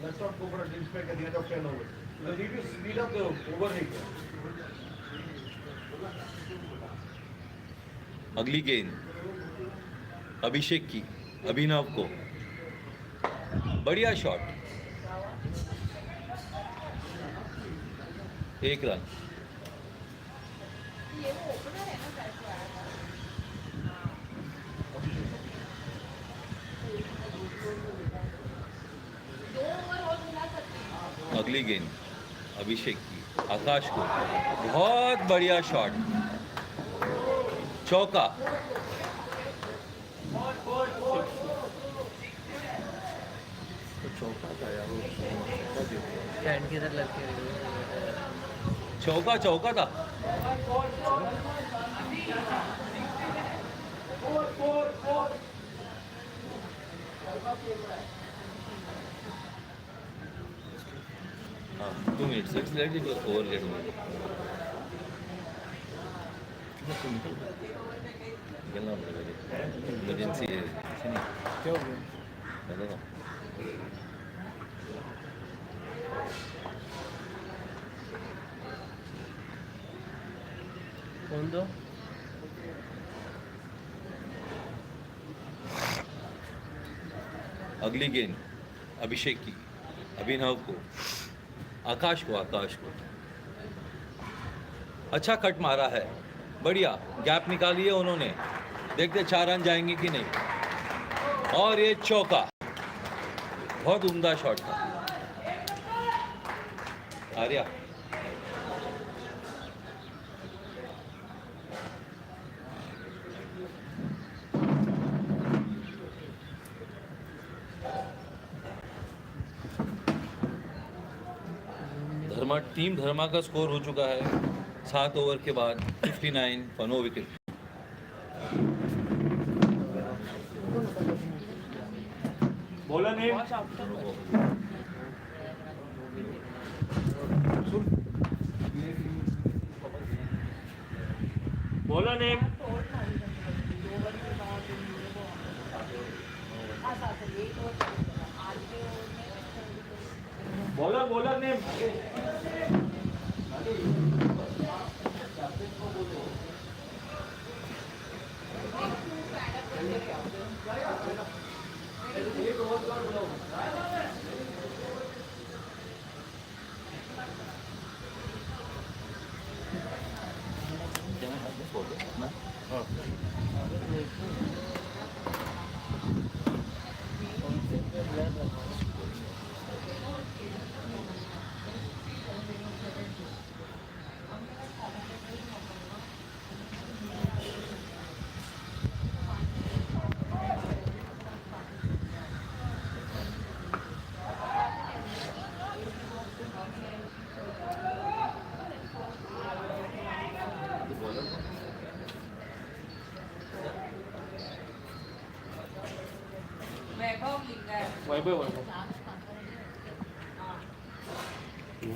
let's not go for a drinks break at the end of 10 overs. We need to speed up the over rate. अगली गेंद अभिषेक की, अभिनव को. बढ़िया shot. 1 run. ये वो opener है ना शायद से आया था दो ओवर और मिला सकते हैं अगली गेंद अभिषेक की, आकाश को. बहुत बढ़िया शॉट. चौका. स्टैंड की तरफ लग के चौका था. हाँ 2 minutes. Let's let it over get over. निकलना पड़ेगा. इमरजेंसी है. क्या हो गया? कौन दो अगली गेंद अभिषेक की, अभिनव को, आकाश को. अच्छा कट मारा है. बढ़िया गैप निकाली है उन्होंने. देखते 4 रन जाएंगे कि नहीं. और ये चौका. बहुत उम्दा शॉट था. आर्या टीम धर्मा का स्कोर हो चुका है 7 ओवर के बाद 59 for no wicket. Bowler name. Bowler name. Bowler name.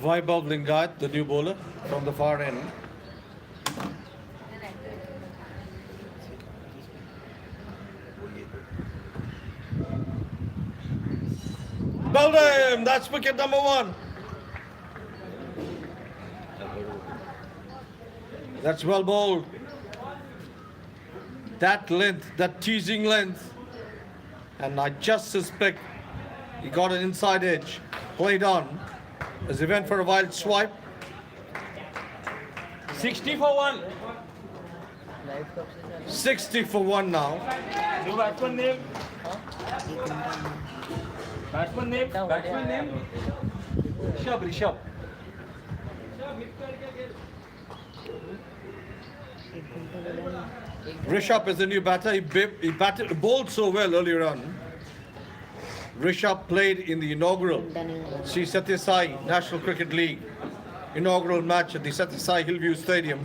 Vaibhav Lingat, the new bowler from the far end. Bowled him! That's wicket number 1. That's well bowled. That length, that teasing length. And I just suspect he got an inside edge. Played on as he went for a wild swipe. 60 for 1. 60 for 1 now. New batsman name. Batsman name. Batsman name. Rishabh. Rishabh is the new batter. He bowled so well earlier on. Rishabh played in the inaugural Sri Sathya Sai National Cricket League inaugural match at the Sathya Sai Hillview Stadium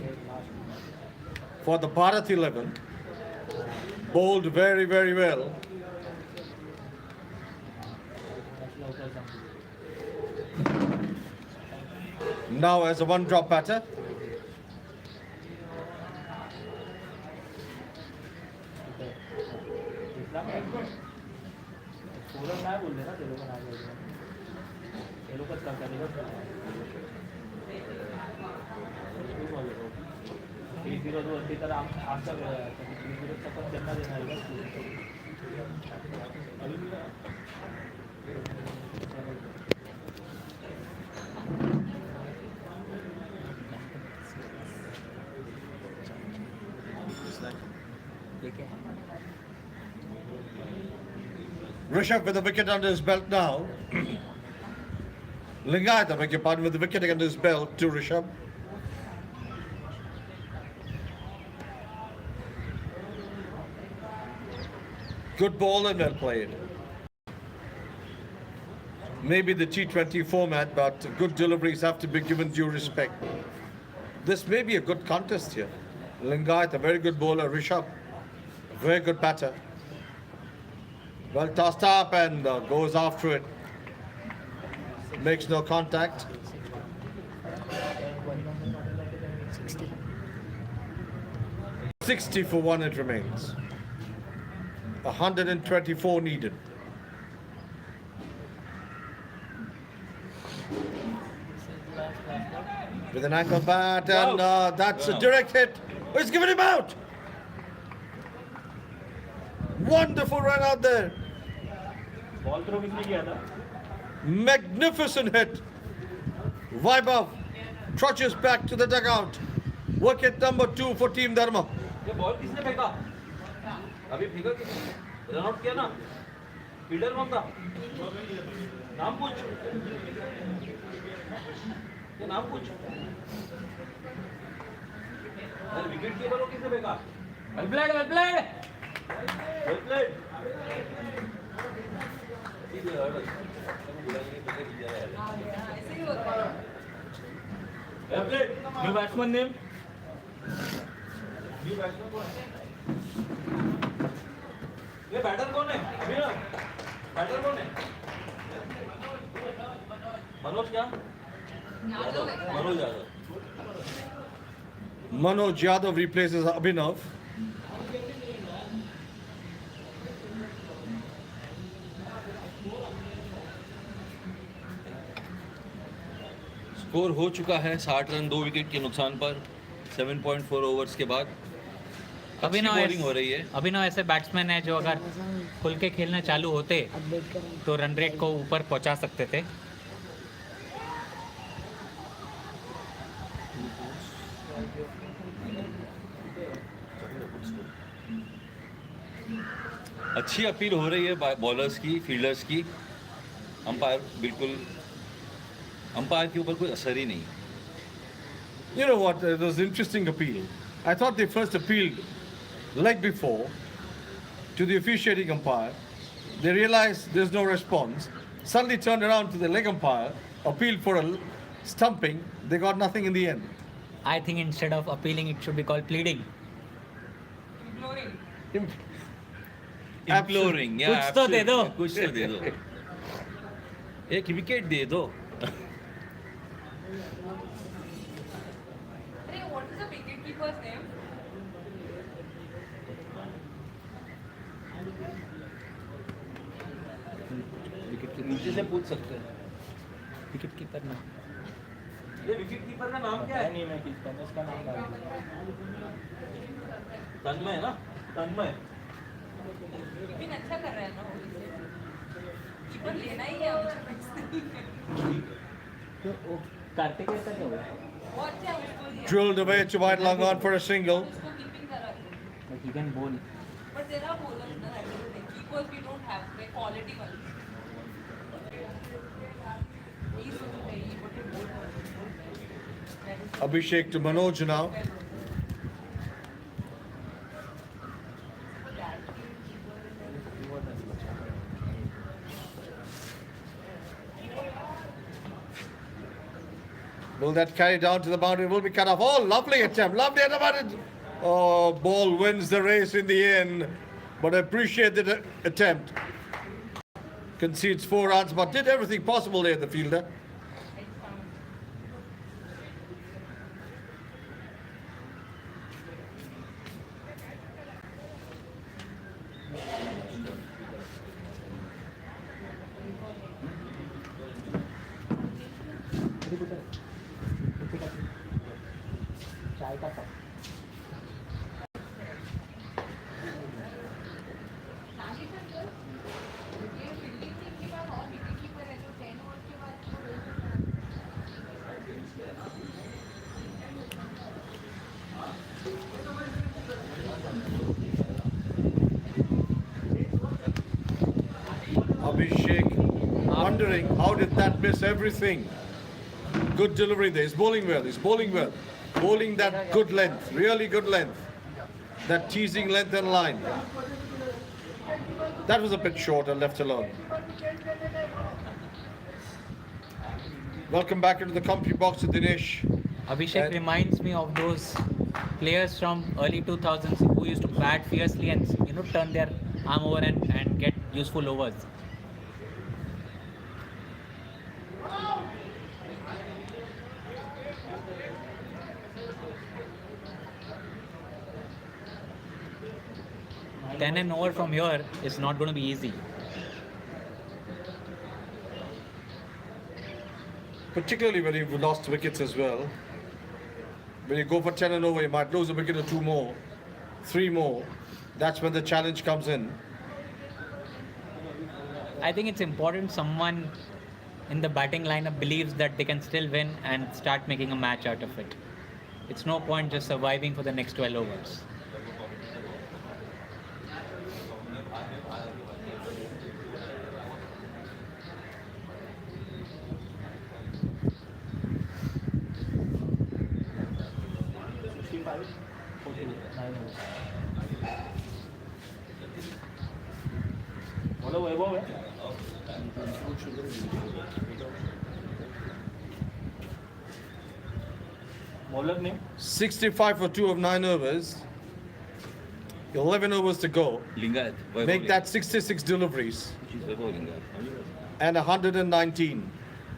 for the Bharat 11. Bowled very, very well. Now as a one-drop batter. Rishabh with a wicket under his belt now. Lingat, I beg your pardon, with the wicket under his belt to Rishabh. Good ball and well played. Maybe the T20 format, but good deliveries have to be given due respect. This may be a good contest here. Lingat, a very good bowler. Rishabh, a very good batter. Well tossed up and goes after it. Makes no contact. 60 for 1 it remains. 124 needed. With an ankle bat and that's a direct hit. Oh, he's given him out. Wonderful run out there. Ball throw किसने किया था? Magnificent hit. Vaibhav trudges back to the dugout. Wicket number 2 for Team Dharma. ये ball किसने फेंका? अभी फेंका किसने? Run out किया ना? फील्डर कौन था? नाम पूछ. ये नाम पूछ. अरे विकेट कीपर को किसने फेंका? Well played. Well played. New batsman name. New batsman कौन है? ये बैटर कौन है? अभी ना मनोज क्या? Manoj Yadav. Manoj Yadav replaces Abhinav. Score हो चुका है 60 रन 2 विकेट के नुकसान पर 7.4 ओवर्स के बाद. अभिनव बॉलिंग हो रही है. अभिनव ऐसे बैट्समैन है जो अगर खुल के खेलना चालू होते तो रन रेट को ऊपर पहुंचा सकते थे. अच्छी अपील हो रही है बॉलर्स की, फील्डर्स की. अंपायर के ऊपर कोई असर ही नहीं. You know what? It was an interesting appeal. I thought they first appealed like before to the officiating umpire. They realized there's no response. Suddenly turned around to the leg umpire, appealed for a stumping. They got nothing in the end. I think instead of appealing it should be called pleading. Imploring. Imploring, yeah, कुछ तो दे दो. कुछ तो दे दो. एक wicket दे दो. Hey, what is the wicketkeeper's name? Wicket के नीचे से पूछ सकते हैं. विकेट कीपर ना. ये विकेट कीपर का नाम क्या है? नहीं मैं कीपर इसका नाम डाल दूं. तन्मय है ना? तन्मय. विपिन अच्छा कर रहा है ना होली से. कीपर लेना ही है मुझे. कार्तिक ऐसा क्या हुआ? वो अच्छा है उसको दिया. Drilled away to wide long on for a single. उसको कीपिंग करा दो. He can bowl. But there are bowlers na that is the thing. Keepers we don't have the quality ones. He's so very what a bowler. That is Abhishek to Manoj now. Will that carry down to the boundary? Will be cut off. Oh, lovely attempt. Lovely attempt. Oh, ball wins the race in the end. But I appreciate the attempt. Concedes 4 runs, but did everything possible there, the fielder. Abhishek wondering how did that miss everything. Good delivery there. He's bowling well. He's bowling well. Bowling that good length. Really good length. That teasing length and line. That was a bit short and left alone. Welcome back into the commentary box, Dinesh. Abhishek reminds me of those players from early 2000s who used to bat fiercely and turn their arm over and get useful overs. Then an over from here is not going to be easy. Particularly when you've lost wickets as well. When you go for 10 and over, you might lose a wicket or 2 more, 3 more. That's when the challenge comes in. I think it's important someone in the batting lineup believes that they can still win and start making a match out of it. It's no point just surviving for the next 12 overs. Bowler name? 65 for 2 of 9 overs. 11 overs to go. Lingayat Vaibhav Make that Lingayat. 66 deliveries She's Vaibhav Lingayat. and 119.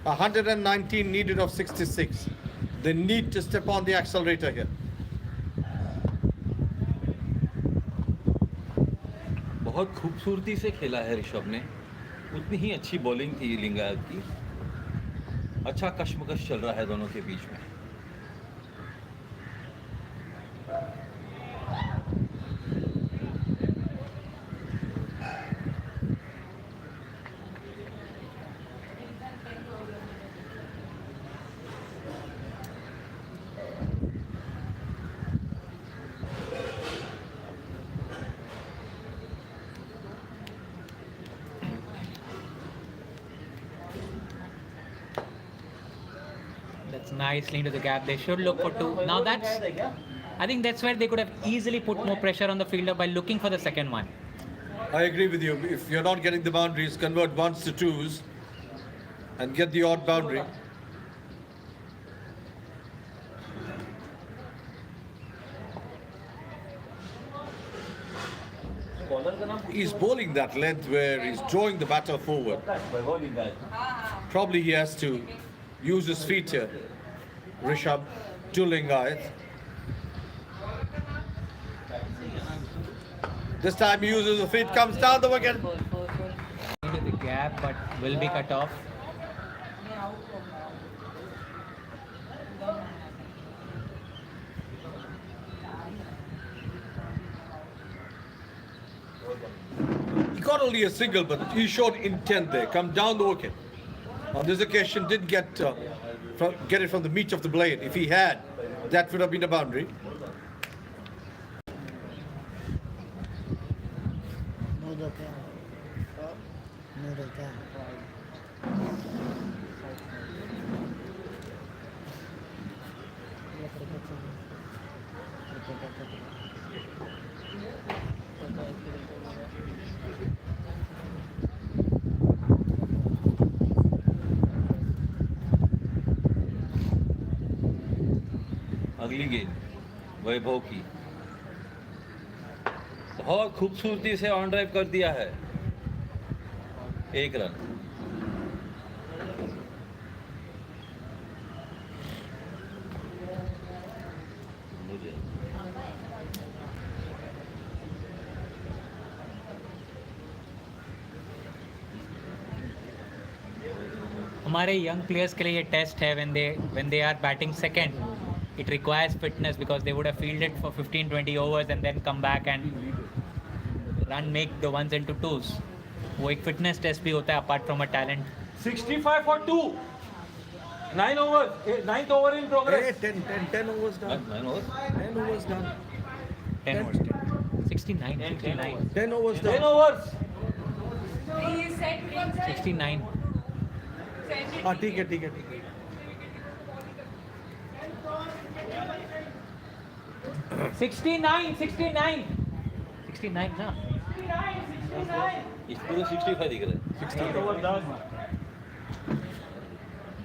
119 needed of 66. They need to step on the accelerator here. बहुत खूबसूरती से खेला है ऋषभ ने. उतनी ही अच्छी bowling थी लिंगायत की. अच्छा कशमकश चल रहा है दोनों के बीच में. That's nicely into the gap. They should look for two. Now I think that's where they could have easily put more pressure on the fielder by looking for the second one. I agree with you. If you're not getting the boundaries, convert ones to twos and get the odd boundary. He's bowling that length where he's drawing the batter forward. Vaibhav Lingayat. Probably he has to use his feet here. Rishabh to Lingayat. This time he uses the feet, comes down the wicket. Into the gap, but will be cut off. He got only a single, but he showed intent there. Come down the wicket. On this occasion, didn't get it from the meat of the blade. If he had, that would have been a boundary. अगली गेंद वैभव की. बहुत खूबसूरती से on drive कर दिया है. 1 run. हमारे यंग प्लेयर्स के लिए ये टेस्ट है when they are batting second. It requires fitness because they would have fielded for 15-20 overs and then come back and make the ones into twos. वो एक fitness test भी होता है apart from a talent. 65 for 2. 9 overs. 9th over in progress. 10 overs done. 9 overs. 10 overs done. 10 overs. 69. 69. 10 overs 10 done. overs. Please set me. 69. हाँ ठीक है ठीक है ठीक है. 69. 69 ना. इस पूरे 65 दिख रहे हैं. 8 overs done.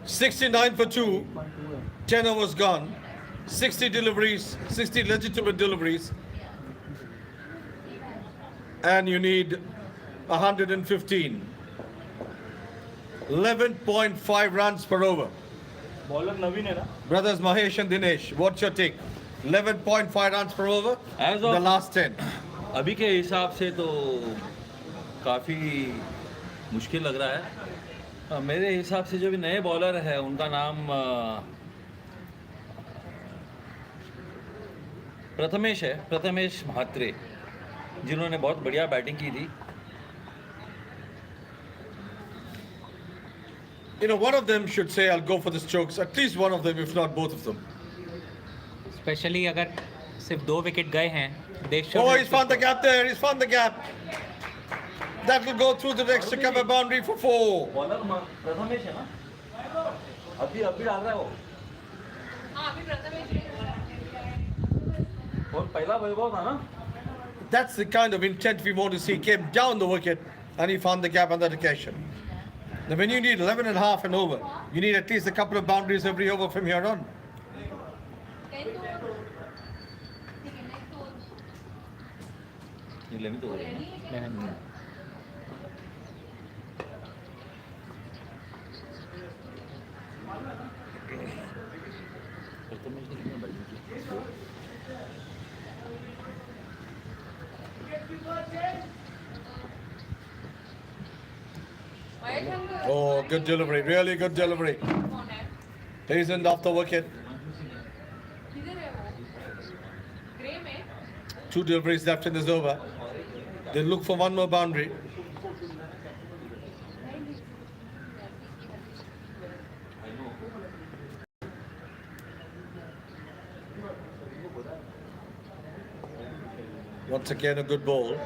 69 for 2. 10 overs gone. 60 deliveries, 60 legitimate deliveries. And you need 115. 11.5 runs per over. Bowler नवीन है ना. Brothers Mahesh and Dinesh, what's your take? 11.5 runs per over. As The of last 10. अभी के हिसाब से तो काफ़ी मुश्किल लग रहा है. मेरे हिसाब से जो भी नए बॉलर है उनका नाम प्रथमेश है. प्रथमेश म्हात्रे, जिन्होंने बहुत बढ़िया बैटिंग की थी. You know, one of them should say, I'll go for the strokes. At least one of them, if not both of them. Specially अगर सिर्फ 2 विकेट गए हैं. They should Oh, he's found the gap there. He's found the gap. That will go through the next to cover boundary for 4. Bowler Prathamesh है ना. अभी डाल रहा है वो. हाँ अभी प्रथमेश और पहला वैभव था ना. That's the kind of intent we want to see. Came down the wicket and he found the gap on that occasion. Now, when you need 11 and a half and over, you need at least a couple of boundaries every over from here on. 10th over. ठीक है next over. ये 11 तो हो रही है ना? 11. प्रथम match में कितना batting Mahesh uncle Oh, good delivery, really good delivery. कौन है? He's in off the wicket. किधर है वो? ग्रे में? 2 deliveries left in this over. They look for one more boundary. Once again, a good ball.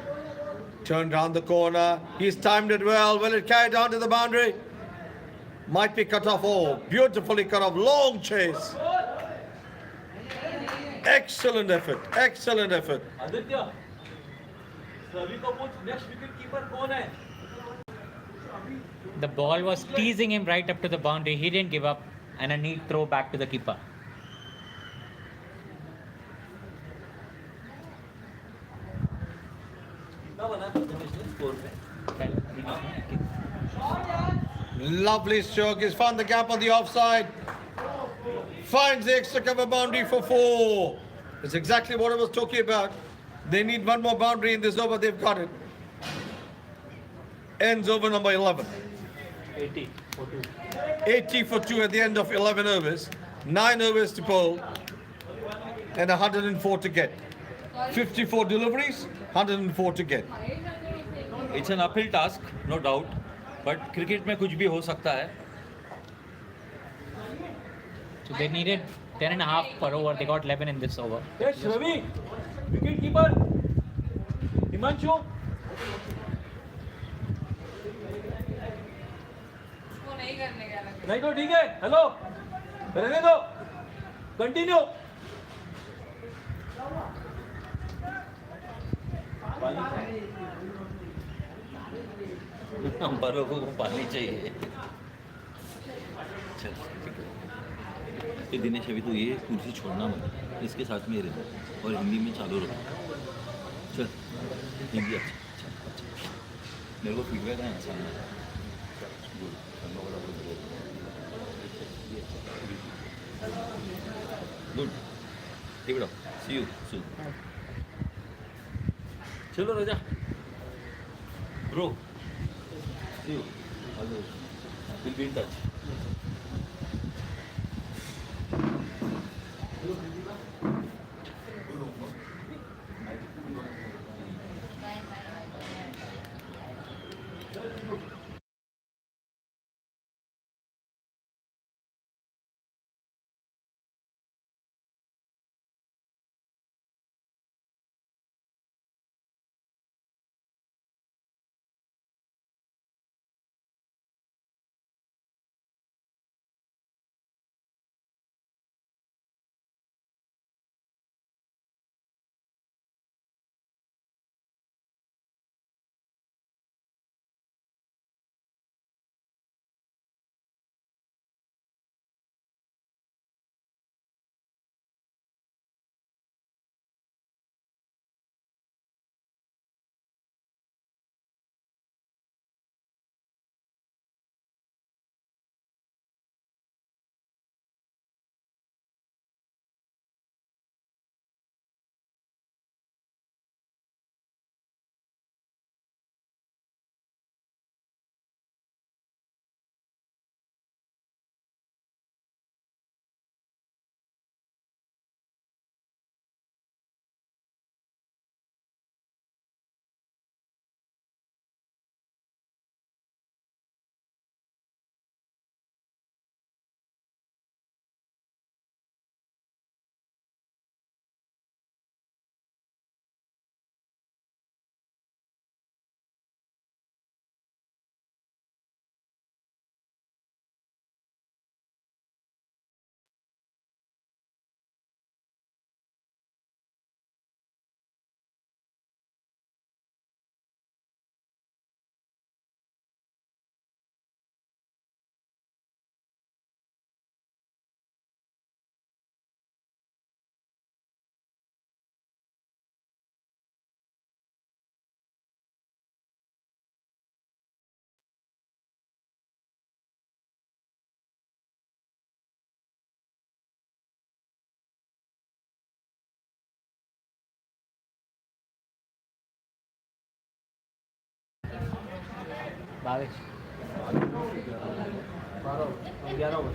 Turned round the corner. He's timed it well. Will it carry down to the boundary? Might be cut off. Oh, beautifully cut off. Long chase. Excellent effort. Excellent effort. Aditya Ravi को पूछ next wicket keeper कौन है? The ball was teasing him right up to the boundary. He didn't give up, and a neat throw back to the keeper. कितना बना है score में? Lovely stroke. He's found the gap on the offside. Finds the extra cover boundary for 4. That's exactly what I was talking about. They need one more boundary in this over. They've got it. Ends over number 11. 80 for 2. 80 for 2 at the end of 11 overs. 9 overs to bowl. And 104 to get. 54 deliveries, 104 to get. It's an uphill task, no doubt. But cricket में कुछ भी हो सकता है. So they needed 10.5 per over. They got 11 in this over. Yes Ravi wicket keeper Himanshu उसको नहीं करने का लग नहीं तो ठीक है. हेलो रहने दो. कंटिन्यू. अंपायरों को पानी चाहिए. चल ठीक है. ये दिनेश अभी तो ये कुर्सी छोड़ना मत. इसके साथ में ही रहना और हिंदी में चालू रखो. चल हिंदी अच्छा. मेरे को फीडबैक है अच्छा. Good. Keep it up. See you soon. चलो Raja bro. See you. Will be in touch. 22. 11 over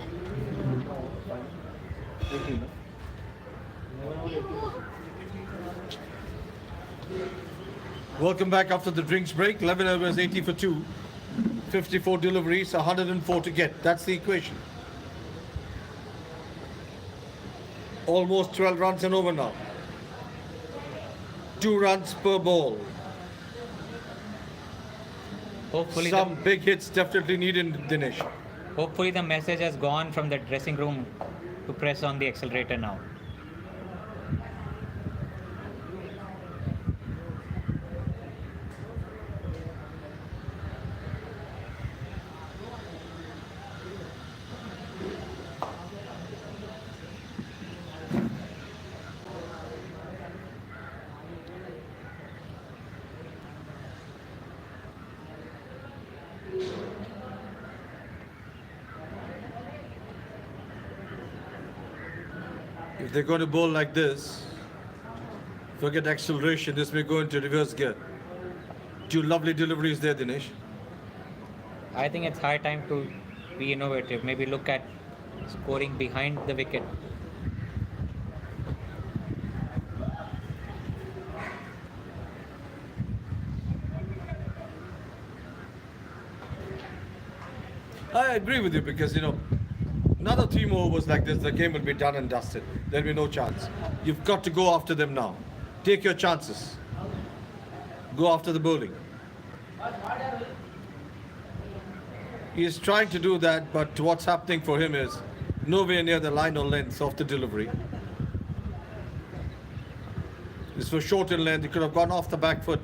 18 Welcome back after the drinks break. 11 overs, 80 for 2. 54 deliveries, 104 to get. That's the equation. Almost 12 runs and over now. 2 runs per ball. Hopefully, Some big hits definitely needed, Dinesh. hopefully the message has gone from the dressing room to press on the accelerator now. If they're going to bowl like this, forget acceleration, this may go into reverse gear. 2 lovely deliveries there, Dinesh. I think it's high time to be innovative. Maybe look at scoring behind the wicket. I agree with you because, another 3 more overs like this, the game will be done and dusted. There'll be no chance. You've got to go after them now. Take your chances. Go after the bowling. He is trying to do that, but what's happening for him is nowhere near the line or length of the delivery. This was short in length. He could have gone off the back foot.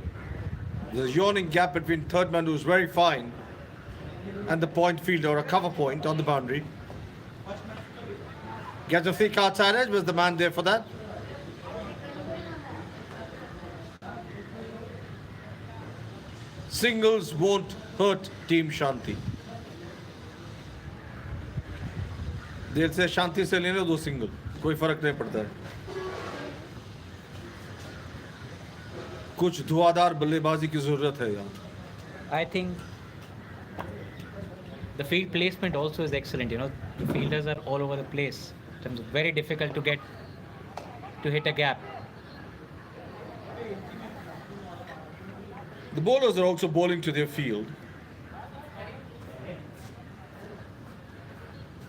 There's a yawning gap between third man, who's very fine, and the point fielder, or a cover point on the boundary. Gets a thick outside edge. Was the man there for that? Singles won't hurt Team Shanti. They'll say Shanti se lene do single. कोई फर्क नहीं पड़ता है. कुछ धुआंधार बल्लेबाजी की जरूरत है यहाँ. I think the field placement also is excellent. The fielders are all over the place. It's very difficult to hit a gap. The bowlers are also bowling to their field.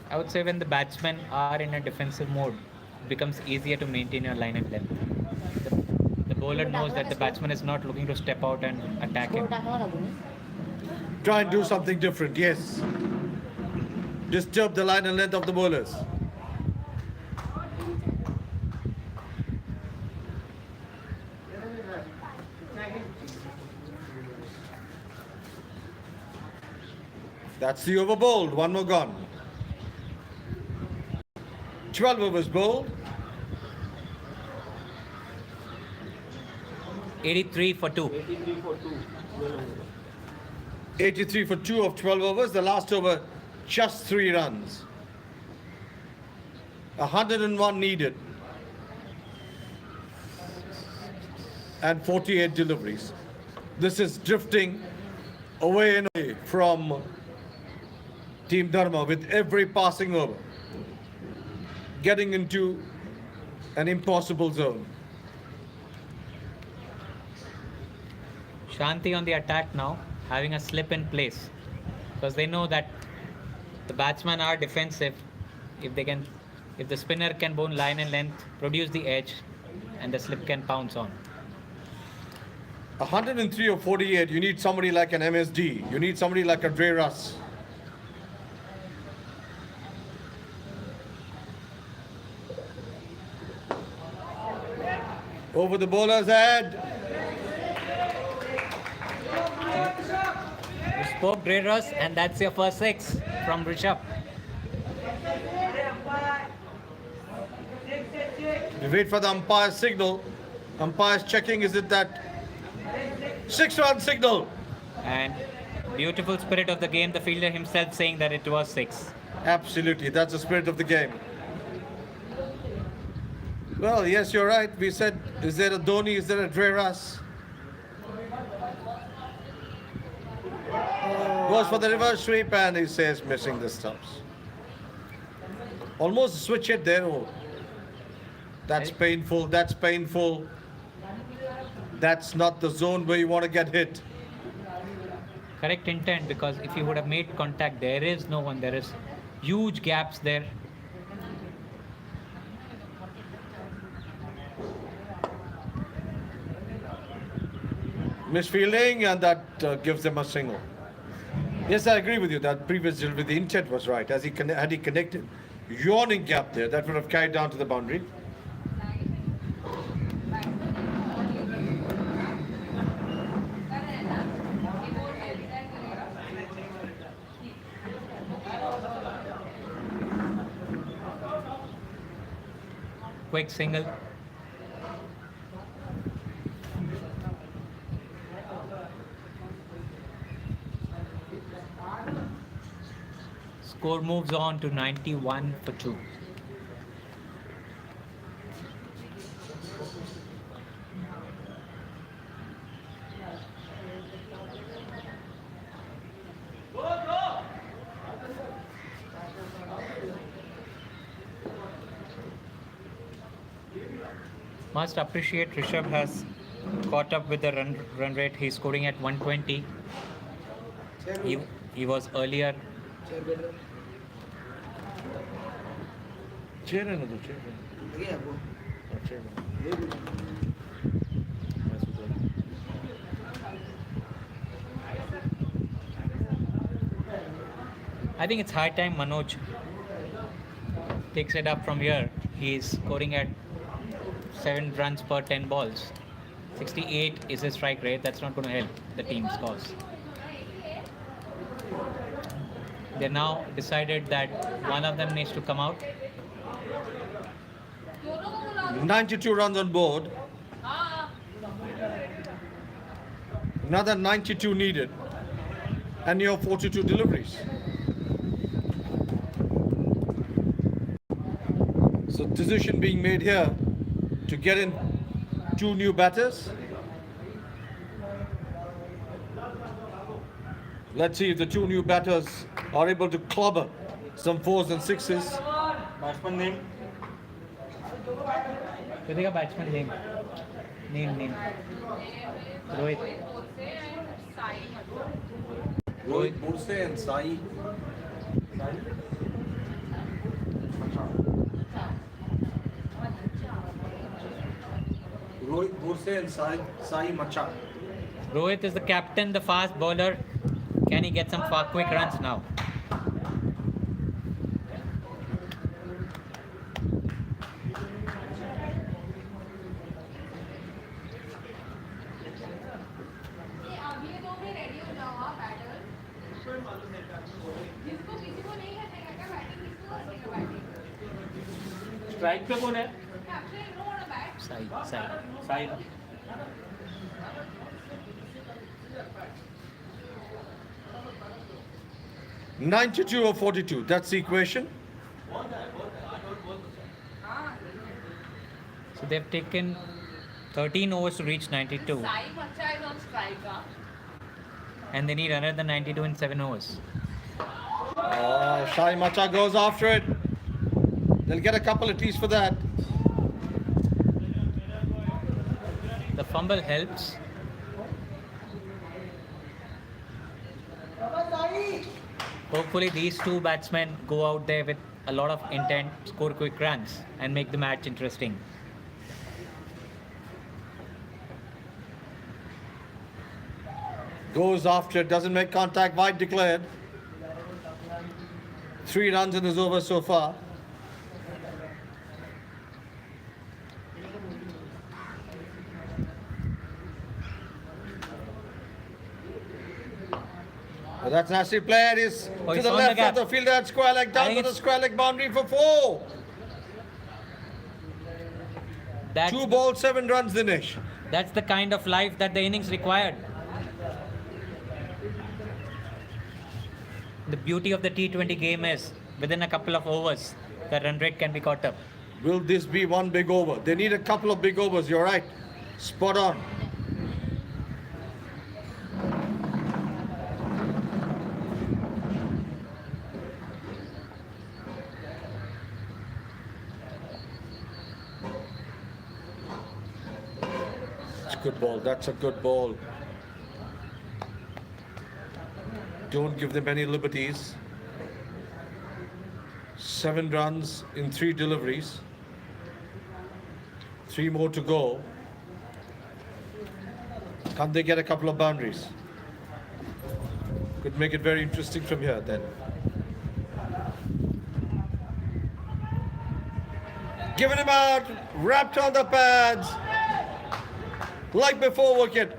I would say when the batsmen are in a defensive mode, it becomes easier to maintain your line and length. The bowler knows that the batsman is not looking to step out and attack him. Try and do something different, yes. Disturb the line and length of the bowlers. That's the over bowled. 1 more gone. 12 overs bowled. 83 for 2. 83 for 2 of 12 overs. The last over, just 3 runs. 101 needed. And 48 deliveries. This is drifting away and away from Team Dharma with every passing over. Getting into an impossible zone. Shanti on the attack now, having a slip in place, because they know that the batsmen are defensive. If the spinner can bowl line and length, produce the edge, and the slip can pounce on. 103 or 48, you need somebody like an MSD. You need somebody like a Dre Russ. Over the bowler's head. You spoke Dre Russ, and that's your first 6 from Rishabh. We wait for the umpire's signal. Umpire's checking, is it that 6-run signal? And beautiful spirit of the game, the fielder himself saying that it was 6. Absolutely, that's the spirit of the game. Well, yes, you're right. We said, is there a Dhoni, is there a Dre Russ? goes for the reverse sweep and he says missing the stumps. Almost a switch hit there. Oh. That's painful. That's painful. That's not the zone where you want to get hit. Correct intent, because if you would have made contact, there is no one. There is huge gaps there. Misfielding, and that gives them a single. Yes, I agree with you that previous delivery, the intent was right. As had he connected, yawning gap there, that would have carried down to the boundary. Quick single. Score moves on to 91 for 2. Must appreciate Rishabh has caught up with the run rate. He's scoring at 120. He was earlier. chair है ना तो chair है हाँ, chair है। मैं सोचा I think it's high time Manoj takes it up from here. He's scoring at 7 runs per 10 balls. 68 is his strike rate. That's not going to help the team's cause. They now decided that one of them needs to come out. 92 runs on board. Another 92 needed. And you have 42 deliveries. So decision being made here to get in 2 new batters. Let's see if the 2 new batters are able to clobber some 4s and 6s. Batsman name? Kritika, batsman name. Name. Rohit. Rohit Borse and Sai. Rohit Borse and Sai Macha. Rohit is the captain, the fast bowler. Can he get some quick runs now? Strike पे कौन है? Sai. 92 or 42, that's the equation. So they've taken 13 overs to reach 92. Sai Macha is on strike, huh? And they need another 92 in 7 overs. Oh, Sai Macha goes after it. They'll get a couple at least for that. The fumble helps. Hopefully these 2 batsmen go out there with a lot of intent, score quick runs and make the match interesting. Goes after it, doesn't make contact, wide declared. 3 runs in this over so far. Well, that's nasty play. It is to he's the on left the gap. of the fielder at square leg, down think to the it's- square leg boundary for 4. That's 2 balls, 7 runs, Dinesh. That's the kind of life that the innings required. The beauty of the T20 game is within a couple of overs, the run rate can be caught up. Will this be one big over? They need a couple of big overs, you're right. Spot on. good ball. That's a good ball. Don't give them any liberties. 7 runs in 3 deliveries. 3 more to go. Can they get a couple of boundaries? Could make it very interesting from here then. Giving him out, wrapped on the pads. Like before wicket.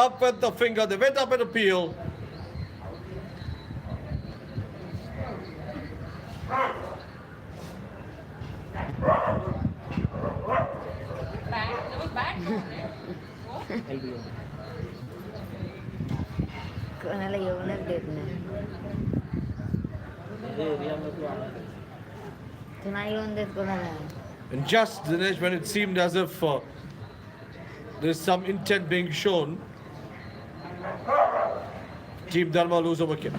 Up with the finger, they went up at appeal. There was bad tone, right? कोणाला येऊनच देत नाही तू नाही येऊन देत कोणाला And just, Dinesh, when it seemed as if there's some intent being shown, Team Dharma lose a wicket.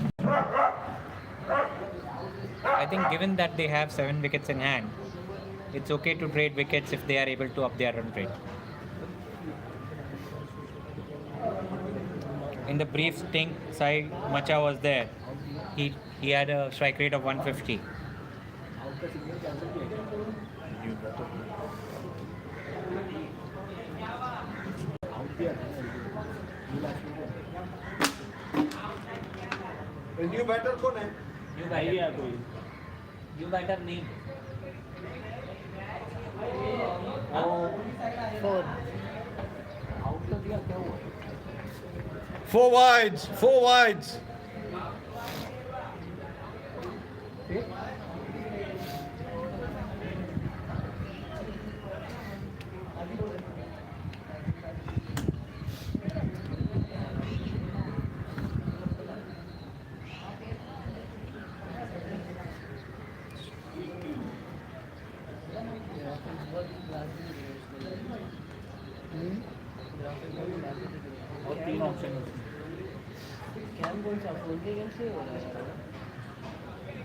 I think given that they have 7 wickets in hand, it's okay to trade wickets if they are able to up their run rate. In the brief stint, Sai Macha was there. He had a strike rate of 150. New batter कौन है? You batter name. Four 4 wides, 4 wides.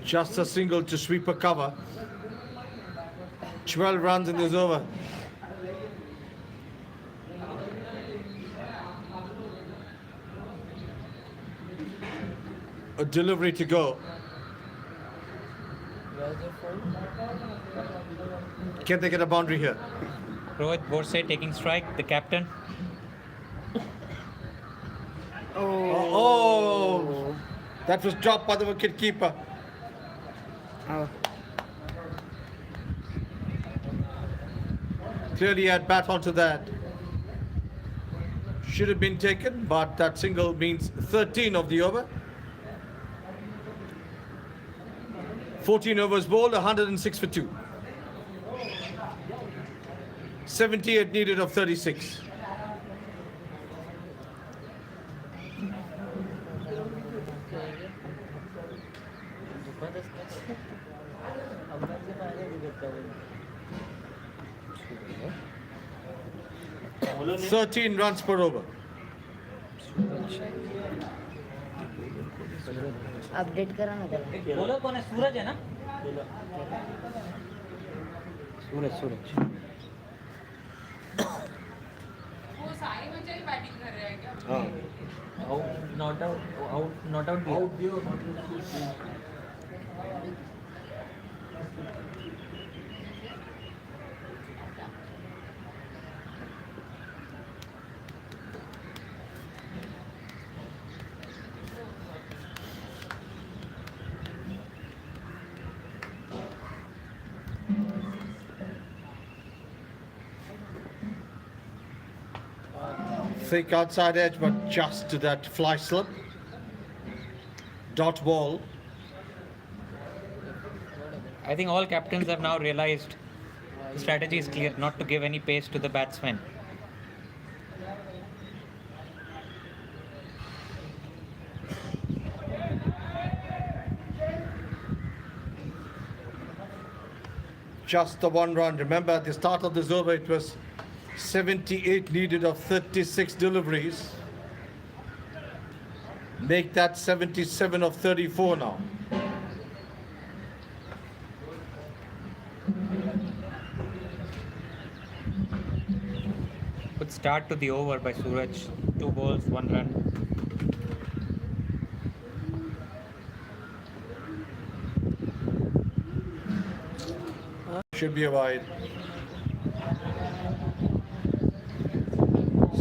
Just a single to sweep a cover. 12 runs in this over. A delivery to go. Can they get a boundary here? Rohit Borse taking strike, the captain. Oh, that was dropped by the wicket keeper. Oh. Clearly had bat onto that. Should have been taken, but that single means 13 of the over. 14 overs bowled, 106 for 2. 78 needed of 36. बोलो नहीं 13 runs per over. Update करा ना त्याला बोलो कौन है? सूरज है ना? वो साई बच्चे की बैटिंग कर रहे हैं क्या? Not out. Thick outside edge, but just to that fly slip. Dot ball. I think all captains have now realized the strategy is clear, not to give any pace to the batsmen. Just the 1 run. Remember, at the start of this over, it was 78 needed of 36 deliveries. Make that 77 of 34 now. start to the over by Suraj. 2 balls, 1 run. Should be a wide.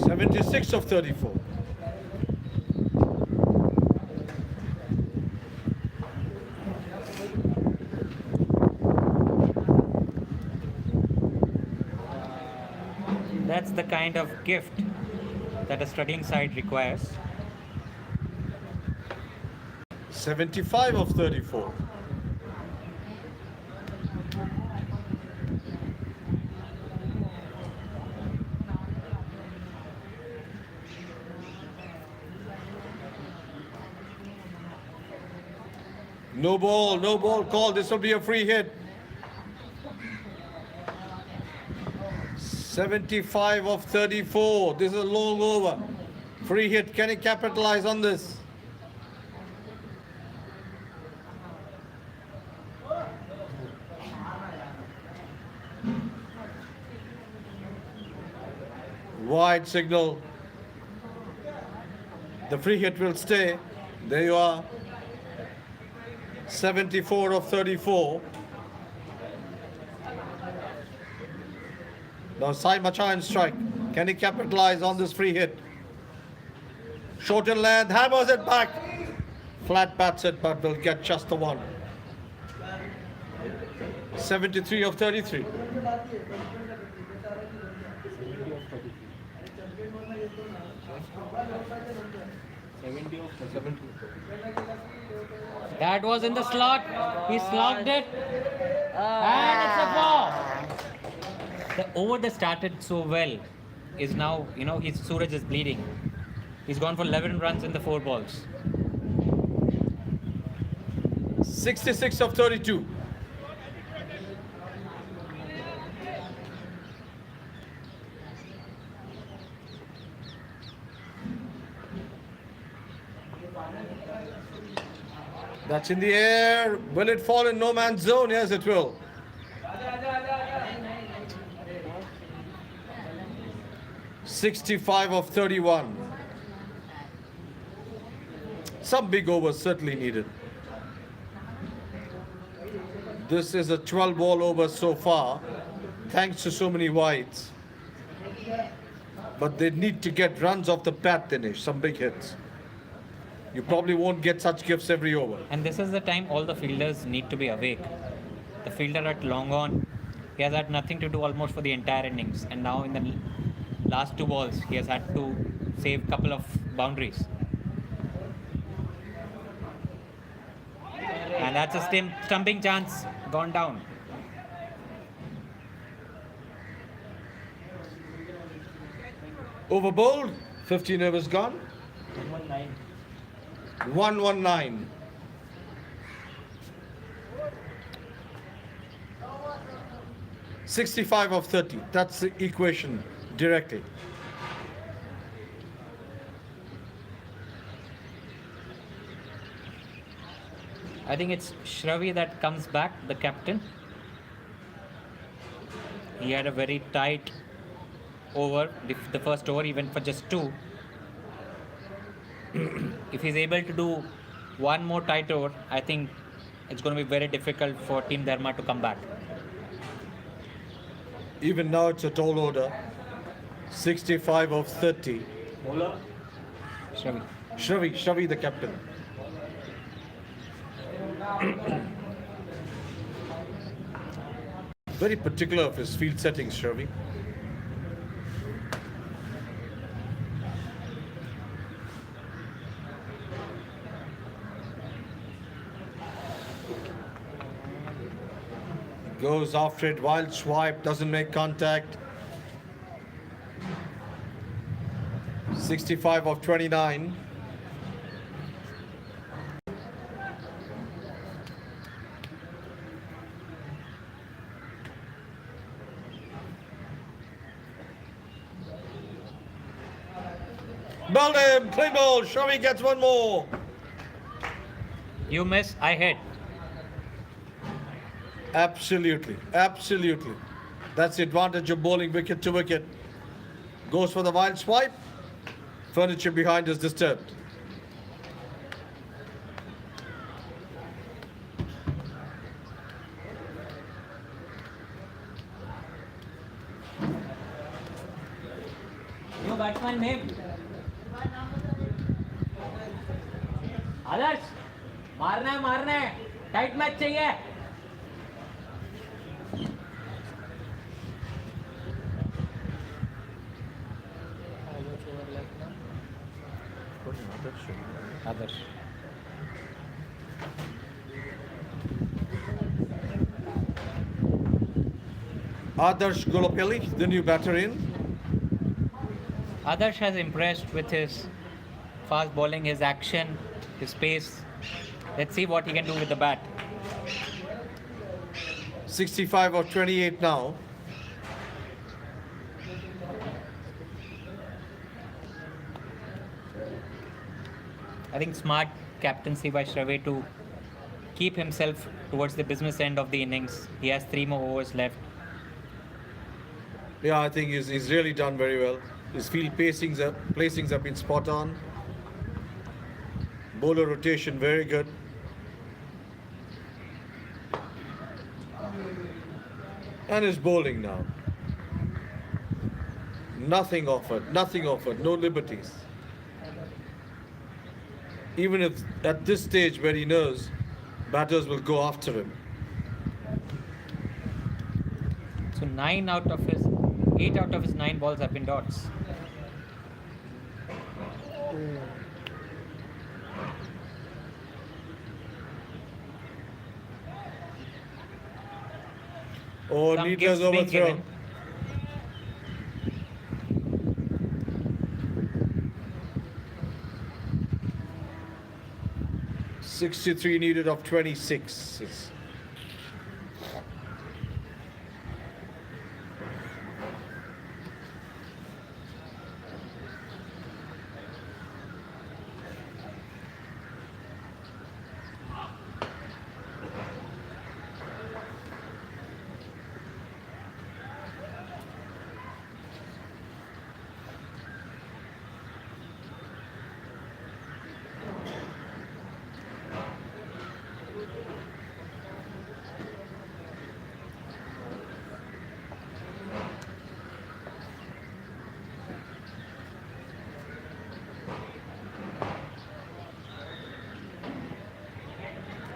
76 of 34. That's the kind of gift that a struggling side requires. 75 of 34. No ball call. This will be a free hit. 75 of 34. This is a long over. Free hit. Can he capitalize on this? Wide signal. The free hit will stay. There you are. 74 of 34. Now Sai Machan strike. Can he capitalize on this free hit? Short in length, hammers it back. Flat bats it, but will get just the one. 73 of 33. That was in the slot. He slogged it. And it's a four. The over that started so well is now, his Suraj is bleeding. He's gone for 11 runs in the 4 balls. 66 of 32. That's in the air. Will it fall in no man's zone? Yes, it will. $65 of 31. Some big overs certainly needed. This is a 12-ball over so far, thanks to so many wides. But they need to get runs off the bat, Dinesh, some big hits. You probably won't get such gifts every over. And this is the time all the fielders need to be awake. The fielder at long on, he has had nothing to do almost for the entire innings. And now in the last 2 balls, he has had to save a couple of boundaries. And that's a stumping chance gone down. Over bowled, 15 overs gone. 119. $65 of 30. That's the equation directly. I think it's Shravi that comes back, the captain. He had a very tight over. The first over, he went for just 2. If he's able to do one more tight over, I think it's going to be very difficult for Team Dharma to come back. Even now it's a tall order. 65 of 30. Shravi. Shravi the captain. Very particular of his field settings, Shravi. Goes after it, wild swipe, doesn't make contact. 65 of 29. Bowled him, clean ball, Shravi gets one more. You miss, I hit. Absolutely, absolutely. That's the advantage of bowling wicket to wicket. Goes for the wild swipe. Furniture behind is disturbed. New batsman name. आदर्श मारना है tight match चाहिए आदर्श Adarsh Golopelli, the new batter in. Adarsh has impressed with his fast bowling, his action, his pace. Let's see what he can do with the bat. 65 or 28 now. I think smart captaincy by Shravey to keep himself towards the business end of the innings. He has 3 more overs left. Yeah, I think he's really done very well. His field placings have been spot on. Bowler rotation very good. And his bowling now. Nothing offered, no liberties. Even if at this stage where he knows batters will go after him. So 8 out of his 9 balls have been dots. Oh, Some needless gifts being overthrow. given. .63 needed of 26.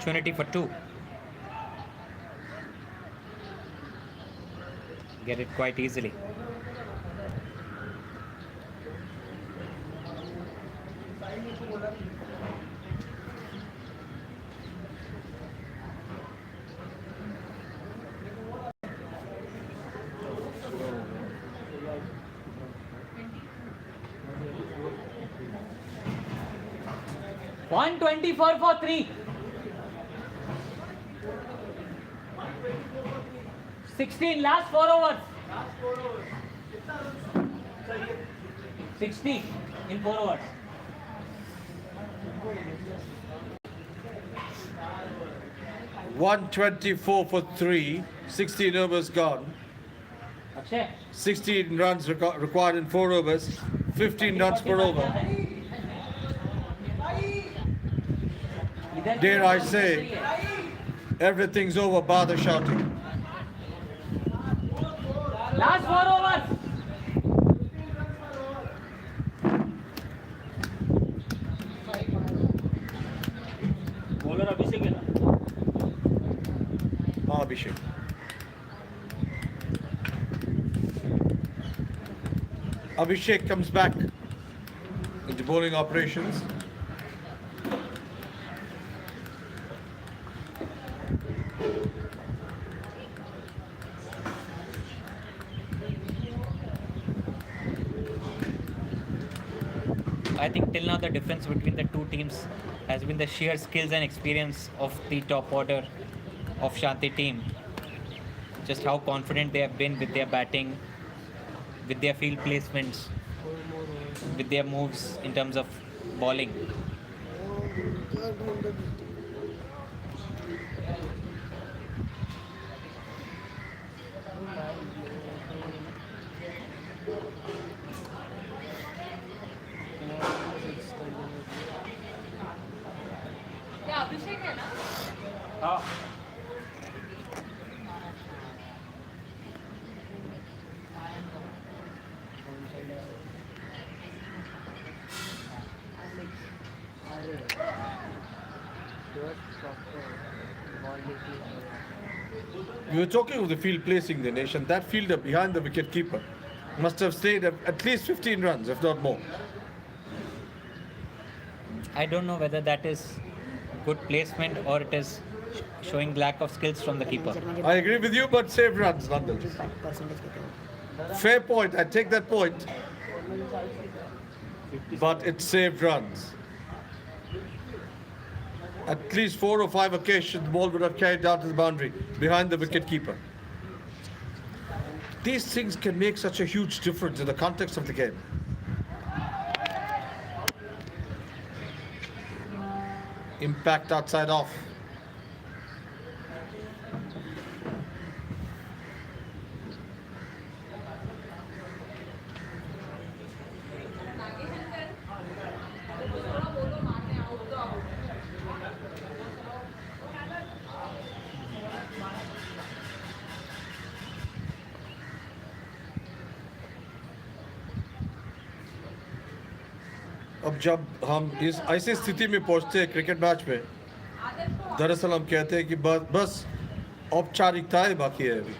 Opportunity for 2. Get it quite easily. $124 for 3. 16 last 4 overs. 60 in 4 overs. $124 for 3. 16 overs gone. Akshay. 16 runs required in 4 overs. 15 runs per over. Dare I say, everything's over bar the shouting. Last 4 overs. Bowler Abhishek hai na? Abhishek. Abhishek comes back into bowling operations. I think till now the difference between the two teams has been the sheer skills and experience of the top order of Shanti team. Just how confident they have been with their batting, with their field placements, with their moves in terms of bowling. We were talking of the field placing the nation. That fielder behind the wicket keeper must have stayed at least 15 runs, if not more. I don't know whether that is good placement or it is showing lack of skills from the keeper. I agree with you, but saved runs nonetheless. Fair point. I take that point. But it saved runs. At least 4 or 5 occasions, the ball would have carried down to the boundary behind the wicket keeper. These things can make such a huge difference in the context of the game. Impact outside off. अब जब हम इस ऐसी स्थिति में पहुंचते हैं cricket match में, दरअसल हम कहते हैं कि बस औपचारिकताएं बाकी है अभी.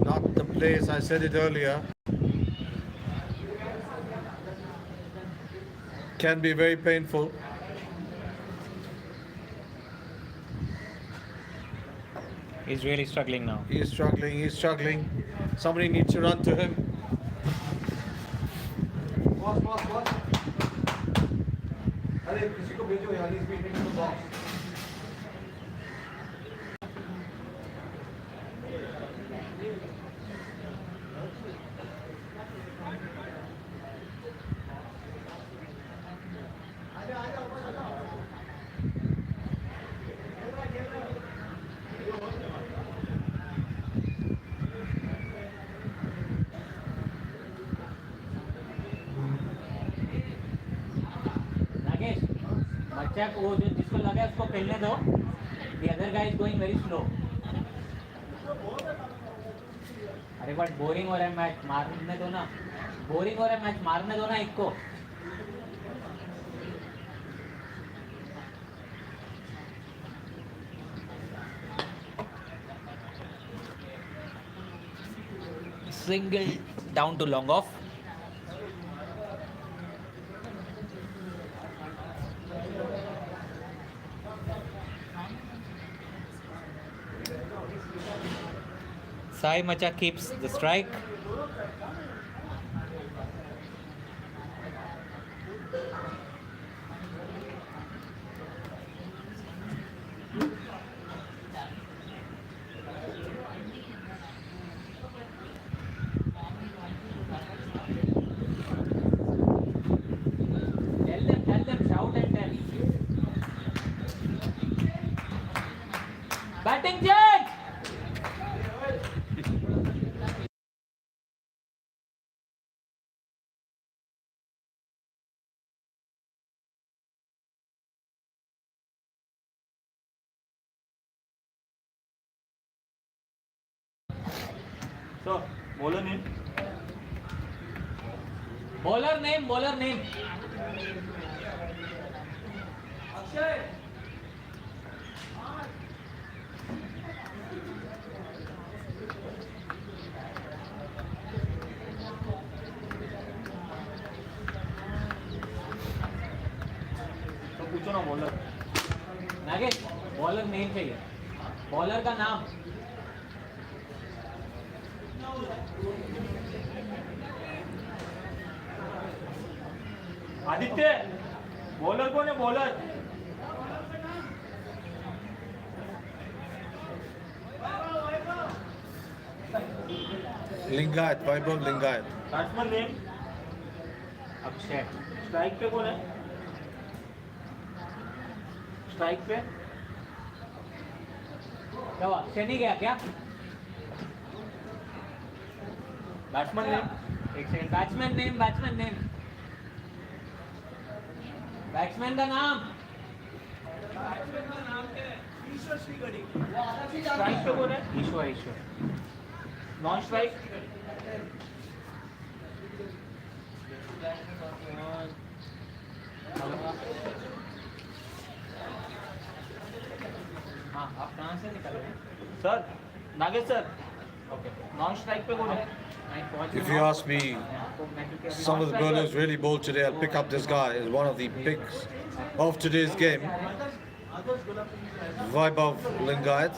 Not the place, I said it earlier. Can be very painful. He's really struggling now. He is struggling, he is struggling. Somebody needs to run to him. अरे किसी को भेजो यार, he's beating the box. बच्चा को जो जिसको लगा है उसको खेलने दो. The other guy is going very slow. अरे बट बोरिंग हो रहा है मैच, मारने दो ना. बोरिंग हो रहा है मैच, मारने दो ना एक को. Single down to long off. Sai Macha keeps the strike. Tell them, shout and tell. Batting change! So, bowler name? Bowler name. तो पूछो ना बॉलर. नागेश, बॉलर नेम चाहिए. बॉलर का नाम. आदित्य, बॉलर कौन है bowler? Lingayat, Vaibhav Lingayat. Batsman name Akshay. Strike पे कौन है स्ट्राइक पे क्या हुआ? अक्षय नहीं गया क्या? बैट्समैन नेम एक सेकंड. Batsman name. बैट्समैन का नाम. स्ट्राइक पे कौन है ईश्वर. नॉन स्ट्राइक हाँ, आप कहाँ से निकल रहे हैं? Sir Nagesh sir okay non strike पे कौन है If you ask me, some of the bowlers really bowled today. I'll pick up this guy as one of the picks of today's game. Vaibhav Lingayat.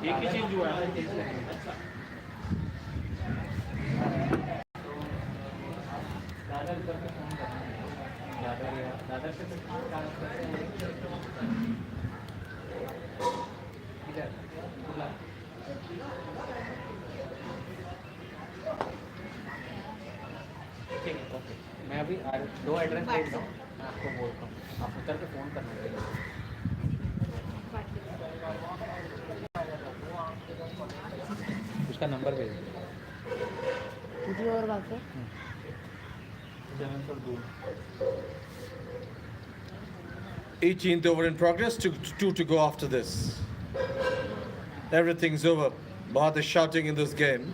एक ही change हुआ है दादर से तो क्या करते हैं? इधर खुला. ठीक है, ओके. मैं अभी 2 एड्रेस दे रहा हूँ. मैं आपको बोलता हूँ, आप उतर के फ़ोन करना चाहिए. उसका नंबर भेज दो. कुछ और बात है? 18th over in progress. Two to go after this. Everything's over. Bharat is shouting in this game.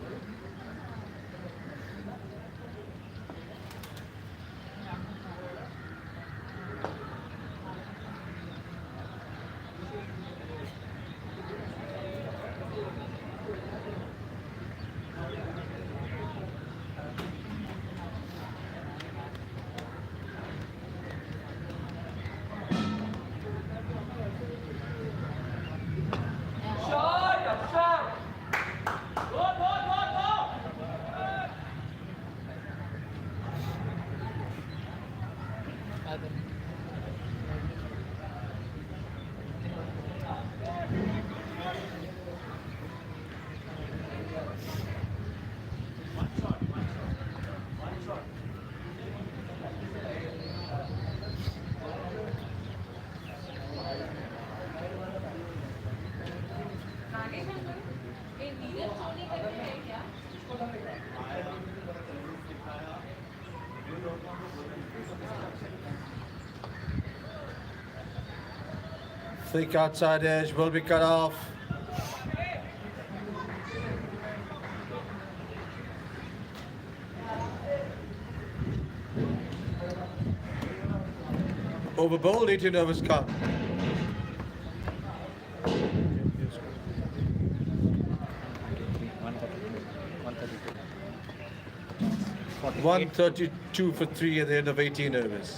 Thick outside edge will be cut off. Over bowled, 18 overs count. One 32 for 3 at the end of 18 overs.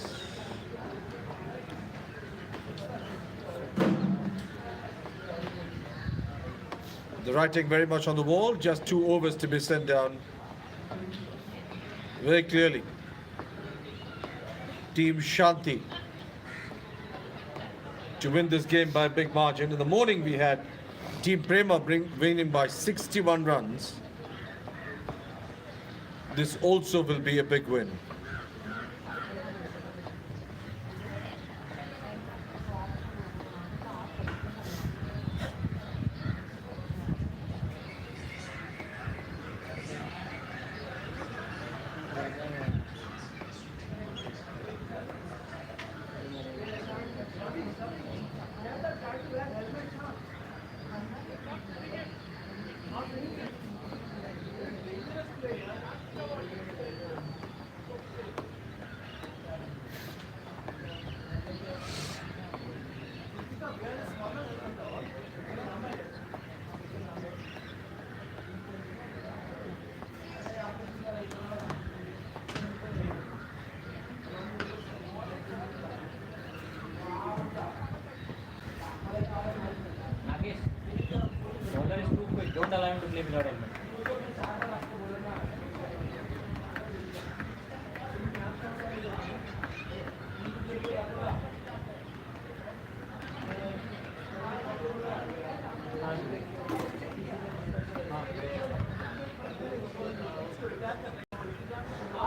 The writing very much on the wall, just 2 overs to be sent down. Very clearly. Team Shanti to win this game by a big margin. In the morning we had Team Prema winning by 61 runs. This also will be a big win. Bowler is too quick. Don't allow him to play without helmet.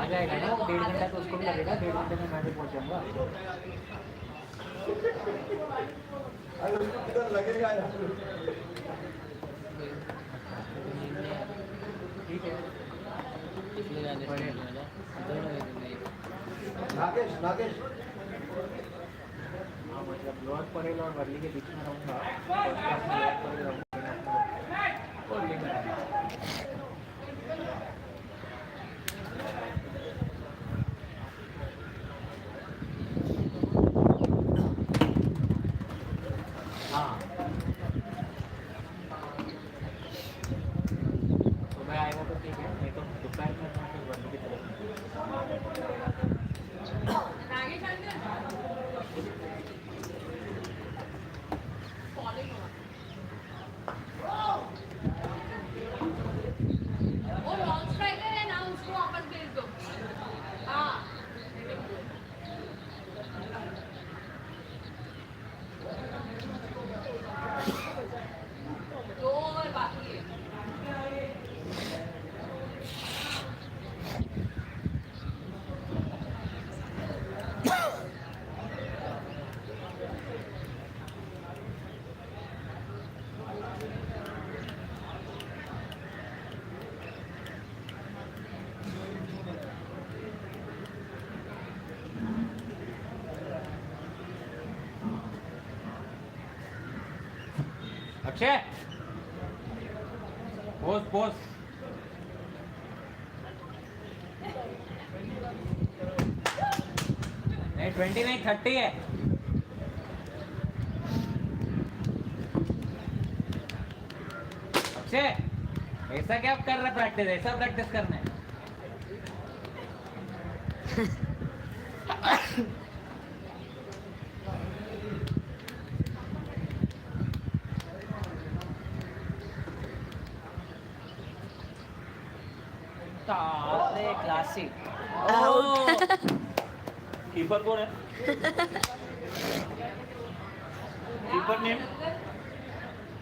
जाएगा ना, 1.5 घंटा तो उसको भी लगेगा, 1.5 घंटे में मैं भी पहुंच जाऊंगा। ठीक है, इसलिए जाने से नहीं वाला दोनों में नहीं। नागेश नागेश हाँ मतलब लोअर परेल और वर्ली के बीच में रहूँगा, फर्स्ट क्लास में लोअर परेल रहूँगा और ये मेरा हाँ सुबह आएगा तो ठीक है, नहीं तो दोपहर में मैं फिर वर्ली की तरफ नागेश अंकल फॉलोइंग वो नॉन स्ट्राइकर है ना, उसको वापस भेज दो। हाँ दो ओवर बाकी है। अक्षय पोज पोज नहीं 20 नहीं 30 है। अक्षय ऐसा क्या कर रहा है प्रैक्टिस, ऐसा प्रैक्टिस करना है। क्लासिक कीपर कौन है keeper name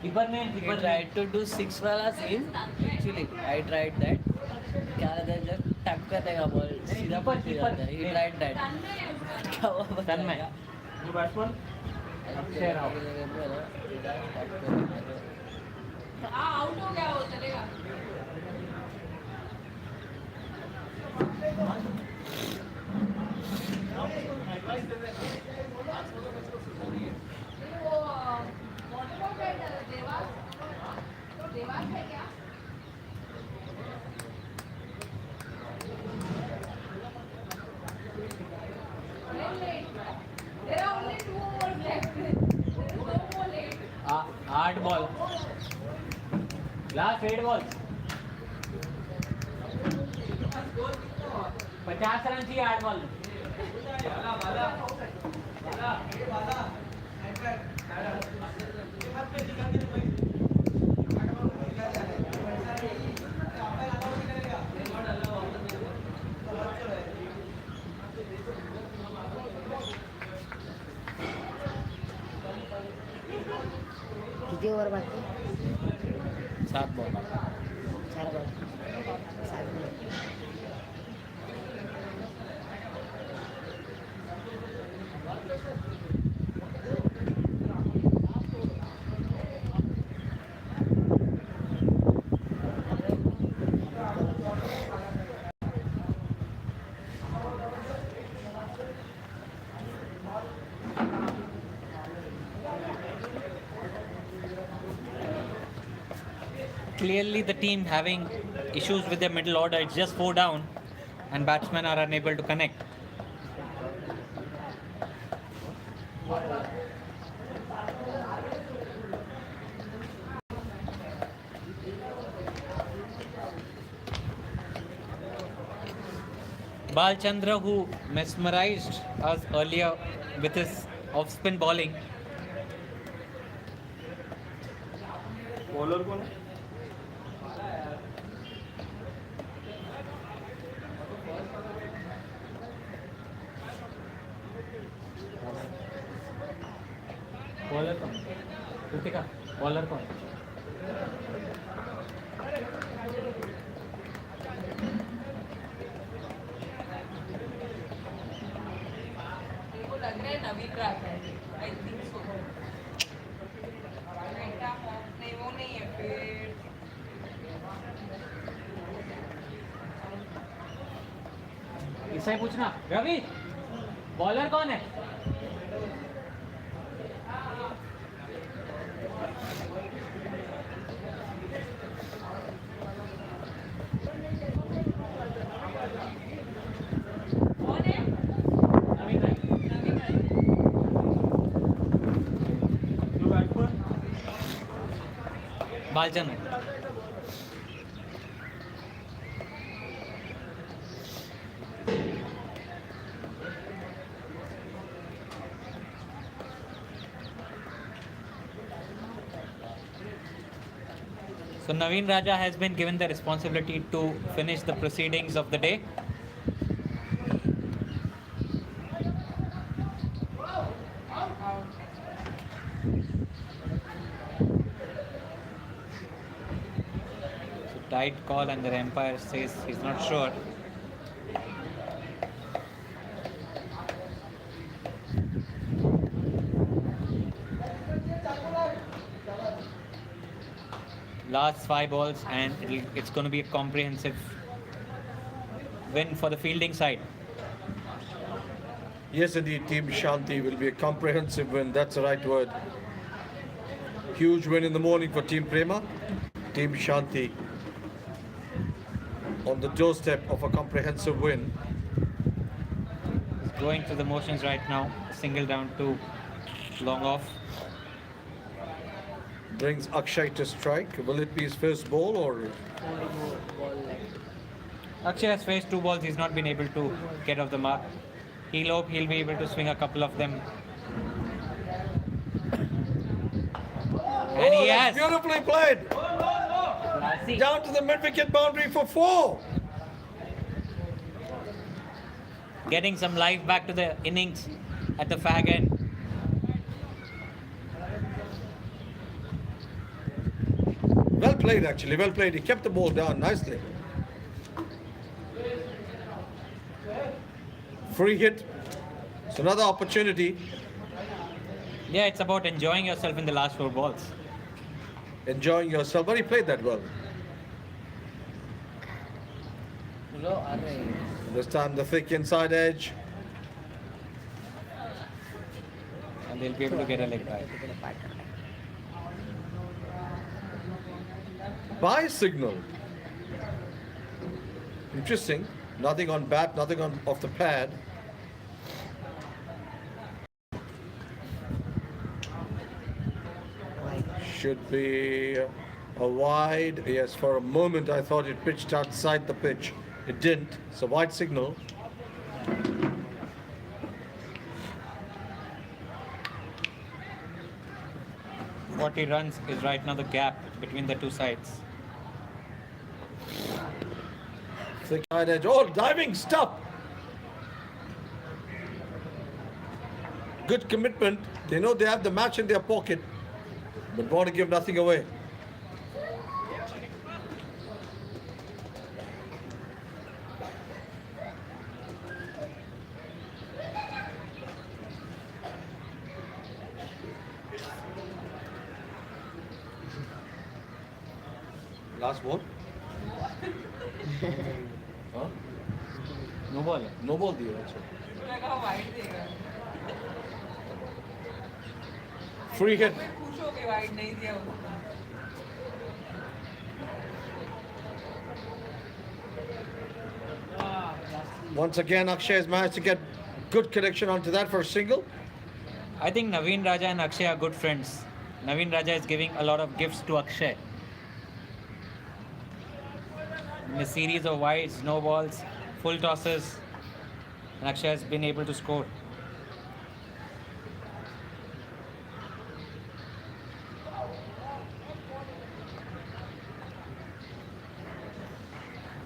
He tried to do 6 वाला scene, actually I tried that, क्या रहता है जब टैप करने का बॉल सीधा पहुंच जाता है, he tried that, क्या हुआ पता तन्मय। नहीं। जो बैट्समैन अक्षय राव हाँ आउट हो गया वो, चलेगा। वो वॉलीबॉल है देवास, देवास है क्या? There are only 2 overs left. There is no more late. 8 ball last 8 ball 50 run चाहिए 8 बॉल में। किती ओव्हर बाकी? 7 ball 4 ball 7 ball. Clearly the team having issues with their middle order. It's just 4 down and batsmen are unable to connect. Balchandra, who mesmerized us earlier with his off-spin bowling, bowler कौन है bowler कौन? Kritika, bowler कौन? है नवीन राजा है I think so बेटा नहीं वो नहीं है फिर इससे ही पूछना रवि बॉलर कौन है कौन है नवीन राजा नवीन राजा Balchand So Naveen Raja has been given the responsibility to finish the proceedings of the day. So tight call and the umpire says he's not sure. Last 5 balls and it's going to be a comprehensive win for the fielding side. Yes, indeed, Team Shanti will be a comprehensive win. That's the right word. Huge win in the morning for Team Prema. Team Shanti on the doorstep of a comprehensive win. Going through the motions right now. Single down to long off. Brings Akshay to strike. Will it be his first ball or? ball left. Akshay has faced 2 balls. He's not been able to get off the mark. He'll hope he'll be able to swing a couple of them. And he has. Beautifully played. Down to the mid-wicket boundary for 4. Getting some life back to the innings at the fag end. Well played, actually. Well played. He kept the ball down nicely. Free hit. It's another opportunity. Yeah, it's about enjoying yourself in the last 4 balls. Enjoying yourself. But he played that well. Hello, array. This time the thick inside edge. And they'll be able to get a leg back. Buy signal. Interesting. Nothing on bat, nothing on off the pad. Should be a wide. Yes, for a moment I thought it pitched outside the pitch. It didn't. It's a wide signal. 40 runs is right now the gap between the two sides. Thick side edge. Oh, diving stop. Good commitment. They know they have the match in their pocket, but want to give nothing away. Last ball? Huh? No ball. No ball diya also. लगा wide देगा Free hit. मैं खुश हो के wide नहीं दिया उसको Once again, Akshay has managed to get good connection onto that for a single. I think Naveen Raja and Akshay are good friends. Naveen Raja is giving a lot of gifts to Akshay. In a series of wides, no balls, full tosses, and Akshay has been able to score.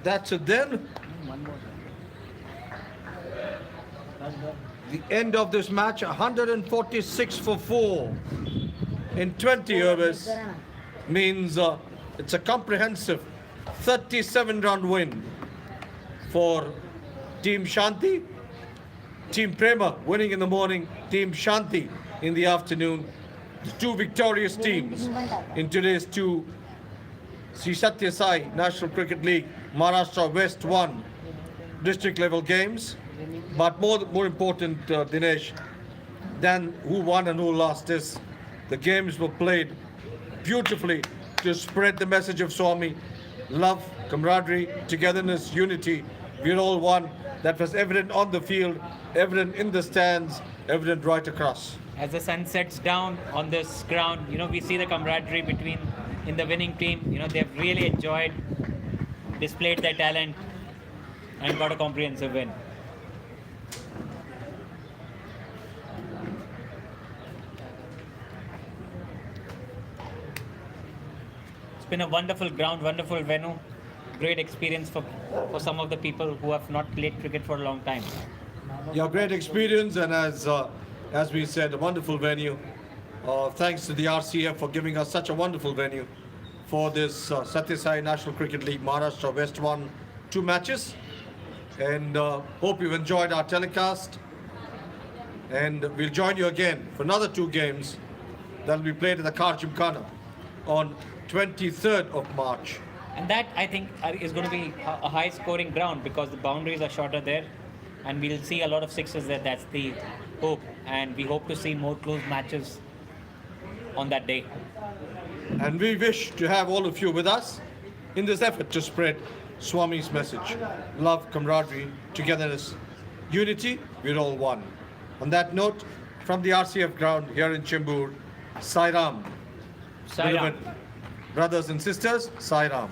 That's it then. The end of this match, 146 for 4 in 20 overs means it's a comprehensive 37-run win for Team Shanti. Team Prema winning in the morning, Team Shanti in the afternoon. The two victorious teams in today's two Sri Sathya Sai National Cricket League Maharashtra West 1 district level games. But more important, Dinesh, than who won and who lost is the games were played beautifully to spread the message of Swami, love, camaraderie, togetherness, unity. We're all one. That was evident on the field, evident in the stands, evident right across. As the sun sets down on this ground, we see the camaraderie in the winning team. They've really enjoyed, displayed their talent, and got a comprehensive win. It's been a wonderful ground, wonderful venue, great experience for some of the people who have not played cricket for a long time. Yeah, great experience, and as we said, a wonderful venue. Thanks to the RCF for giving us such a wonderful venue for this Sathya Sai National Cricket League Maharashtra West 1 2 matches. And hope you've enjoyed our telecast. And we'll join you again for another 2 games that will be played at the Kar Gymkhana on 23rd of March. And that, I think, is going to be a high-scoring ground because the boundaries are shorter there, and we'll see a lot of sixes there. That's the hope, and we hope to see more close matches on that day. And we wish to have all of you with us in this effort to spread Swami's message. Love, camaraderie, togetherness, unity, we're all one. On that note, from the RCF ground here in Chembur, Sai Ram. Sai Ram. Brothers and sisters, Sai Ram.